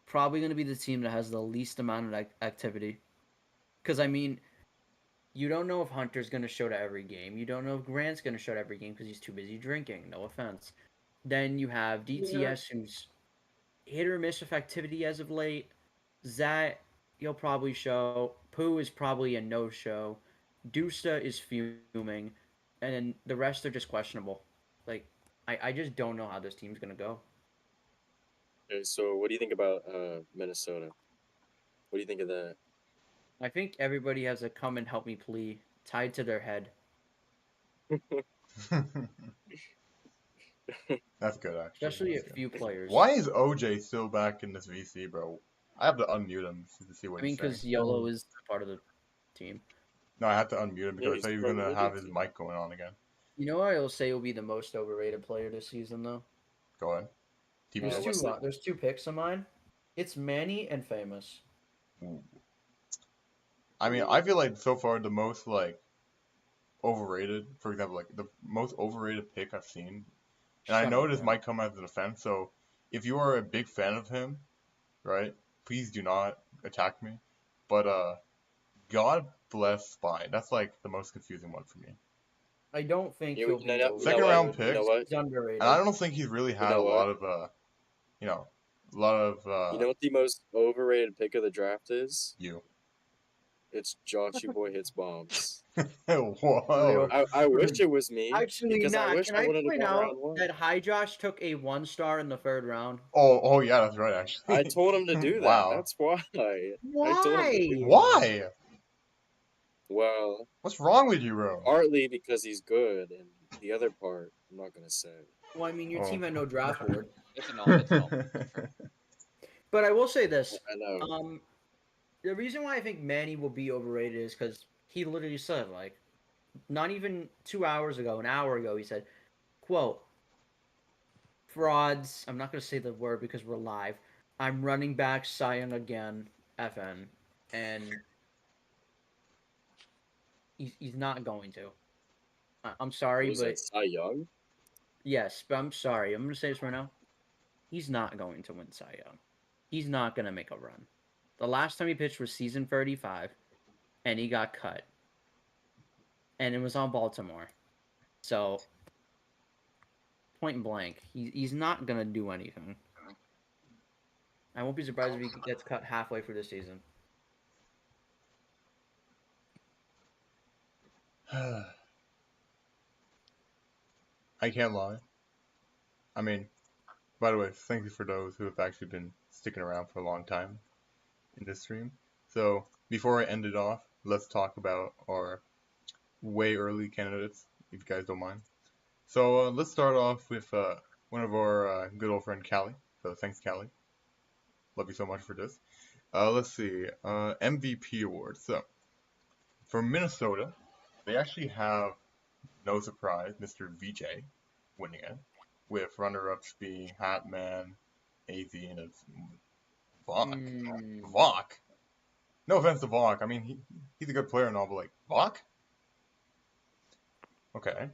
probably going to be the team that has the least amount of activity. Because I mean, you don't know if Hunter's going to show to every game. You don't know if Grant's going to show to every game because he's too busy drinking. No offense. Then you have DTS, who's hit or miss with activity as of late. Zat, you'll probably show. Pooh is probably a no-show. Dusta is fuming, and then the rest are just questionable. Like, I just don't know how this team's gonna go. Okay, so what do you think about Minnesota? What do you think of that? I think everybody has a come and help me plea tied to their head. That's good, actually. Especially That's a good. few players. Why is OJ still back in this VC, bro? I have to unmute him to see what I mean, he's saying. because YOLO is part of the team. No, I had to unmute him because I he's thought he was part of gonna the have good his team. mic going on again. You know what I will say will be the most overrated player this season, though? Go ahead. TBSN. There's two picks of mine. It's Manny and Famous. Ooh. I mean, I feel like so far the most like overrated, for example, like the most overrated pick I've seen, and I know this might come as an offense. So if you are a big fan of him, right, please do not attack me. But God bless Spy. That's like the most confusing one for me. I don't think You- he'll you be know- overrated. Second round pick. You know what? He's underrated. And I don't think he's really had know a lot of you know, a lot of You know what the most overrated pick of the draft is? you. It's Josh, you boy hits bombs. Whoa. I wish it was me. Actually, because I wish can I I would have point gone out round one. that High Josh took a 1-star in the 3rd round? Oh yeah, that's right. Actually, I told him to do that. Wow. That's why. Why? I told him to do that. Why? Well, What's wrong with you, bro? partly because he's good, and the other part I'm not gonna say. Well, I mean, your Oh. team had no draft board. It's an all. It's an all. But I will say this. I know. The reason why I think Manny will be overrated is because he literally said, like, not even 2 hours ago, an hour ago, he said, quote, frauds, I'm not going to say the word because we're live, I'm running back Cy Young again, FN, and he's not going to. I'm sorry, Was but that Cy Young? Yes, but I'm sorry. I'm gonna say this right now. He's not going to win Cy Young. He's not gonna make a run. The last time he pitched was season 35, and he got cut, and it was on Baltimore. So, point blank, he's not gonna do anything. I won't be surprised if he gets cut halfway through the season. I can't lie. I mean, by the way, thank you for those who have actually been sticking around for a long time in this stream. So, before I end it off, let's talk about our way early candidates, if you guys don't mind. So, let's start off with one of our good old friend, Callie. So, thanks, Callie. Love you so much for this. Let's see. MVP award. So, for Minnesota, they actually have, no surprise, Mr. VJ winning it, with runner-ups being Hatman, AZ, and it's Vok. Vok? No offense to Vok. I mean, he's a good player and all, but like, Vok? Okay.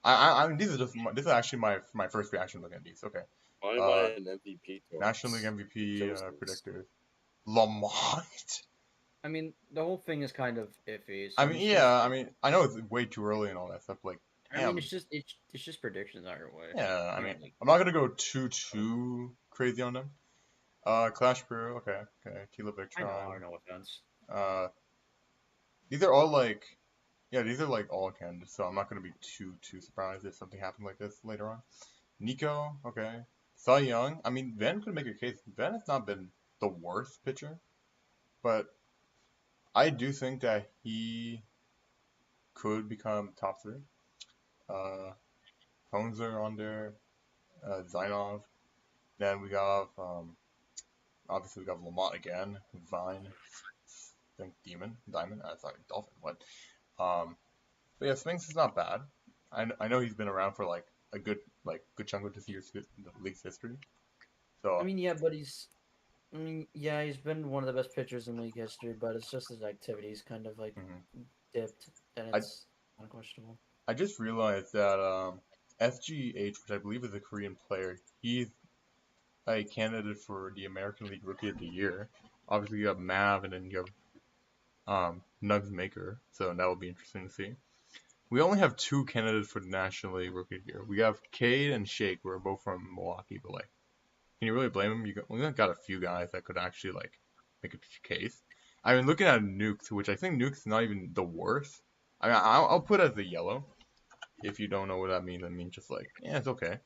I mean, this is actually my first reaction looking at these. Okay. Why am I an MVP? National League MVP predictor. Lamont. I mean, the whole thing is kind of iffy. So I mean, yeah. I mean, I know it's way too early and all that stuff. Like, I mean, it's just predictions either way. Yeah. I mean, I'm not gonna go too crazy on them. Clash Brew. Okay. Tila Victron. I know, no offense. These are all like, yeah, these are like all candidates. So I'm not gonna be too surprised if something happened like this later on. Nico. Okay. Cy Young. I mean, Ben could make a case. Ben has not been the worst pitcher, but I do think that he could become top 3. Honzer on there, Zainov. Then we got, obviously we got Lamont again, Vine, I think Diamond, sorry, Dolphin, what? But yeah, Spinks is not bad. I know he's been around for like a good chunk of this year's the league's history. So I mean, yeah, but he's been one of the best pitchers in league history, but it's just his activities kind of like dipped, and it's unquestionable. I just realized that SGH, which I believe is a Korean player, he's a candidate for the American League Rookie of the Year. Obviously, you have Mav, and then you have Nugs Maker, so that will be interesting to see. We only have 2 candidates for the National League Rookie of the Year. We have Cade and Shake, who are both from Milwaukee, but like, can you really blame them? We got a few guys that could actually like make a case. I mean, looking at Nukes, which I think Nukes is not even the worst. I mean, I'll put it as a yellow. If you don't know what that means, I mean just like, yeah, it's okay.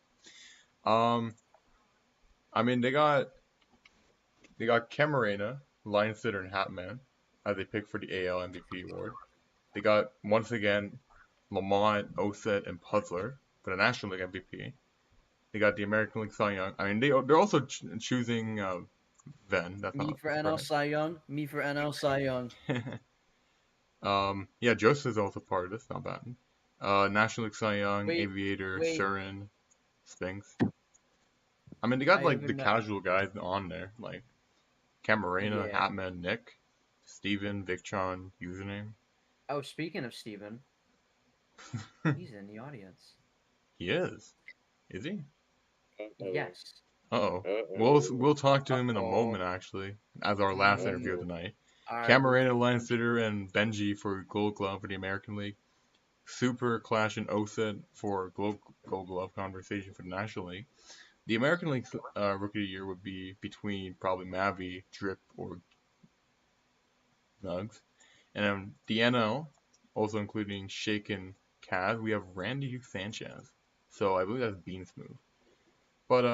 I mean, they got Camarena, Line Sitter, and Hatman as they pick for the AL MVP award. They got, once again, Lamont, Oset, and Puzzler for the National League MVP. They got the American League Cy Young. I mean, they're also choosing Ven. That's me not for NL Cy Young. Me for NL Cy Young. Yeah, Joseph is also part of this. Not bad. National League Cy Young, Aviator, Surin, Spinks. I mean, they got like the casual guys on there, like Camarena, Hatman, Nick, Steven, Victron, username. Oh, speaking of Steven, he's in the audience. He is. Is he? Yes. We'll talk to him in a moment, actually, as our last interview of the night. Camarena, Lansitter, and Benji for Gold Glove for the American League. Super Clash and Oset for Gold Glove conversation for the National League. The American League Rookie of the Year would be between probably Mavi, Drip, or Nugs. And then the NL, also including Shake and Kaz, we have Randy Sanchez. So I believe that's Bean Smooth. But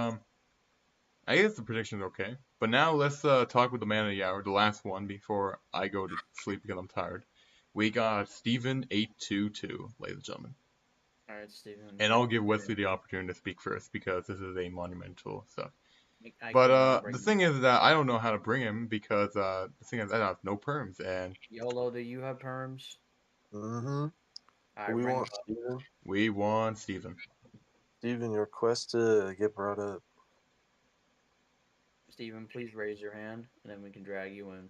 I guess the prediction is okay. But now let's talk with the man of the hour, the last one before I go to sleep because I'm tired. We got Steven822, ladies and gentlemen. All right, Steven. And I'll give Wesley the opportunity to speak first because this is a monumental stuff. But the thing is that I don't know how to bring him because the thing is I have no perms and YOLO, do you have perms? Mm-hmm. Right, We want Steven. We want Steven. Steven, your quest to get brought up. Steven, please raise your hand and then we can drag you in.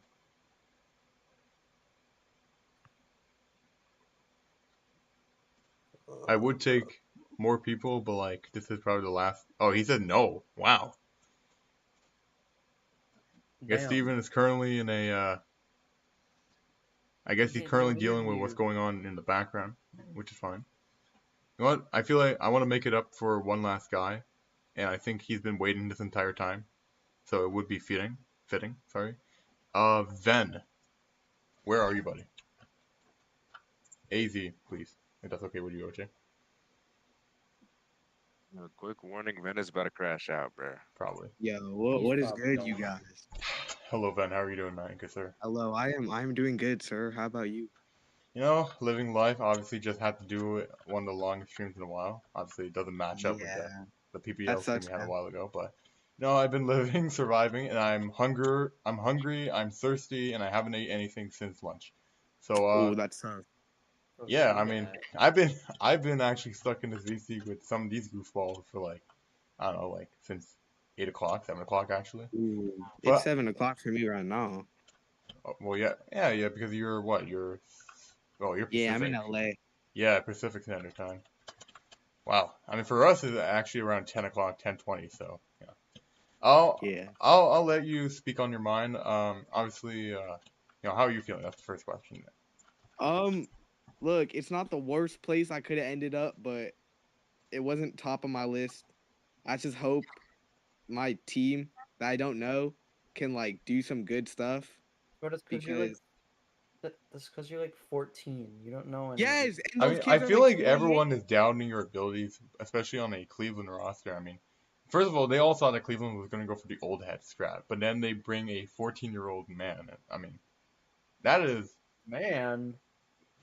I would take more people, but like this is probably the last. Oh, he said no. Wow. I guess Damn. Steven is currently in a. I guess he's Can't currently do dealing with what's interview. going on in the background, which is fine. You know what? I feel like I want to make it up for one last guy, and I think he's been waiting this entire time, so it would be fitting. Sorry. Ven, where are you, buddy? AZ, please. If that's okay with you, OJ. A quick warning, Venice about to crash out, bro. Probably. Yo, He's what is probably good, you going. guys? Hello, Ven. How are you doing, man? Good, sir. Hello, I'm doing good, sir. How about you? You know, living life. Obviously, just had to do one of the longest streams in a while. Obviously, it doesn't match up with Yeah, the PBL that stream sucks, we had a man. while ago. But no, I've been living, surviving, and I'm hungry, I'm thirsty, and I haven't ate anything since lunch. So Oh, that's tough. yeah, I mean, I've been actually stuck in this VC with some of these goofballs for like I don't know, like since 8 o'clock, 7 o'clock actually. Ooh, it's But 7 o'clock for me right now. well, yeah, because you're what? You're Yeah, I'm in Pacific. LA. Yeah, Pacific Standard Time. Wow. I mean, for us, it's actually around 10 o'clock, 10:20. So yeah. Yeah. I'll let you speak on your mind. Obviously, how are you feeling? That's the first question. Look, it's not the worst place I could have ended up, but it wasn't top of my list. I just hope my team that I don't know can like do some good stuff. But it's because you're like, that's because you're like 14. You don't know any. Yes, and I those mean, kids I are feel like like everyone 28. is doubting your abilities, especially on a Cleveland roster. I mean, first of all, they all thought that Cleveland was going to go for the old head scrap, but then they bring a 14-year-old man. I mean, that is Man.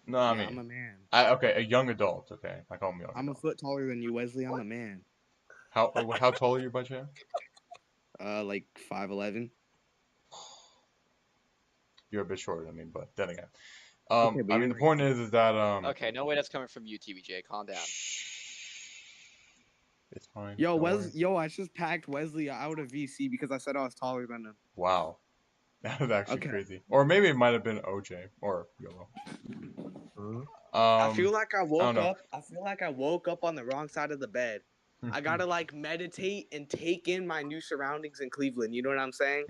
no. I Yeah, I'm mean, a man. okay, a young adult. Okay, I call him young I'm a adult. foot taller than you, Wesley. I'm a man. How tall are you by chance? Like 5'11". You're a bit shorter than me, but then again, Okay, but I mean, you're the point is that Okay, no way that's coming from you, TBJ. Calm down. it's fine. Yo, Don't worry. I just packed Wesley out of VC because I said I was taller than him. Wow, that was actually Okay. crazy. Or maybe it might have been OJ or YOLO. I feel like I I don't woke know. up. I feel like I woke up on the wrong side of the bed. I gotta like meditate and take in my new surroundings in Cleveland. You know what I'm saying?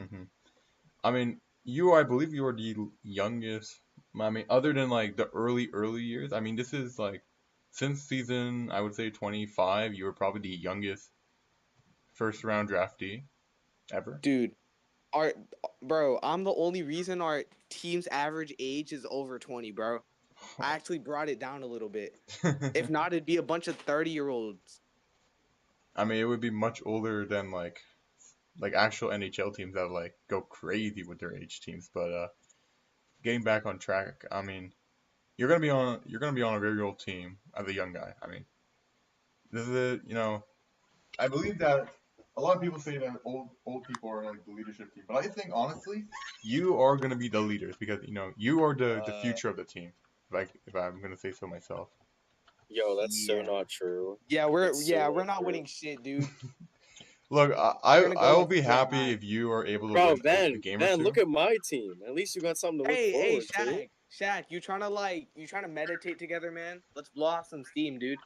I mean, I believe you are the youngest. I mean, other than like the early years. I mean, this is like since season, I would say 25. You were probably the youngest first round draftee ever. Dude, bro, I'm the only reason our team's average age is over 20, bro. I actually brought it down a little bit. If not, it'd be a bunch of 30-year-olds. I mean, it would be much older than like actual NHL teams that like go crazy with their age teams. But getting back on track, I mean, you're gonna be on a very old team as a young guy. I mean, this is I believe that a lot of people say that old people are like the leadership team, but I think honestly, you are gonna be the leaders because you are the future of the team. If I'm gonna say so myself. Yo, that's so not true. Yeah, we're That's so we're not true. winning shit, dude. Look, We're gonna I go will like be 4 and happy 9. if you are able to Bro, win a game or two. look at my team. At least you got something to look Hey, forward to. Shaq, you trying to meditate together, man? Let's blow off some steam, dude.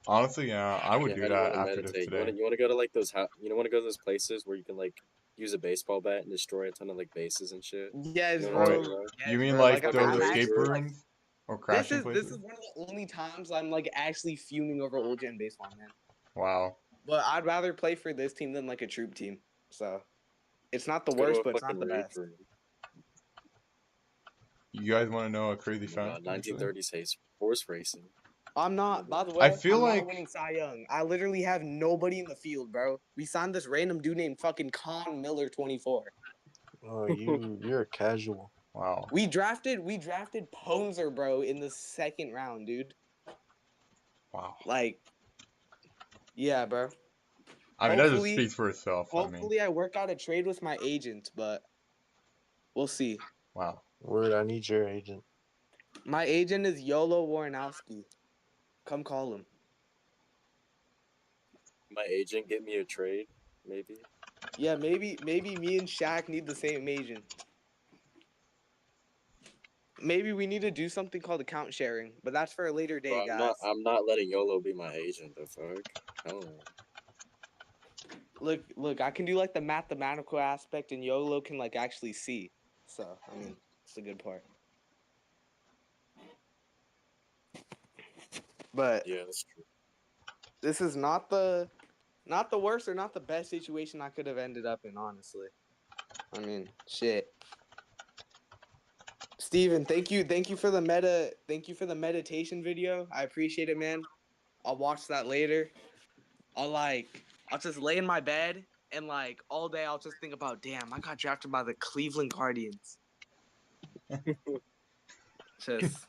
Honestly, yeah, I would Yeah, do how do you that want to after this meditate? today. You want to go to like those want to go to those places where you can like use a baseball bat and destroy a ton of like bases and shit. Yes, You know bro. what I'm talking about? You mean bro. like Like, those I'm escape actually, like, rooms or crashing this places? is one of the only times I'm like actually fuming over old gen baseball, man. Wow. But I'd rather play for this team than like a troop team. So it's not the Let's go to worst, a but it's not fucking the raid best. room. You guys want to know a crazy Oh my fact? God, 1930s horse racing. I'm not. By the way, I feel I'm like not winning Cy Young. I literally have nobody in the field, bro. We signed this random dude named fucking Con Miller 24. Oh, you're a casual. Wow. We drafted Ponzer, bro, in the 2nd round, dude. Wow. Like, yeah, bro. I mean, that just speaks for itself. Hopefully, I work out a trade with my agent, but we'll see. Wow. Word, I need your agent. My agent is Yolo Warnowski. Come call him. My agent get me a trade, maybe. Yeah, maybe me and Shaq need the same agent. maybe we need to do something called account sharing, but that's for a later day, Bro, guys. I'm not letting YOLO be my agent. The fuck? Hell no. Look, I can do like the mathematical aspect, and YOLO can like actually see. So I mean, it's a good part. But Yeah, that's true. this is not the worst or not the best situation I could have ended up in, honestly. I mean, shit. Steven, thank you for the meditation video. I appreciate it, man. I'll watch that later. I'll just lay in my bed and like all day I'll just think about, damn, I got drafted by the Cleveland Guardians. Just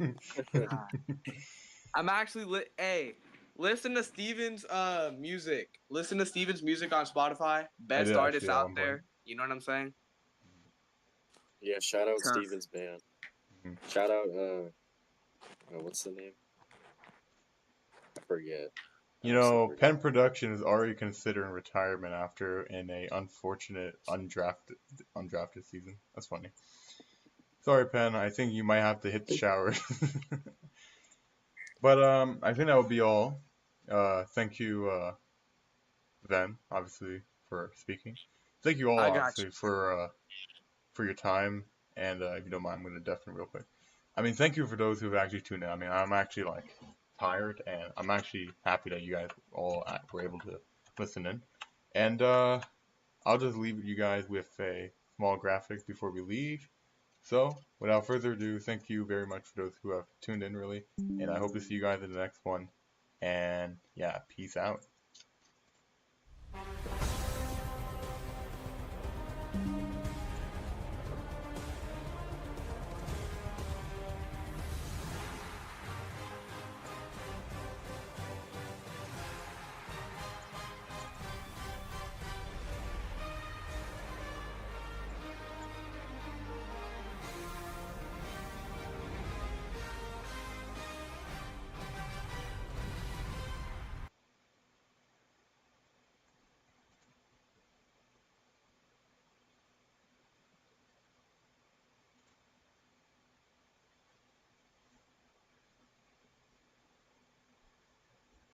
I'm actually hey, listen to Steven's music. Listen to Steven's music on Spotify. Best did artist actually at out one point. there. You know what I'm saying? Yeah, shout out Tough. Steven's band. Shout out what's the name? I forget. You know, Penn Production is already considering retirement after in a unfortunate undrafted season. That's funny. Sorry, Penn. I think you might have to hit the shower. But I think that would be all. Thank you, Ven, obviously, for speaking. Thank you all, I got obviously, for your time. And if you don't mind, I'm gonna definitely real quick. I mean, thank you for those who have actually tuned in. I mean, I'm actually like tired, and I'm actually happy that you guys all were able to listen in. And I'll just leave you guys with a small graphic before we leave. So, without further ado, thank you very much for those who have tuned in, really. And I hope to see you guys in the next one. And yeah, peace out.